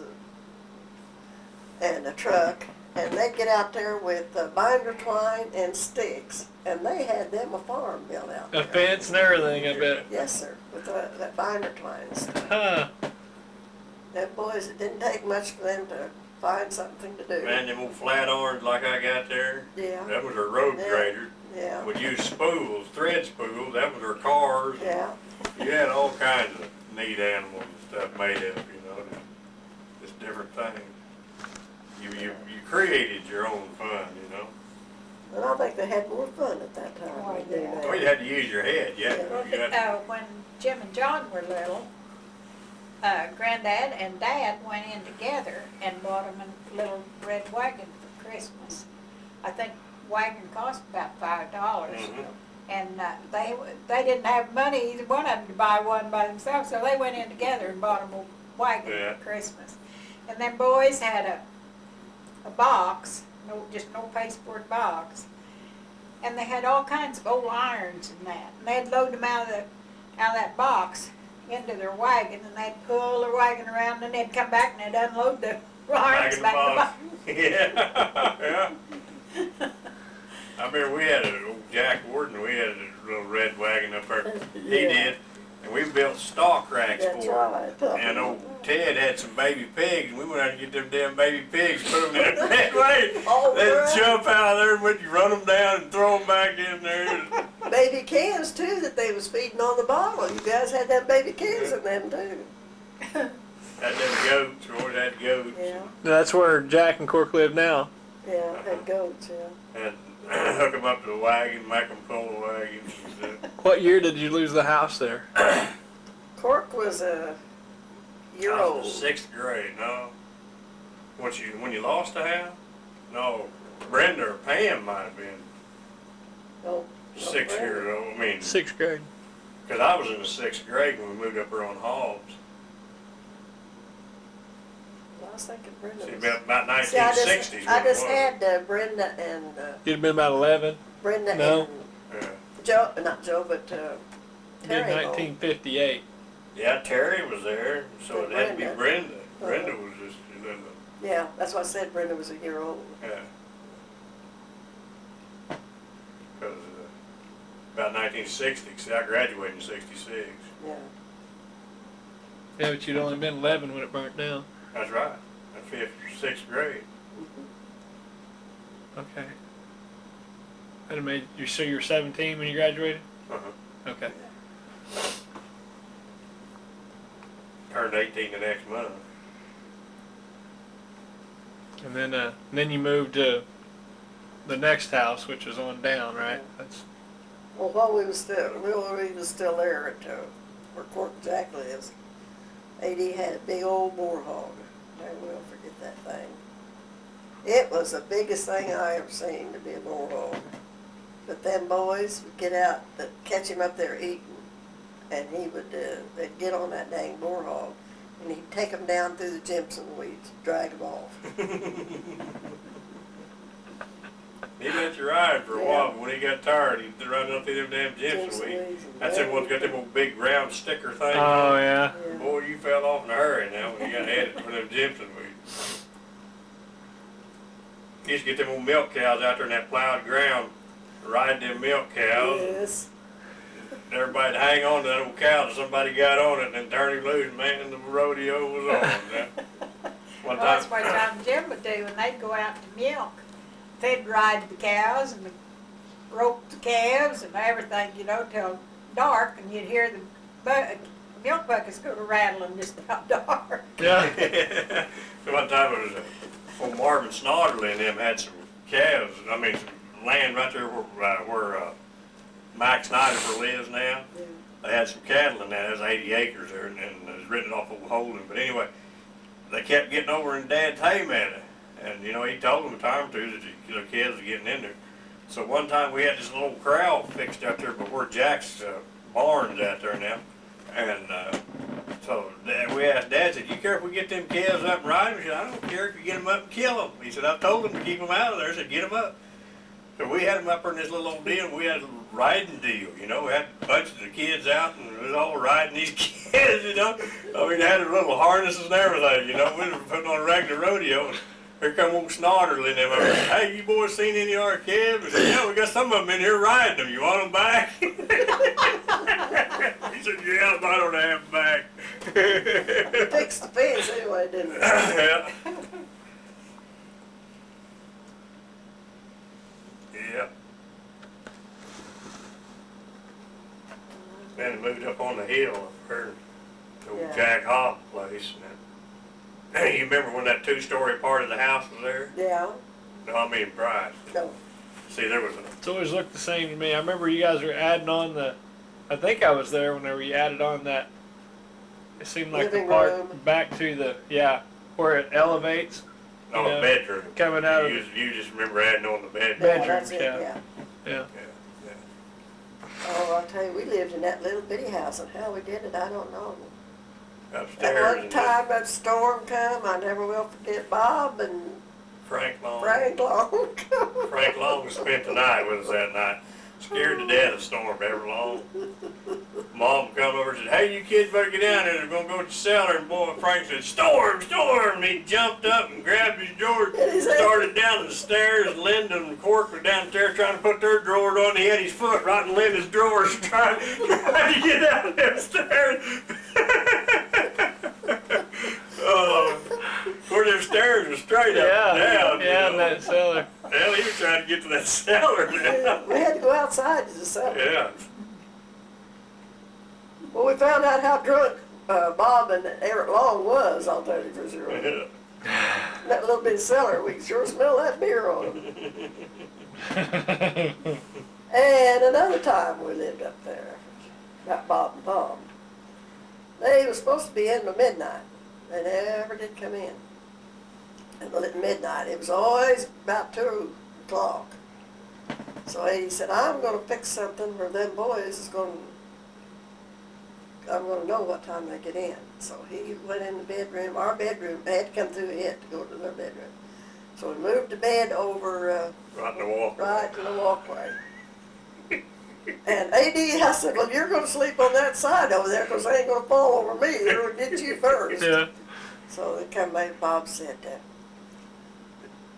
and a truck, and they'd get out there with binder twine and sticks, and they had them a farm built out A there. fence and everything, I bet. Yes, sir, with that binder twine and stuff. Huh. Them boys, it didn't take much for them to find something to do. Man, them old flat irons like I got there, Yeah, that was our road Yeah. grader. yeah, Would use spools, thread spools, that was our cars. yeah. You had all kinds of neat animals and stuff made up, you know, just different things. You created your own fun, you know. And I think they had more fun at that time. Oh, than they do yeah. now. Well, you had to use your head, yeah. You had when Jim and John were little, Granddad and Dad went in together and bought them a little red wagon for Christmas. I think wagon cost about $5. Mhm. And they didn't have money, either one of them, to buy one by themselves, so they went in together and bought them a wagon Yeah. for Christmas. And them boys had a box, just no pasteboard box, and they had all kinds of old irons and that. And they'd load them out of that box into their wagon, and they'd pull their wagon around, and they'd come back and they'd unload the irons in back in the box. Yeah, yeah. I remember we had a old Jack Warden, we had a little red wagon up there. He Yeah. did. And we built stock racks That's for him. right. And old Ted had some baby pigs, and we went out and get them damn baby pigs, put them in that red wagon. Oh, They'd right. jump out of there and we'd run them down and throw them back in there. Baby cans too that they was feeding on the bottle. You guys had them baby cans in them too. Had them goats, we always had goats. Yeah, That's where Jack and Cork live now. yeah, had goats, yeah. And hook them up to the wagon, make them pull the wagon. And stuff. What year did you lose the house there? Cork was a year I was in old. the 6th grade, no. When you lost the house? No, Brenda or Pam might have been No, 6 years old. I mean, 6th grade. because I was in the 6th grade when we moved up here on Hobbs. I was thinking Brenda See, was. about See, I 1960s. I just had Brenda and You'd have been about 11. Brenda No. and Yeah. Joe, not Joe, but Did Terry. 1958. Yeah, Terry was there, so it had to be Brenda. Uh-huh. Brenda was just, Yeah, that's why I said Brenda was a year old. yeah. about 1960, 'cause I graduated in 66. Yeah. Yeah, but you'd only been 11 when it burnt down. That's right. In 5th or 6th grade. Okay. That made you. So you were 17 when you graduated. Uh-huh. Okay. Turned 18 the next month. And then you moved to the next house, which was on down, right? That's Well, while we was still there at where Court Jack lives, A.D. had a big old boar hog. Never will forget that thing. It was the biggest thing I ever seen to be a boar hog. But them boys would get out, catch him up there eating, and they'd get on that dang boar hog, and he'd take them down through the Jimson weeds, drag them off. He let you ride for a while, but when he got tired, he'd run up through them damn Jimson weeds. That's them ones got them old big round sticker things. oh yeah. Yeah. Boy, you fell off in a hurry now when you got headed for them Jimson weeds. You used to get them old milk cows out there in that plowed ground, ride them milk cows. Yes. Everybody'd hang on to that old cow till somebody got on it and then turn him loose, man, and the rodeo was on. One Well, that's what Jim would do when they'd go out to milk. They'd ride the cows and rope the calves and everything, till dark, and you'd hear the milk buckets go to rattling just about dark. Yeah. One time it was old Marvin Snodderly and them had some calves, some land right there where Mike Snyder lives now. Yeah. They had some cattle in that. There's 80 acres there, and it was written off old Holden. But anyway, they kept getting over in Dad's hay meadow. And, he told them a time or two that the kids were getting in there. So one time we had this little corral fixed out there before Jack's barn's out there now. And so we asked Dad, said, you care if we get them calves up and ride them? He said, I don't care if you get them up and kill them. He said, I've told them to keep them out of there. I said, get them up. So we had them up there in this little old deal. We had a riding deal, We had a bunch of the kids out and we was all riding these kids, They had their little harnesses and everything, We were putting on a regular rodeo. And here come old Snodderly and them. Hey, you boys seen any of our calves? We said, yeah, we got some of them in here riding them. You want them back? He said, yeah, I don't have them back. They fixed the fence anyway, didn't they? Yeah. Yeah. Then it moved up on the hill up there to old Yeah. Jack Hobbs' place. And you remember when that 2-story part of the house was there? Yeah. No, I mean Bryce. No. See, there was It's always looked the same to me. I remember you guys were adding on I think I was there whenever you added on that. It seemed like Living the part room. back to where it elevates. a Yeah. bedroom. Coming out of You just remember adding on the bedroom. Bedrooms, that's it, yeah. yeah. yeah. Yeah. Oh, I'll tell you, we lived in that little bitty house, and how we did it, I don't know. Upstairs. That one and time that storm come, I never will forget Bob and Frank Long. Frank Long. Frank Long spent the night with us that night. Scared to death of Storm ever long. Mom come over and said, hey, you kids better get down there. They're going to go to the cellar. And boy, Frank said, storm, storm. And he jumped up and grabbed his drawers, started down the stairs. Linda and Cork were downstairs trying to put their drawers on. He had his foot right in Linda's drawers trying to get down them stairs. Where them stairs were straight up and down. Yeah, in that cellar. Hell, he was trying to get to that cellar now. We had to go outside to the cellar. Yeah. Well, we found out how drunk Bob and Eric Long was, I'll tell you for sure. Yeah. That little bit of cellar, we could sure smell that beer on them. And another time we lived up there, about Bob and Tom. They were supposed to be in by midnight. They never did come in. And at midnight, it was always about 2 o'clock. So he said, I'm going to fix something where them boys I'm going to know what time they get in. So he went in the bedroom, our bedroom, they had to come through it to go to their bedroom. So we moved the bed over Right in the wall. right to the walkway. And A.D., I said, well, you're going to sleep on that side over there because they ain't going to fall over me. They're going to get you first. Yeah. So they come back, Bob said,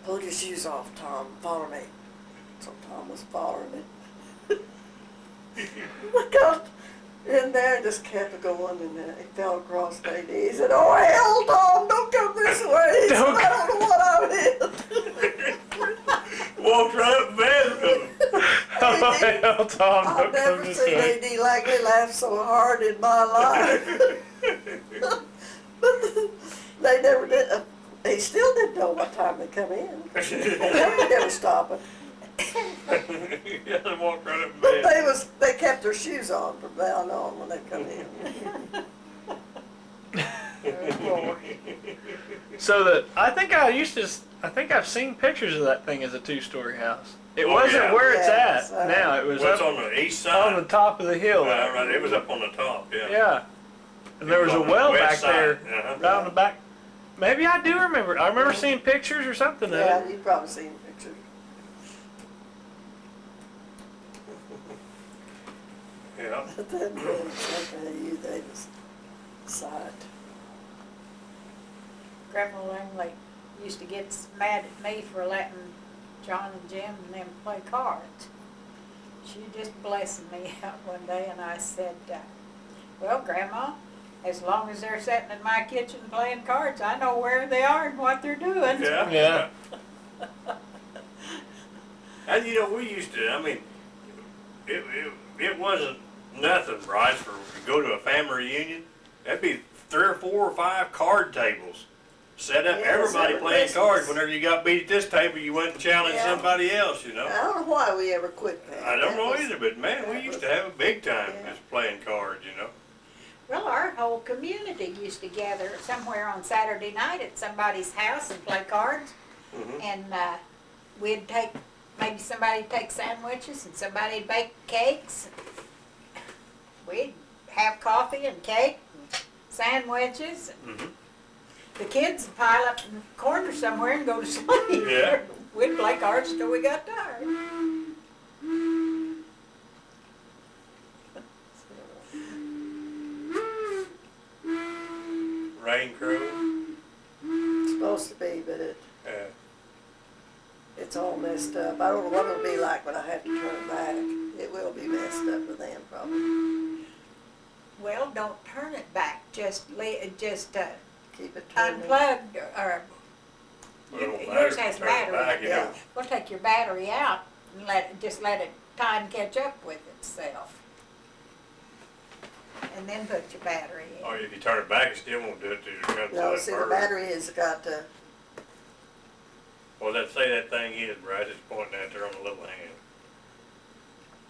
pull your shoes off, Tom, follow me. So Tom was following me. I got in there and just kept going, and then he fell across my knee. He said, "Oh hell, Tom, don't come this way." He said, "I don't know what I did." Walked right up and messed with him. Oh, hell, Tom, I've don't come never this seen way. A.D. Langley laugh so hard in my life. But they never did. He still didn't know what time they come in. They never stopping. Yeah, they walked right up and But messed. they kept their shoes on from now on when they come in. Oh, So I think I've seen pictures of that thing as a 2-story house. It Oh, wasn't yeah. where it's Yes, at now. It was What's up on the east on side? the top of the hill. Right, right, it was up on the top, yeah. Yeah. And there was a on the well west back there, side, uh-huh. right on the back. Maybe I do remember. I remember seeing pictures or something of yeah, it. you've probably seen pictures. Yeah. But then they just sight. Grandma Langley used to get mad at me for letting John and Jim and them play cards. She just blessed me out one day, and I said, "Well, Grandma, as long as they're sitting in my kitchen playing cards, I know where they are and what they're doing." Yeah. Yeah. And you know, we used to, I mean, it wasn't nothing, Bryce, for to go to a family reunion. That'd be 3 or 4 or 5 card tables. Set up, Yes, everybody every playing Christmas. cards. Whenever you got beat at this table, you went and challenged Yeah. somebody else, you know. I don't know why we ever quit that. I don't That know was- either, but man, we that used was- to have a big time yeah. just playing cards, you know. Well, our whole community used to gather somewhere on Saturday night at somebody's house and play cards. Mhm. And we'd maybe somebody'd take sandwiches and somebody'd bake cakes. We'd have coffee and cake and sandwiches. Mhm. The kids would pile up in the corner somewhere and go to sleep. Yeah. We'd play cards till we got tired. Rain Crow. It's supposed to be, but it's all messed up. I don't know what it'll be like when I have to turn it back. It will be messed up with them probably. Well, don't turn it back. Just Keep it turning. unplugged or Well, yours has turn it battery. back, you know. Yeah. We'll take your battery out and just let it time catch up with itself. And then put your battery in. Or if you turn it back, it still won't do it till you come to No, that see, the bird. battery has got to, Well, say that thing is, Bryce, it's pointing out there on the little hand.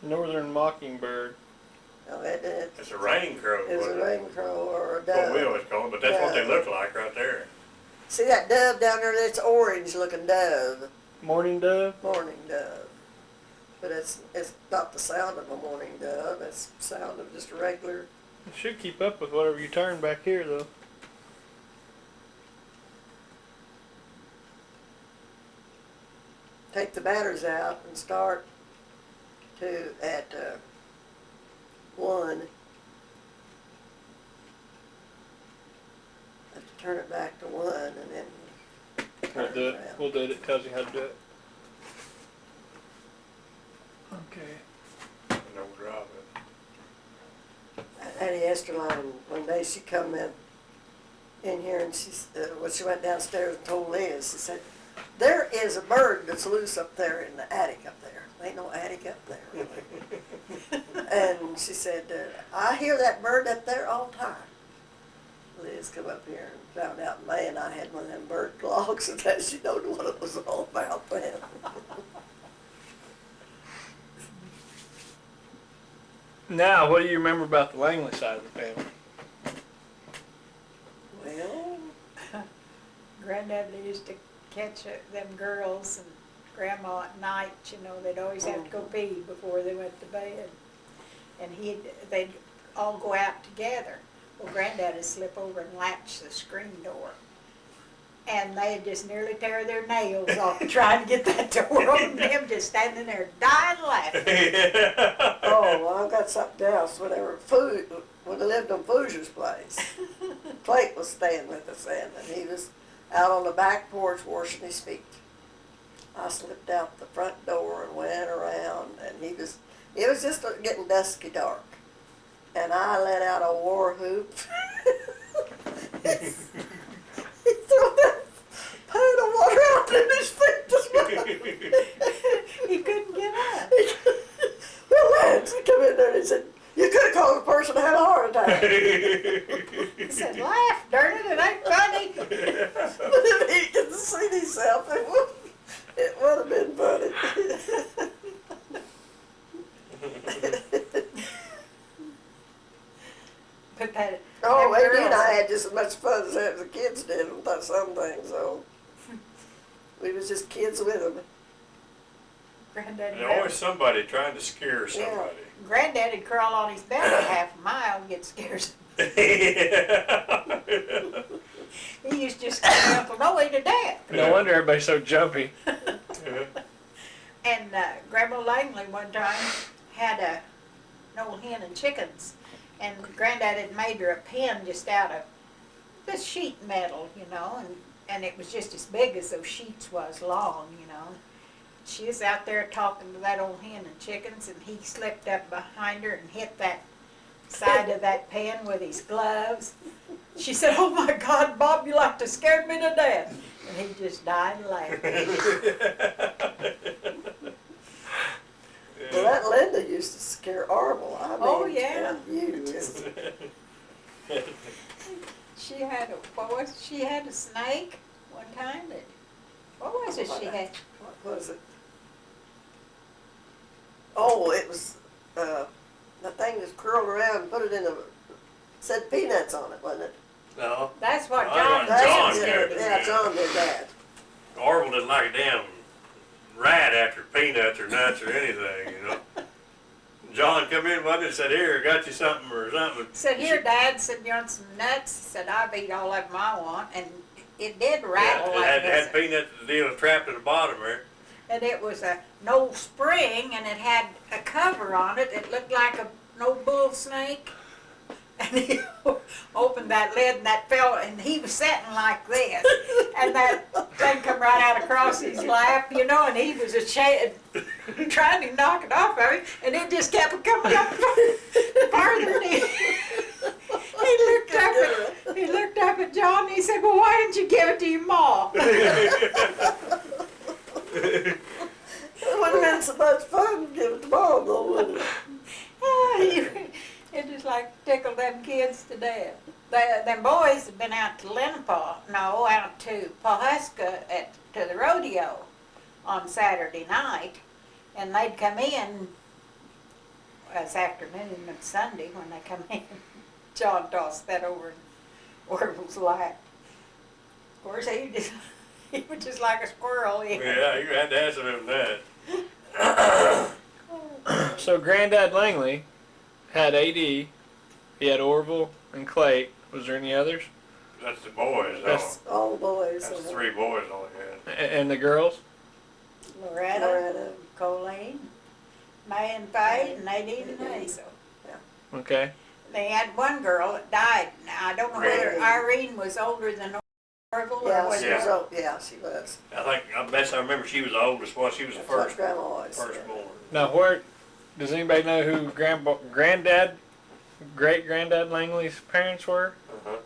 Northern mockingbird. no, It's a rain crow. it's a wasn't it? rain crow or a That's what we dove. always call it, but that's what they Dove. look like right there. See that dove down there? That's orange looking dove, Morning dove. morning dove. But it's not the sound of a morning dove. It's the sound of just a regular. It should keep up with whatever you turn back here, though. Take the batteries out and start at 1. Have to turn it back to 1 and then We'll turn do it it. around. We'll do it. It tells you how to do it. Okay. No drop it. Hattie Esterline, one day she come in here and she went downstairs and told Liz, she said, "There is a bird that's loose up there in the attic up there. There ain't no attic up there, really." And she said, "I hear that bird up there all the time." Liz come up here and found out May and I had one of them bird clocks, and that she knowed what it was all about then. Now, what do you remember about the Langley side of the family? Well, Granddad used to catch them girls and Grandma at night, they'd always have to go pee before they went to bed. And they'd all go out together. Well, Granddad would slip over and latch the screen door. And they'd just nearly tear their nails off trying to get that door open. Them just standing there dying laughing. oh, well, I've got something else. When I lived on Foosier's place, Clayton was staying with us then, and he was out on the back porch washing his feet. I slipped out the front door and went around, and it It was just getting dusky dark, and I let out a war whoop. He threw that pint of water out in his feet as well. He couldn't get up. Well, Lance, he come in there and he said, "You could have called a person that had a heart attack." He said, laugh, darn it ain't funny. But if he could see himself, it would have been funny. But that. Oh, that Amy and girl's- I had just as much fun as the kids did with some things, so we was just kids with them. Granddaddy, There's always somebody trying to scare somebody. Granddaddy'd crawl on his belly half a mile and get scared. He used to just scare Uncle Noe to death. No wonder everybody's so jumpy. And Grandma Langley one time had an old hen and chickens, and Granddad had made her a pen just out of this sheet metal, you know, and it was just as big as those sheets was long, you know. She was out there talking to that old hen and chickens, and he slipped up behind her and hit that side of that pen with his gloves. She said, "Oh my God, Bob, you like to scared me to death." And he just died laughing. Well, that Linda used to scare Arvel. I mean, Oh, yeah. and you just, She had she had a snake one time that, what was it she had? what was it? Oh, it was, the thing was curled around and put it in said peanuts on it, wasn't it? No, That's what I John got John did. did. Yeah, John did that. Orville didn't like a damn rat after peanuts or nuts or anything, you know. John come in one day and said, "Here, I got you something or something." Said, "Here, Dad," said, "you want some nuts?" Said, "I've eat all of them I want," and it did rattle Yeah, like it this. had peanuts deal trapped at the bottom there. And it was an old spring, and it had a cover on it. It looked like an old bull snake. And he opened that lid, and that fell, and he was sitting like this. And that thing come right out across his lap, you know, and he was ashamed, trying to knock it off of him, and it just kept coming up farther. And he looked up at John, and he said, "Well, why didn't you give it to your ma?" It would have been so much fun to give it to Mom, though, wouldn't it? It just like tickled them kids to death. Them boys had been out to out to Parkhurst to the rodeo on Saturday night, and they'd come in as afternoon and Sunday when they come in. John tossed that over in Orville's lap. Of course, he was just like a squirrel. Yeah, you had to answer him that. So Granddad Langley had AD, he had Orville and Clay. Was there any others? That's the boys, That's- though. All boys. That's 3 boys only had. And the girls? Loretta, Colleen, May and Faye, and Nadine and Hazel. Okay. They had one girl that died. Now, I don't know whether Irene was older than Orville or Yeah, was she Yeah. was old. Yeah, she was. I best I remember she was the oldest one. She was the That's what first, Grandma always first said. born. Now, does anybody know who great-granddad Langley's parents were? Uh-huh.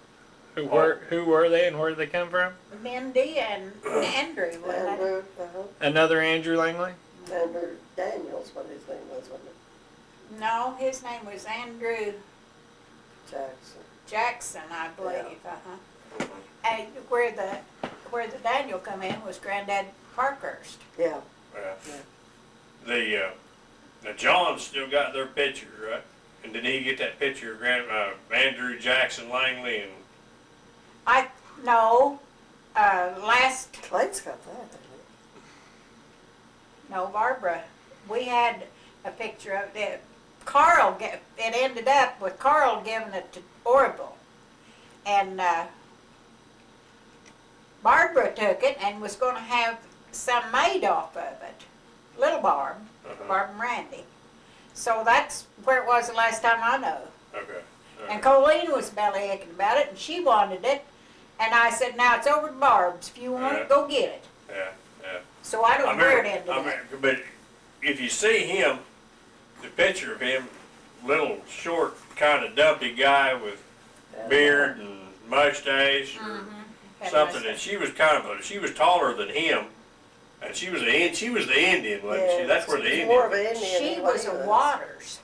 Who were they and where did they come from? Mindy and Andrew. wasn't it? Andrew, Another Andrew Langley? Andrew Daniels, what his name was, wasn't it? No, his name was Andrew Jackson. Jackson, I believe. And where the Daniel come in was Granddad Parkhurst. Yeah. The John still got their picture, right? And did he get that picture of Andrew Jackson Langley and Last, Clayton's got that, didn't no, Barbara, we had a picture of it. It ended up with Carl giving it to Orville. And Barbara took it and was going to have some made off of it. Little Barb, Barb and Randy. So that's where it was the last time I know. okay. And Colleen was belly aching about it, and she wanted it. And I said, "Now it's over to Barb's. If you want it, go get it." Yeah. So I don't know where it ended up. But if you see him, the picture of him, little short, kind of dumpy guy with beard and mustache or Had something, and mustache. she was she was taller than him, and she was the Indian, wasn't she? That's where the she's Indian. more of an Indian She than what was he a Waters.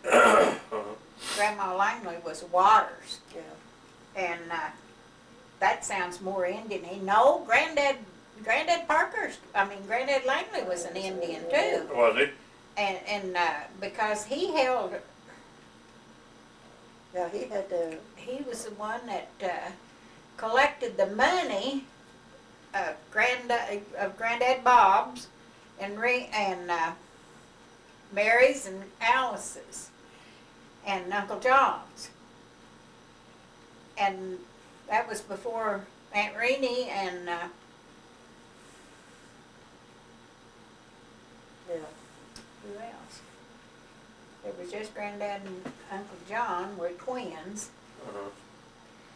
Grandma Langley was a Waters. Yeah. And that sounds more Indian-y. No, Granddad Parkhurst, Granddad Langley was an Indian too. Was it? And because he held, Yeah, he had to, he was the one that collected the money of Granddad Bob's and Mary's and Alice's and Uncle John's. And that was before Aunt Renee and yeah. who else? It was just Granddad and Uncle John were twins.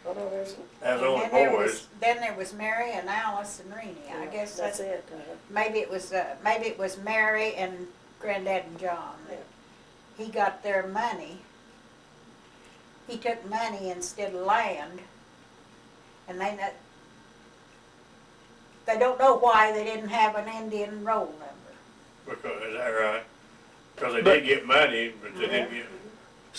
Oh, no, there's, As And only then boys. then there was Mary and Alice and Renee. I yeah, guess that's it. maybe it was Mary and Granddad and John. Yeah. He got their money. He took money instead of land, and they don't know why they didn't have an Indian roll number. Because, is that right? Because they did get money, but they didn't get.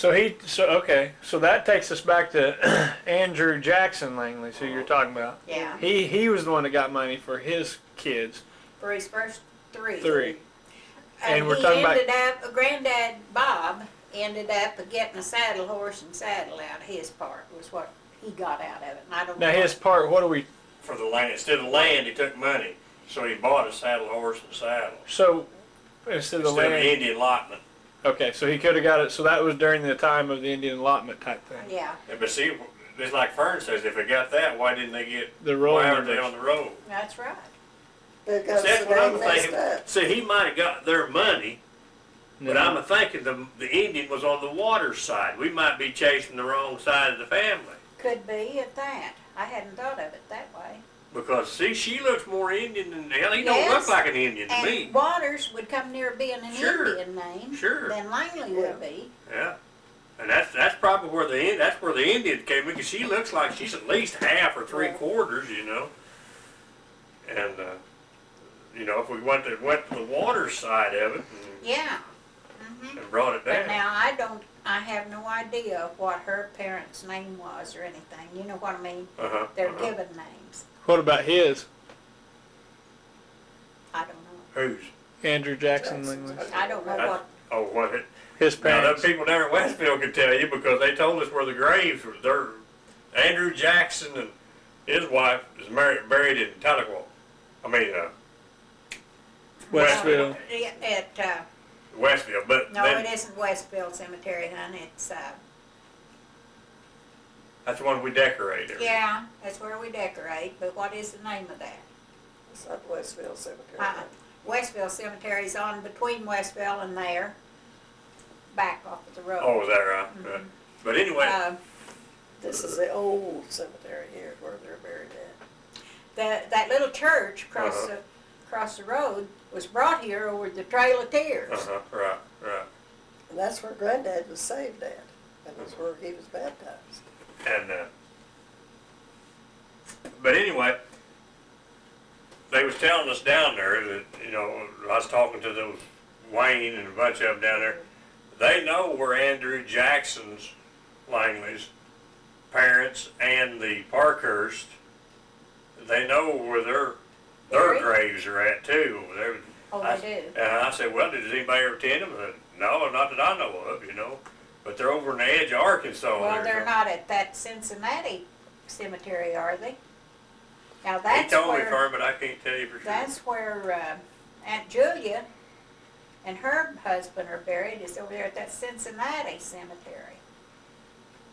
Okay, so that takes us back to Andrew Jackson Langley, who you're talking about. Yeah, He was the one that got money for his kids. for his first three. Three. And, And we're he talking about- ended up, Granddad Bob ended up getting a saddle horse and saddle out of his part, was what he got out of it. And I don't Now know. his part, what do we, For the land, instead of land, he took money. So he bought a saddle horse and saddle. so instead of the Instead of land, Indian allotment. okay, so he could have got it, so that was during the time of the Indian allotment type thing. Yeah, But see, just like Fern says, if they got that, why didn't they get, The roll why aren't they numbers. on the roll? that's right. Because That's the what I'm name messed thinking. up. See, he might have got their money, but No. I'm thinking the Indian was on the water side. We might be chasing the wrong side of the family. Could be at that. I hadn't thought of it that way. Because, see, she looks more Indian than, hell, he don't Yes. look like an Indian to me. And Waters would come near being an Sure. Indian name. Sure. Than Langley would be. Yeah. And that's probably where that's where the Indian came in, because she looks like she's at least half or three quarters, you know. And, you know, if we went to the water side of it Yeah. and brought it But down. now I have no idea what her parents' name was or anything. You know what I mean? Uh-huh. Their uh-huh. given names. What about his, I don't know. Whose? Andrew Jackson Langley? I don't know what. Oh, what it? His Now, them parents? people down at Westfield could tell you, because they told us where the graves were. They're, Andrew Jackson and his wife is buried in Tahlequah. Westfield. Westfield. But No, then, it isn't Westfield Cemetery, hon. It's that's the one we decorate every year. yeah, that's where we decorate. But what is the name of that? It's not Westfield Cemetery. Westfield Cemetery's on between Westville and there, back off of the road. Oh, is that right? Right. But anyway, This is the old cemetery here where they're buried at. that little church Uh-huh. across the road was brought here over the Trail of Tears. right. And that's where Granddad was saved at. That was where he was baptized. And, but anyway, they was telling us down there that, you know, I was talking to those Wayne and a bunch of them down there. They know where Andrew Jackson's, Langley's parents and the Parkhurst, they know where their Buried? graves are at too. Oh, I- they do. And I said, well, does anybody ever attend them? I said, no, not that I know of, you know. But they're over in the edge of Arkansas. Well, there, they're so- not at that Cincinnati cemetery, are they? Now He that's told me, where, Fern, but I can't tell you for sure. that's where Aunt Julia and her husband are buried, is over there at that Cincinnati cemetery.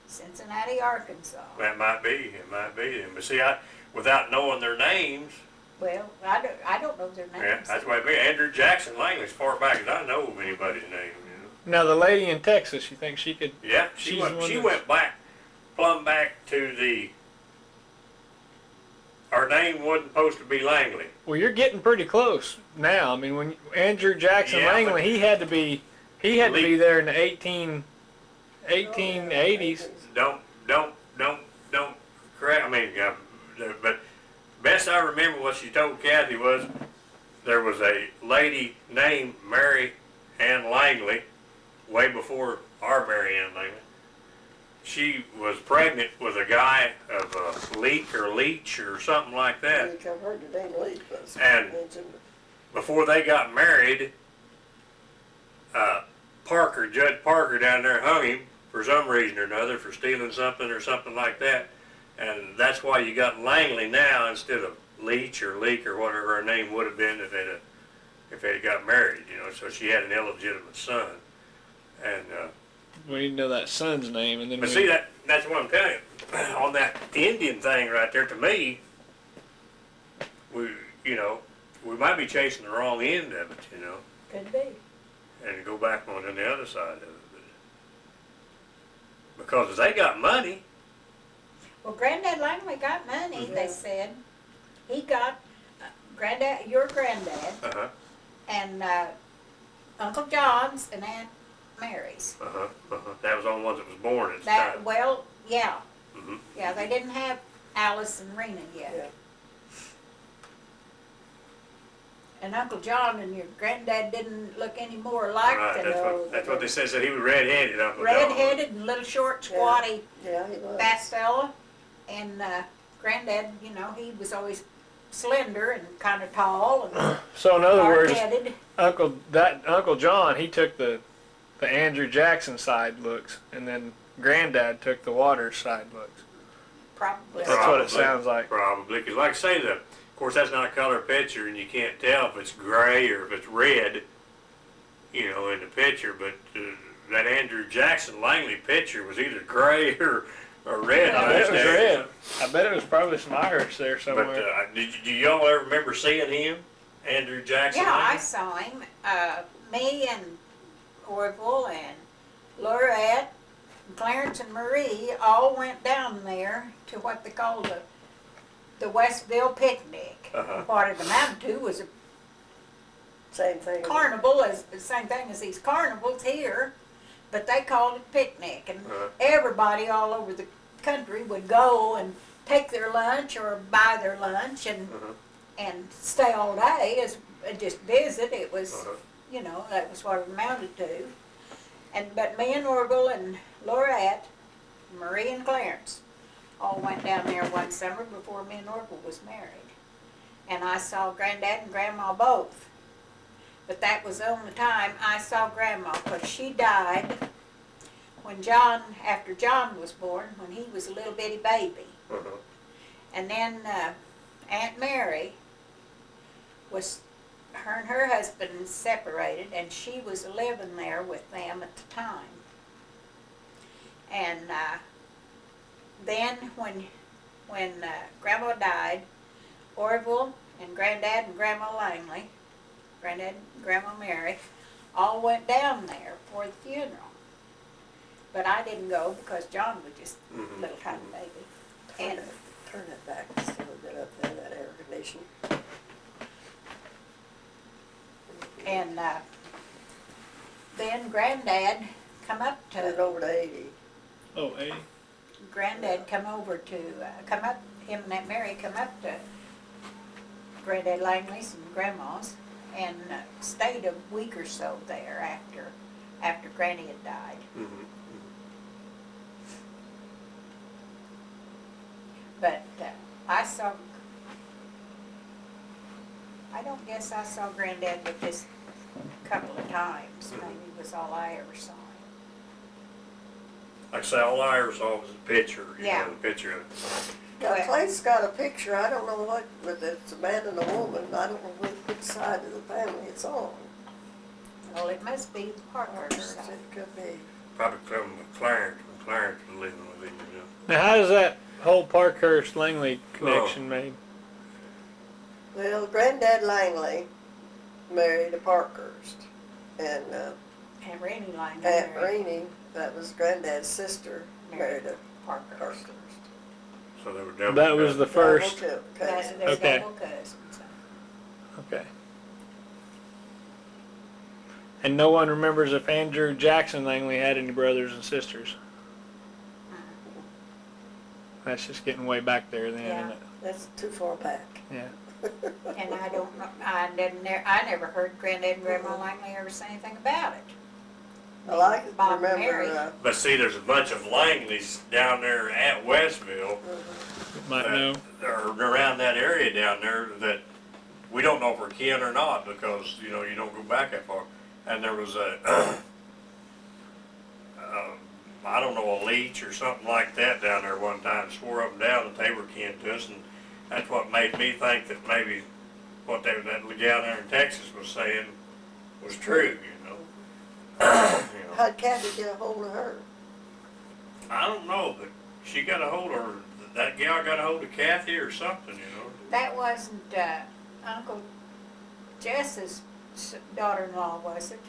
Cincinnati, Arkansas. That might be, it might be them. But see, without knowing their names, Well, I don't know their names. yeah, that's why me, Andrew Jackson Langley, as far back as I know of anybody's name, you Now the lady in Texas, you think she could, know. Yeah, she She's the one she that's- went back, plumb back to our name wasn't supposed to be Langley. well, you're getting pretty close now. I mean, when Andrew Jackson Yeah, Langley, but- he had to be He had to Lee- be there in the 1880s. Don't correct. I mean, but best I remember what she told Kathy was there was a lady named Mary Ann Langley, way before our Mary Ann Langley. She was pregnant with a guy of Leach or something like that. I've heard the name Leach was And- mentioned. Before they got married, Judge Parker down there hung him for some reason or another for stealing something or something like that. And that's why you got Langley now instead of Leach or Leak or whatever her name would have been if they had got married, you know. So she had an illegitimate son. And We need to know that son's name, and then but see that's what I'm telling you. On that Indian thing right there, to me, we might be chasing the wrong end of it, you know, Could be. and go back on the other side of it. Because if they got money, Well, Granddad Langley got money, they Yeah. said. He got your granddad, and Uncle John's and Aunt Mary's. that was on ones that was born at the That, time. well, yeah. Mhm. Yeah, they didn't have Alice and Rena yet. Yeah. And Uncle John and your granddad didn't look any more alike Right, than that's what they said. Said he was red-headed, Uncle John. red-headed and little short, squatty, Yeah, he was. fat fella. And granddad, he was always slender and kind of tall and So in other words, hard-headed. Uncle John, he took the Andrew Jackson side looks, and then Granddad took the Waters side looks. Probably. That's what it sounds like. Probably, because like I say, of course that's not a color picture, and you can't tell if it's gray or if it's red, in the picture. But that Andrew Jackson Langley picture was either gray or red. I bet it was red. I bet it was probably some Irish there But somewhere. do y'all ever remember seeing him, Andrew Jackson? Yeah, I Langley? saw him. Me and Orville and Lorette, and Clarence and Marie all went down there to what they called the Westville picnic. Uh-huh. What it amounted to was a Same thing. carnival, as the same thing as these carnivals here, but they called it picnic, and Uh-huh. everybody all over the country would go and take their lunch or buy their lunch and Uh-huh. and stay all day and just visit. It was, Uh-huh. that was what it amounted to. But me and Orville and Lorette, Marie and Clarence, all went down there one summer before me and Orville was married. And I saw Granddad and Grandma both. But that was the only time I saw Grandma, because she died after John was born, when he was a little bitty baby. Uh-huh. And then Aunt Mary her and her husband separated, and she was living there with them at the time. And then when Grandma died, Orville and Granddad and Grandma Langley, Granddad and Grandma Mary, all went down there for the funeral. But I didn't go because John was just a little tiny baby. And Turn it back just a little bit up there, that air conditioning. And then Granddad come up Turn it to, over to 80. Oh, hey. Granddad come over to, him and Aunt Mary come up to Granddad Langley's and Grandma's, and stayed a week or so there after Granny had died. Mhm. But I don't guess I saw Granddad but just a couple of times. Maybe was all I ever saw him. Like I say, all I ever saw was a picture, Yeah. the picture of it. Now, Clay's got a picture, I don't know whether it's a man and a woman, I don't know which side of the family it's on. Well, it must be the Parkhurst side. It could be. Probably from Clarence, when Clarence was living with him, Now, how does that whole Parkhurst Langley connection made? Well, Granddad Langley married a Parkhurst, and Aunt Rennie Langley Aunt married Renee, that was Granddad's sister, married a Parkhurst. Parkhurst. So they were double. That was the first. Double cousin. They're Okay. double cousins. Okay. And no one remembers if Andrew Jackson Langley had any brothers and sisters. That's just getting way back there then, Yeah. isn't it? That's too far back. Yeah. And I don't know, I never heard Granddad and Grandma Langley ever say anything about it. Well, I can Bob and Mary. remember, But see, there's a bunch of Langleys down there at Westville, Might know. or around that area down there, that we don't know if we're kin or not, because, you know, you don't go back that far. And there was a, I don't know, a leech or something like that down there one time, swore up and down that they were kin to us, and that's what made me think that maybe what that gal there in Texas was saying was true, you know. You know. how'd Kathy get a hold of her? I don't know, but she got a hold of her, that gal got a hold of Kathy or something, you know. That wasn't Uncle Jess's daughter-in-law, was it?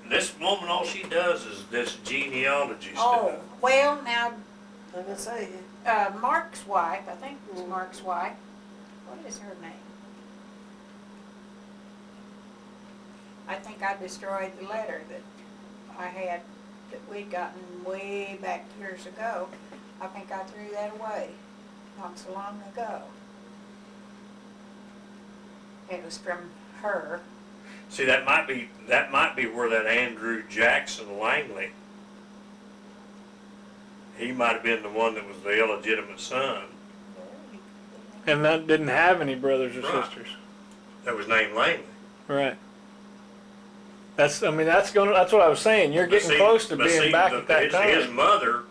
This woman, all she does is this genealogy Oh, stuff. well, now, I'm gonna say, Mark's wife, I think it was Mark's wife, what is her name? I think I destroyed the letter that I had, that we'd gotten way back years ago. I think I threw that away, not so long ago. It was from her. See, that might be where that Andrew Jackson Langley, he might have been the one that was the illegitimate son And that didn't have any brothers or Right. sisters. that was named Langley. Right. That's what I was saying. You're But getting see- close to but being see, back at that his time. mother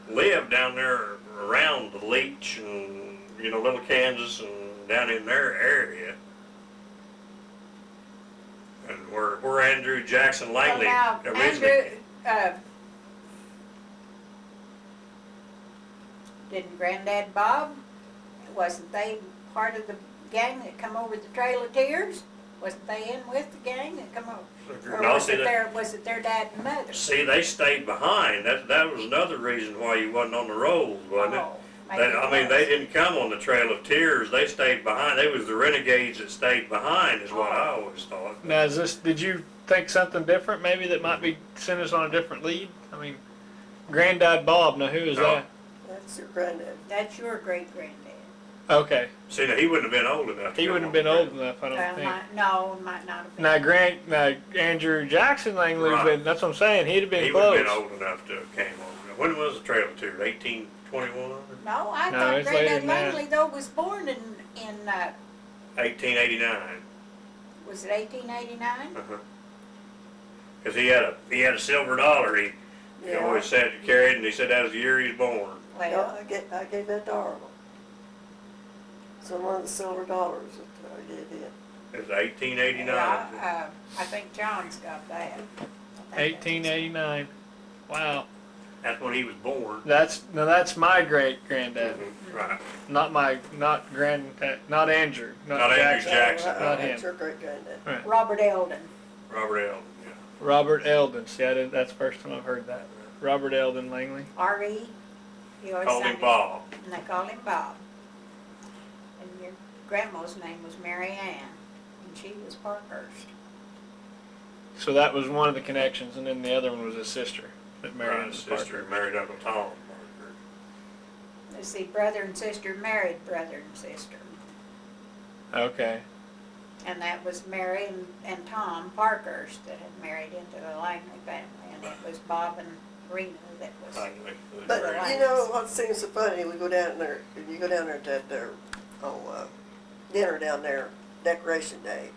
lived down there around the Leech and, you know, Little Kansas and down in their area. And where Andrew Jackson Langley Well, now, originally. Andrew, didn't Granddad Bob, wasn't they part of the gang that come over the Trail of Tears? Wasn't they in with the gang that come over? Or No, was see, was it their dad and mother? See, they stayed behind. That was another reason why you wasn't on the rolls, wasn't it? Oh, maybe it I mean, was. they didn't come on the Trail of Tears. They stayed behind. They was the renegades that stayed behind, is what I always thought. Now, did you think something different maybe that might be sent us on a different lead? I mean, Granddad Bob, now who is No. that? that's your granddad. That's your great-granddad. Okay. See, now, he wouldn't have been old enough. to He go wouldn't have on been the old Trail. enough, I don't think. Might not have been. Now Andrew Jackson Langley, Right. that's what I'm saying. He'd have been He would close. have been old enough to have came over. When was the Trail of Tears? 1821? No, I No, thought it's later Granddad than that. Langley though was born in 1889. was it 1889? Because he had a silver dollar. He Yeah. always said he carried, and he said that was the year he was born. No, Well, I gave that to Arnold. So one of the silver dollars that I gave him. It was 1889. yeah, I think John's got that. I think that's his- 1889. Wow. That's when he was born. That's my great granddad. Right. Not not Andrew. Not Andrew Jackson. Jackson. Not That's him. your great granddad. Robert Eldon. Robert Eldon. Yeah. Robert Eldon. See, that's the first time I've heard that. Robert Eldon Langley. R.E. He always Called sang him it. Bob. And they called him Bob. And your grandma's name was Mary Ann, and she was Parkhurst. So that was one of the connections, and then the other one was his sister that married Right, into his sister Parker. married Uncle Tom. Let's see, brother and sister married brother and sister. Okay. And that was Mary and Tom Parkhurst that had married into the Langley family, and it was Bob and Rena that was. Langley. But Right. you know what seems so funny? We go down there, and you go down there to their dinner down there, Decoration Day.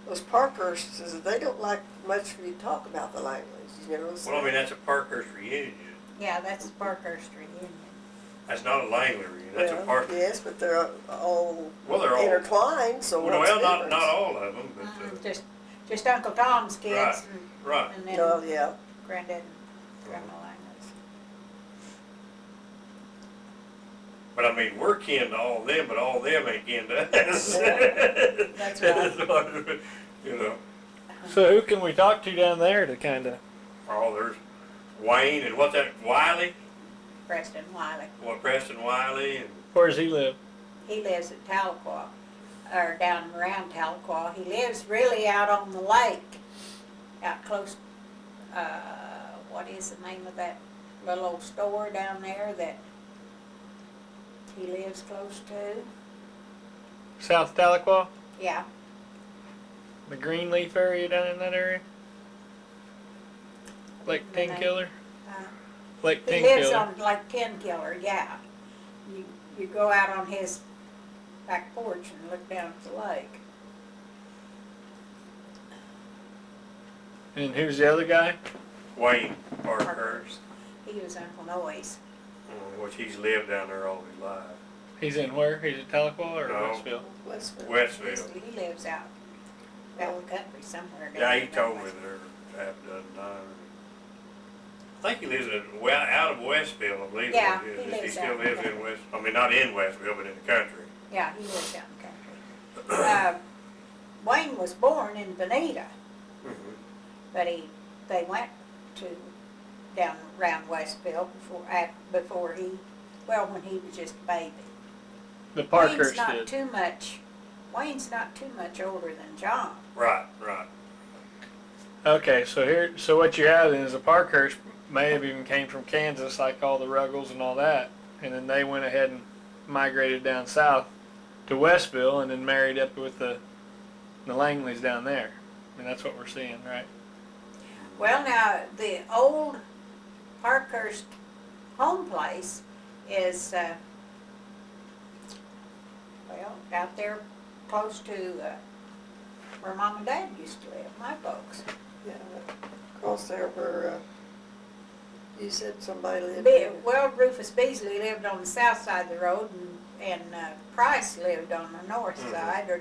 Those Parkhursts, they don't like much for you to talk about the Langleys, you know. Well, I mean, that's a Parkhurst reunion. Yeah, that's the Parkhurst reunion. That's not a Langley reunion. That's a Well, Parkhurst. yes, but they're all Well, they're all. intertwined, so what's Well, the not difference? all of them, but Just Uncle Tom's kids Right. right. and then Oh, yeah. Granddad and Grandma Langley's. But I mean, we're kin to all them, but all them ain't kin to us. Yeah, that's right. That's what, you know. So who can we talk to down there to kind of? Oh, there's Wayne and what's that? Wiley? Preston Wiley. Preston Wiley and Where does he live? He lives at Tahlequah, or down around Tahlequah. He lives really out on the lake. out close, what is the name of that little old store down there that he lives close to? South Tahlequah, Yeah, the Greenleaf area down in that area. Lake The name. Tenkiller. uh, Lake he lives Tenkiller. on like Tenkiller, yeah. You go out on his back porch and look down at the lake. And who's the other guy? Wayne Parkhurst, He was Uncle Noy's. which he's lived down there all his life. He's in where? He's in Tahlequah or No. Westville? Westville. Westville. He lives out in the country somewhere. down Yeah, he in told me West- there half a dozen times. I think he lives well out of Westville, I believe. Yeah, it is. he lives still out lives there. in West. I mean, not in Westville, but in the country. Yeah, he lives out in the country. Wayne was born in Veneta, but they went to down around Westville before he, well, when he was just a baby. The Parkhurst Wayne's not too much older than John. Right, right. Okay, so what you have then is the Parkhurst may have even came from Kansas, like all the Ruggles and all that, and then they went ahead and migrated down south to Westville, and then married up with the Langleys down there. I mean, that's what we're seeing, right? Well, now, the old Parkhurst home place is, well, out there close to where Mom and Dad used to live, my folks. Yeah, across there where, you said somebody lived there. Well, Rufus Beasley lived on the south side of the road, and Price lived on the north side, or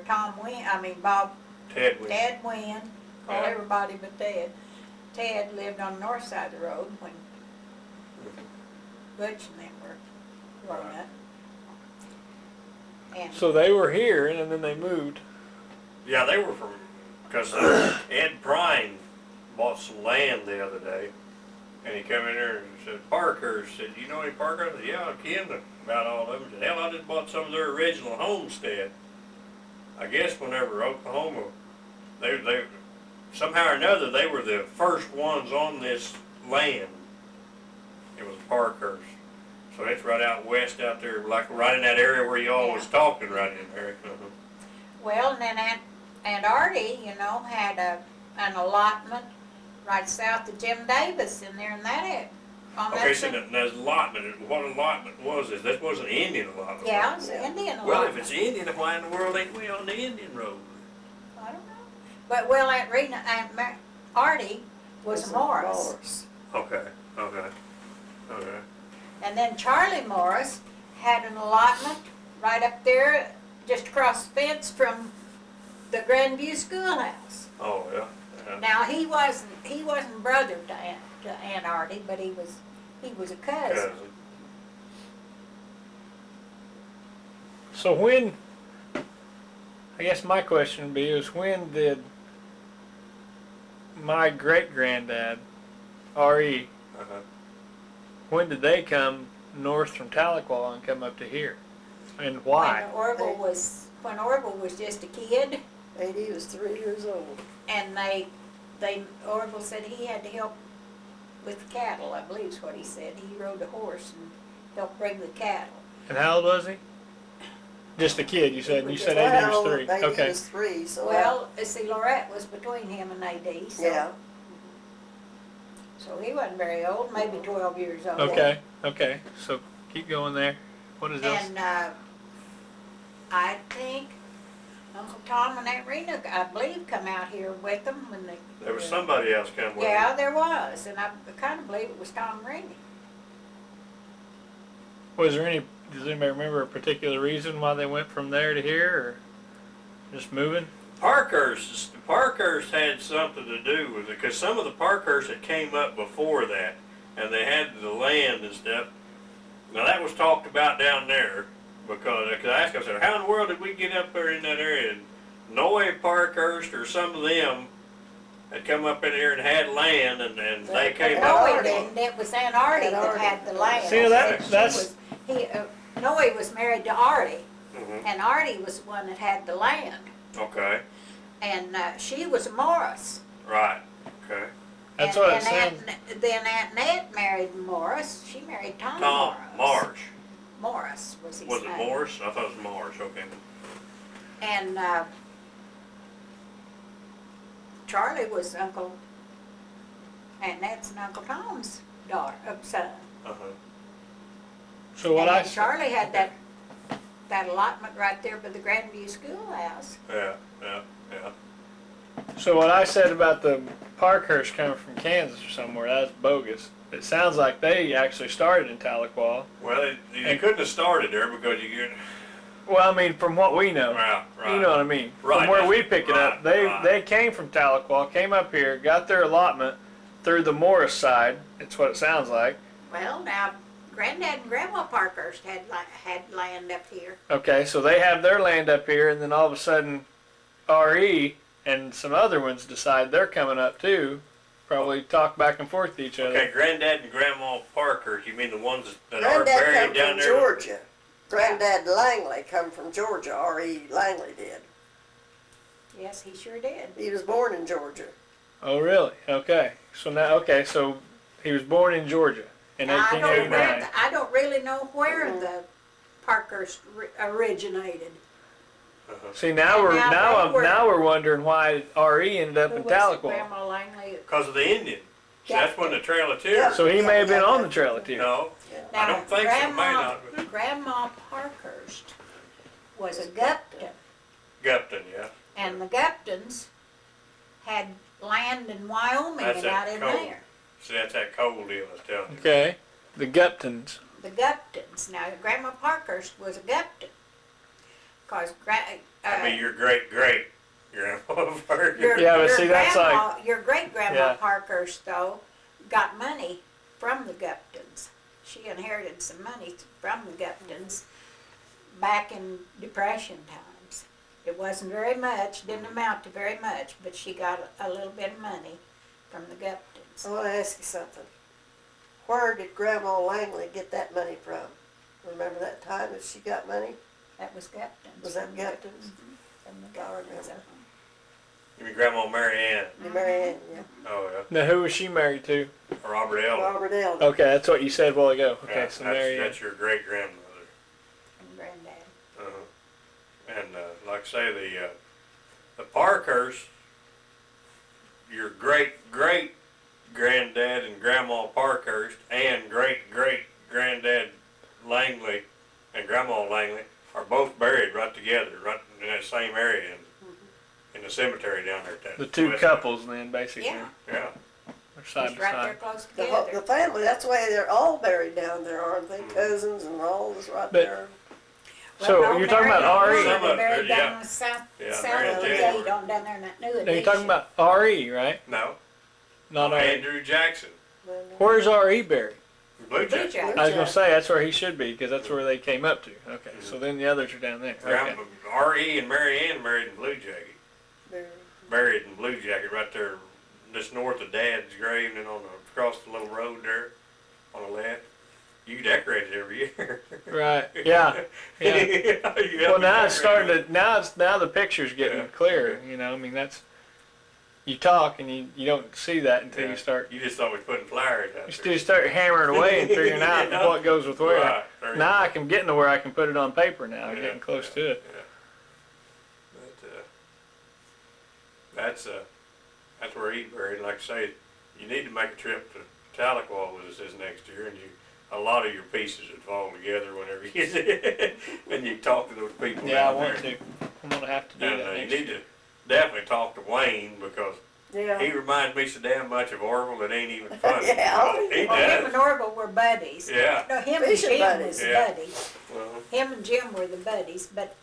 Bob, Ted was. Ted Wynn, call Yeah. everybody but Ted. Ted lived on the north side of the road when Butch and them were growing up. And So they were here, and then they moved. Yeah, they were from, because Ed Prine bought some land the other day, and he come in there and said, Parkhurst, said, you know any Parkhurst? I said, yeah, I ken about all of them. He said, hell, I just bought some of their original homestead. I guess whenever Oklahoma, they somehow or another, they were the first ones on this land. It was Parkhurst. So it's right out west out there, like right in that area where you all was talking right in there. well, and then Aunt Artie, had an allotment right south of Jim Davis in there in that area. Okay, so there's allotment. What allotment was this? This was an Indian allotment. Yeah, it's an Indian allotment. Well, if it's Indian, why in the world ain't we on the Indian road? I don't know. But, well, Aunt Artie was a Morris. Okay. And then Charlie Morris had an allotment right up there, just across the fence from the Grandview Schoolhouse. Oh, yeah. Now, he wasn't brother to Aunt Artie, but he was a cousin. So when, I guess my question would be is when did my great-granddad, R.E., when did they come north from Tahlequah and come up to here? And why? When Orville was just a kid, He was 3 years old. and Orville said he had to help with the cattle, I believe is what he said. He rode a horse and helped bring the cattle. And how old was he? Just a kid, you said. You said A.D. was 3. A.D. Okay. was 3, so. Well, see, Lorette was between him and A.D., so. Yeah. So he wasn't very old, maybe 12 years old. Okay. So keep going there. What is this? And I think Uncle Tom and Aunt Rena, I believe, come out here with them when they. There was somebody else come with Yeah, there was, and I kind of believe it was Tom and Rena. Was there any, does anybody remember a particular reason why they went from there to here, or just moving? Parkhurst had something to do with it, because some of the Parkhursts that came up before that, and they had the land and stuff. Now that was talked about down there, because I asked myself, how in the world did we get up there in that area? And Noe Parkhurst or some of them had come up in here and had land, and they came No, up. it didn't. It was Aunt Artie that had the land. See, that's Noe was married to Artie, Mhm. and Artie was the one that had the land. Okay, And she was a Morris. right, Okay. That's and, what it and sounds. then Aunt Ned married Morris. She married Tom, Tom Morris. Marsh. Morris was his Was name. it Morris? I thought it was Marsh. Okay. And Charlie was Aunt Ned's and Uncle Tom's son. Uh-huh. So what and I then Charlie had that allotment right there by the Grandview Schoolhouse. Yeah, yeah, yeah. So what I said about the Parkhurst coming from Kansas or somewhere, that's bogus. It sounds like they actually started in Tahlequah. Well, they couldn't have started there because you get. Well, I mean, from what we know. Right, right. You know what I mean? Right, From where that's- we pick it up, right. they came from Tahlequah, came up here, got their allotment through the Morris side. It's what it sounds like. Well, now, Granddad and Grandma Parkhurst had land up here. Okay, so they have their land up here, and then all of a sudden, RE and some other ones decide they're coming up too. Probably talk back and forth to each other. Okay, Granddad and Grandma Parkhurst. You mean the ones that are Granddad buried come down from there? Georgia. Granddad Langley come from Georgia. R.E. Langley did. Yes, he sure did. He was born in Georgia. Oh, really? Okay. So he was born in Georgia in Now, 1889. I don't really know where the Parkhurst originated. See, now And now we're wondering why RE ended up Who in was it, Tahlequah. Grandma Langley? Because of the Indian. See, that's when the Trail of Tears. Yeah. So he may have been on the Trail of Tears. No, I Now, don't think so. May not. Grandma Parkhurst was a Gupton, Gupton, yeah. and the Guptons had land in Wyoming That's and that out in coal. there. See, that's that coal deal I was telling you. Okay. The Guptons. The Guptons. Now, Grandma Parkhurst was a Gupton, cause I mean, your great grandma Parkhurst. Yeah, but see, that's your great grandma Yeah. Parkhurst though got money from the Guptons. She inherited some money from the Guptons back in Depression times. It wasn't very much, didn't amount to very much, but she got a little bit of money from the Guptons. I want to ask you something. Where did Grandma Langley get that money from? Remember that time that she got money? That was Guptons. Was that Guptons? From the Guptons. You mean Grandma Mary Ann? Mary Ann, yeah. Oh, Now, who was she married to? yeah. Robert Elder. Robert Elder. Okay, that's what you said a while ago. Okay, Yeah, so Mary. that's your great grandmother. And Granddad. And like I say, the Parkhurst, your great granddad and Grandma Parkhurst, and great granddad Langley and Grandma Langley are both buried right together, right in that same area in the cemetery down there. At that The two west- couples, then, basically. Yeah, Yeah. They're side just by right there side. close The, together. the family, that's why they're all buried down there, aren't they? Cousins and all is right But- there. So Well, no, you're talking about Mary RE. and Some Mary of- buried yeah. down the south Yeah, of Mary and the Jane gate on down there in that new Now you're addition. talking about RE, right? No. Not RE. Andrew Jackson. Where's RE buried? Blue Blue Jacket. Jacket. I was gonna say that's where he should be because that's where they came up to. Okay, so then the others are down there. Okay. Grandma R.E. and Mary Ann married in Blue Jacket. Buried in Blue Jacket right there just north of Dad's grave and then across the little road there on the left. You decorate it every year. Right. Yeah. Yeah. You help Well, me now it's decorate starting to. Now the picture's getting Yeah. clearer. You know, I mean that's. You talk and you don't see that until Yeah. you start. You just thought we putting flyers out You there. still start hammering away and figuring out Yeah. what goes with where. Right. There you Now go. I can get to where I can put it on paper. Now, Yeah, getting close yeah, to it. yeah. But that's where he's buried. Like I say, you need to make a trip to Tahlequah with us this next year, and a lot of your pieces would fall together whenever you and you talk to those people. Yeah, I down want there. to. I'm gonna have to do And that you next need year. to definitely talk to Wayne because Yeah. he reminds me so damn much of Orville that ain't even funny. Yeah. He Well, him does. and Orville were buddies. Yeah. No, him and Fishing Jim buddies. was the Yeah. buddies. Well, Him and Jim were the buddies, but,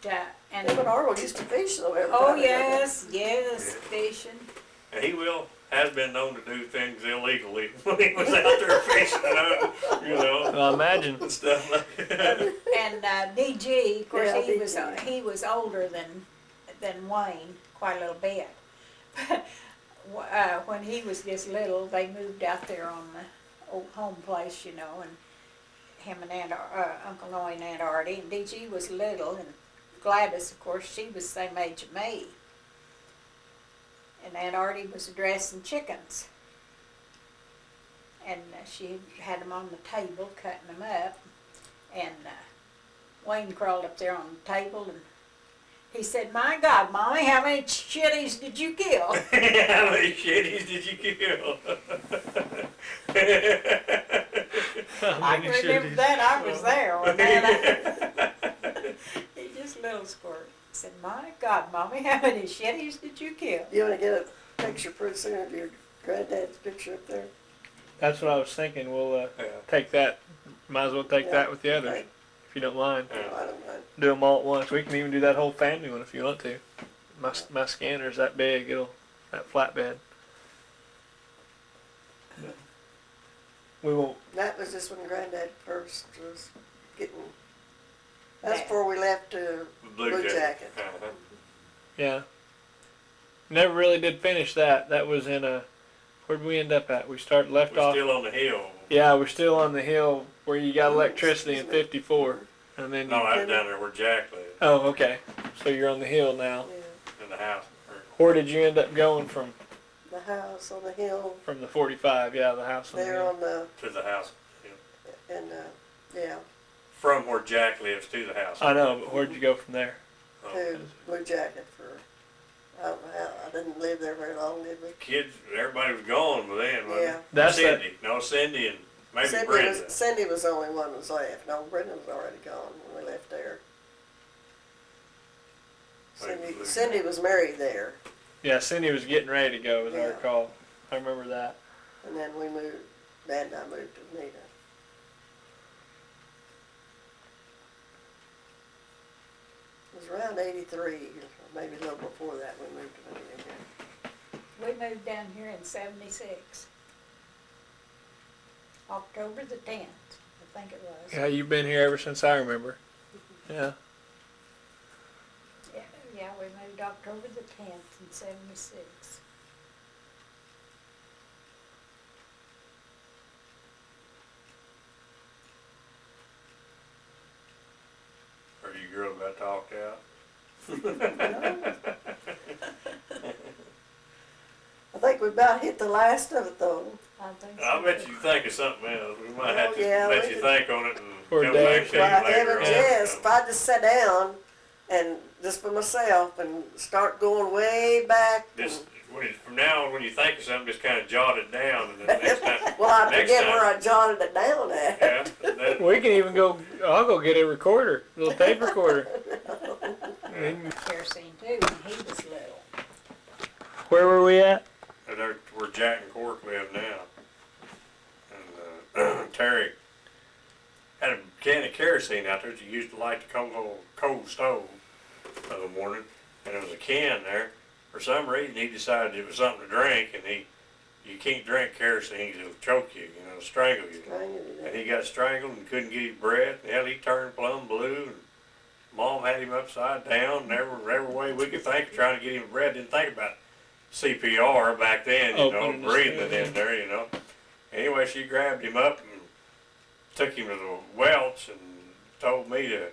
and, Him and Arnold used to fish though every oh, time. yes, Yeah. yes, fishing. and he has been known to do things illegally when he was out there fishing, you know, Well, imagine. and stuff like that. And DG, of course, Yeah, he was older than Wayne quite a little bit. But when he was just little, they moved out there on the old home place, you know, and him and Uncle Noe and Aunt Artie, and DG was little, and Gladys, of course, she was the same age as me. And Aunt Artie was dressing chickens. and she had them on the table, cutting them up, and Wayne crawled up there on the table, and he said, "My God, Mommy, how many shitties did you kill?" How many shitties did you kill? I can remember that. I was there when that he just little squirt. He said, "My God, Mommy, how many shitties did you kill?" You wanna get a picture pretty soon of your granddad's picture up there? That's what I was thinking. We'll Yeah. take that. Might as well take Yeah, that with the others, okay. if you don't mind. No, I don't mind. Do them all at once. We can even do that whole family one if you want to. My scanner's that big. That flatbed. We won't. That was just when Granddad first was getting, that's Yeah. before we left Blue Jacket. Uh-huh. Yeah. Never really did finish that. That was in a. Where'd we end up at? We left We're off. still on the hill. Yeah, we're still on the hill where you got electricity in '54, and then. No, I was down there where Jack lived, Oh, okay. So you're on the hill now. Yeah, in the house. Where did you end up going from the house on the hill, the 45? Yeah, the house on the there hill. on the, To the house. and, yeah, From where Jack lives to the house. I know, but where'd you go from there? Oh. to Blue Jacket for, I don't know how, I didn't live there very long, did we? Kids, everybody was gone by then, wasn't Yeah. it? That's Cindy. No, Cindy and maybe Brenda. Cindy was the only one that was left. No, Brenda was already gone when we left there. Maybe Cindy was married there, Yeah, Cindy was getting ready to go, as I Yeah. recall. I remember that. and then we moved, Dad and I moved to Nita. It was around 83, or maybe a little before that, we moved to Nita again. We moved down here in '76, October the 10th, I think it was. Yeah, you've been here ever since I remember. Yeah. Yeah, we moved October the 10th in '76. Or you girl got talked out? I think we about hit the last of it though. I think so. I bet you think of something else. We might have to Yeah, let we you could- think on it and Or come Dave. back to you Well, later heaven on. yes, if I just sat down and just for myself and start going way back. Just from now on, when you think of something, just kind of jot it down, and then next time. Well, I next forget time- where I jotted it down at. Yeah, that, We can even go. I'll go get a recorder, a little tape recorder. And Kerosene too, when he was little. where were we at? There, where Jack and Cork live now. And Terry had a can of kerosene out there that you used to light the cold stove of the morning, and there was a can there. For some reason, he decided it was something to drink, and you can't drink kerosene 'cause it'll choke you, strangle you. And he got strangled and couldn't get his breath, and hell, he turned plumb blue, and Mom had him upside down, and every way we could think of trying to get him breath. Didn't think about CPR back then, Opening the breathing it spigot. in there, Anyway, she grabbed him up and took him to the Welch and told me to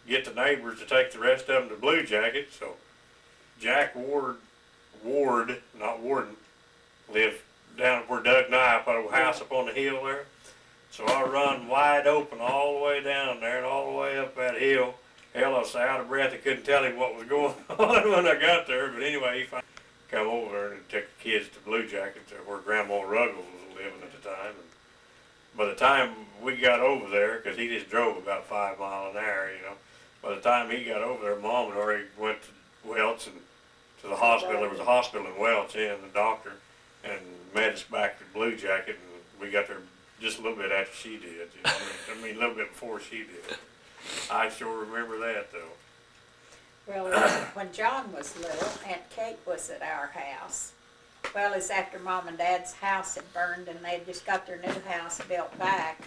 get the neighbors to take the rest of them to Blue Jacket. So Jack Ward, not Warden, lived down where Doug and I put a house up on the hill there. So I run wide open all the way down there and all the way up that hill. Hell, I was so out of breath I couldn't tell him what was going on when I got there. But anyway, he finally come over there and took the kids to Blue Jacket, to where Grandma Ruggles was living at the time. And by the time we got over there, because he just drove about 5 miles an hour, by the time he got over there, Mom had already went to Welch and to the hospital. There was a hospital in Welch, and the doctor, and met us back to Blue Jacket, and we got there just a little bit after she did. I mean, a little bit before she did. I sure remember that, though. Well, when John was little, Aunt Kate was at our house. Well, it's after Mom and Dad's house had burned, and they just got their new house built back,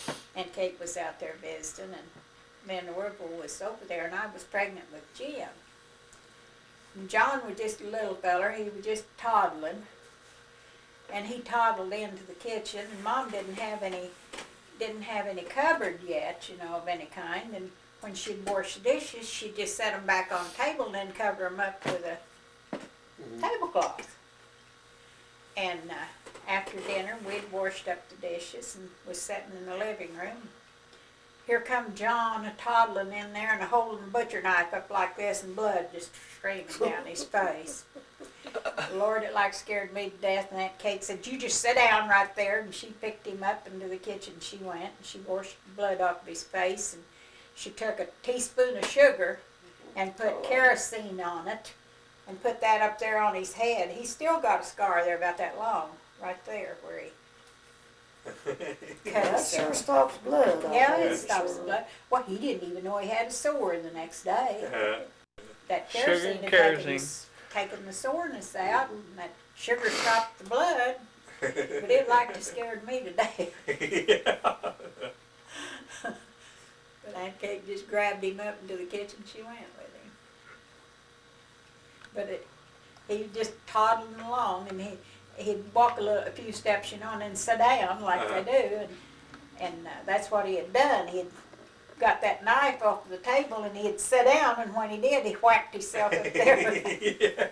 and Aunt Kate was out there visiting, and me and the Ruggles was over there, and I was pregnant with Jim. And John was just a little feller, he was just toddling, and he toddled into the kitchen, and Mom didn't have any cupboard yet, of any kind, and when she'd wash the dishes, she'd just set them back on the table and then cover them up with a tablecloth. And after dinner, we'd washed up the dishes and was sitting in the living room. Here come John a-toddling in there and holding a butcher knife up like this and blood just streaming down his face. Lord, it like scared me to death. And Aunt Kate said, "You just sit down right there." And she picked him up into the kitchen. She went and she washed the blood off of his face. And she took a teaspoon of sugar and put kerosene on it and put that up there on his head. He's still got a scar there about that long, right there where he cut That himself. sure stops blood. I Yeah, think, it stops the sure. blood. Well, he didn't even know he had a sore the next day. That Sugar kerosene and had kerosene. taken the soreness out, and that sugar stopped the blood. But it like to scared me to death. But Aunt Kate just grabbed him up into the kitchen. She went with him. But he just toddling along, and he'd walk a few steps, you know, and then sit down like they do, and that's what he had done. He'd got that knife off the table, and he'd sit down, and when he did, he whacked himself up there. Yeah.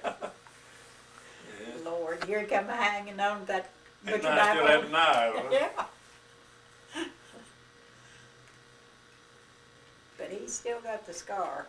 Lord, here he come hanging on that And butcher I still had knife. a knife. Yeah. But he's still got the scar.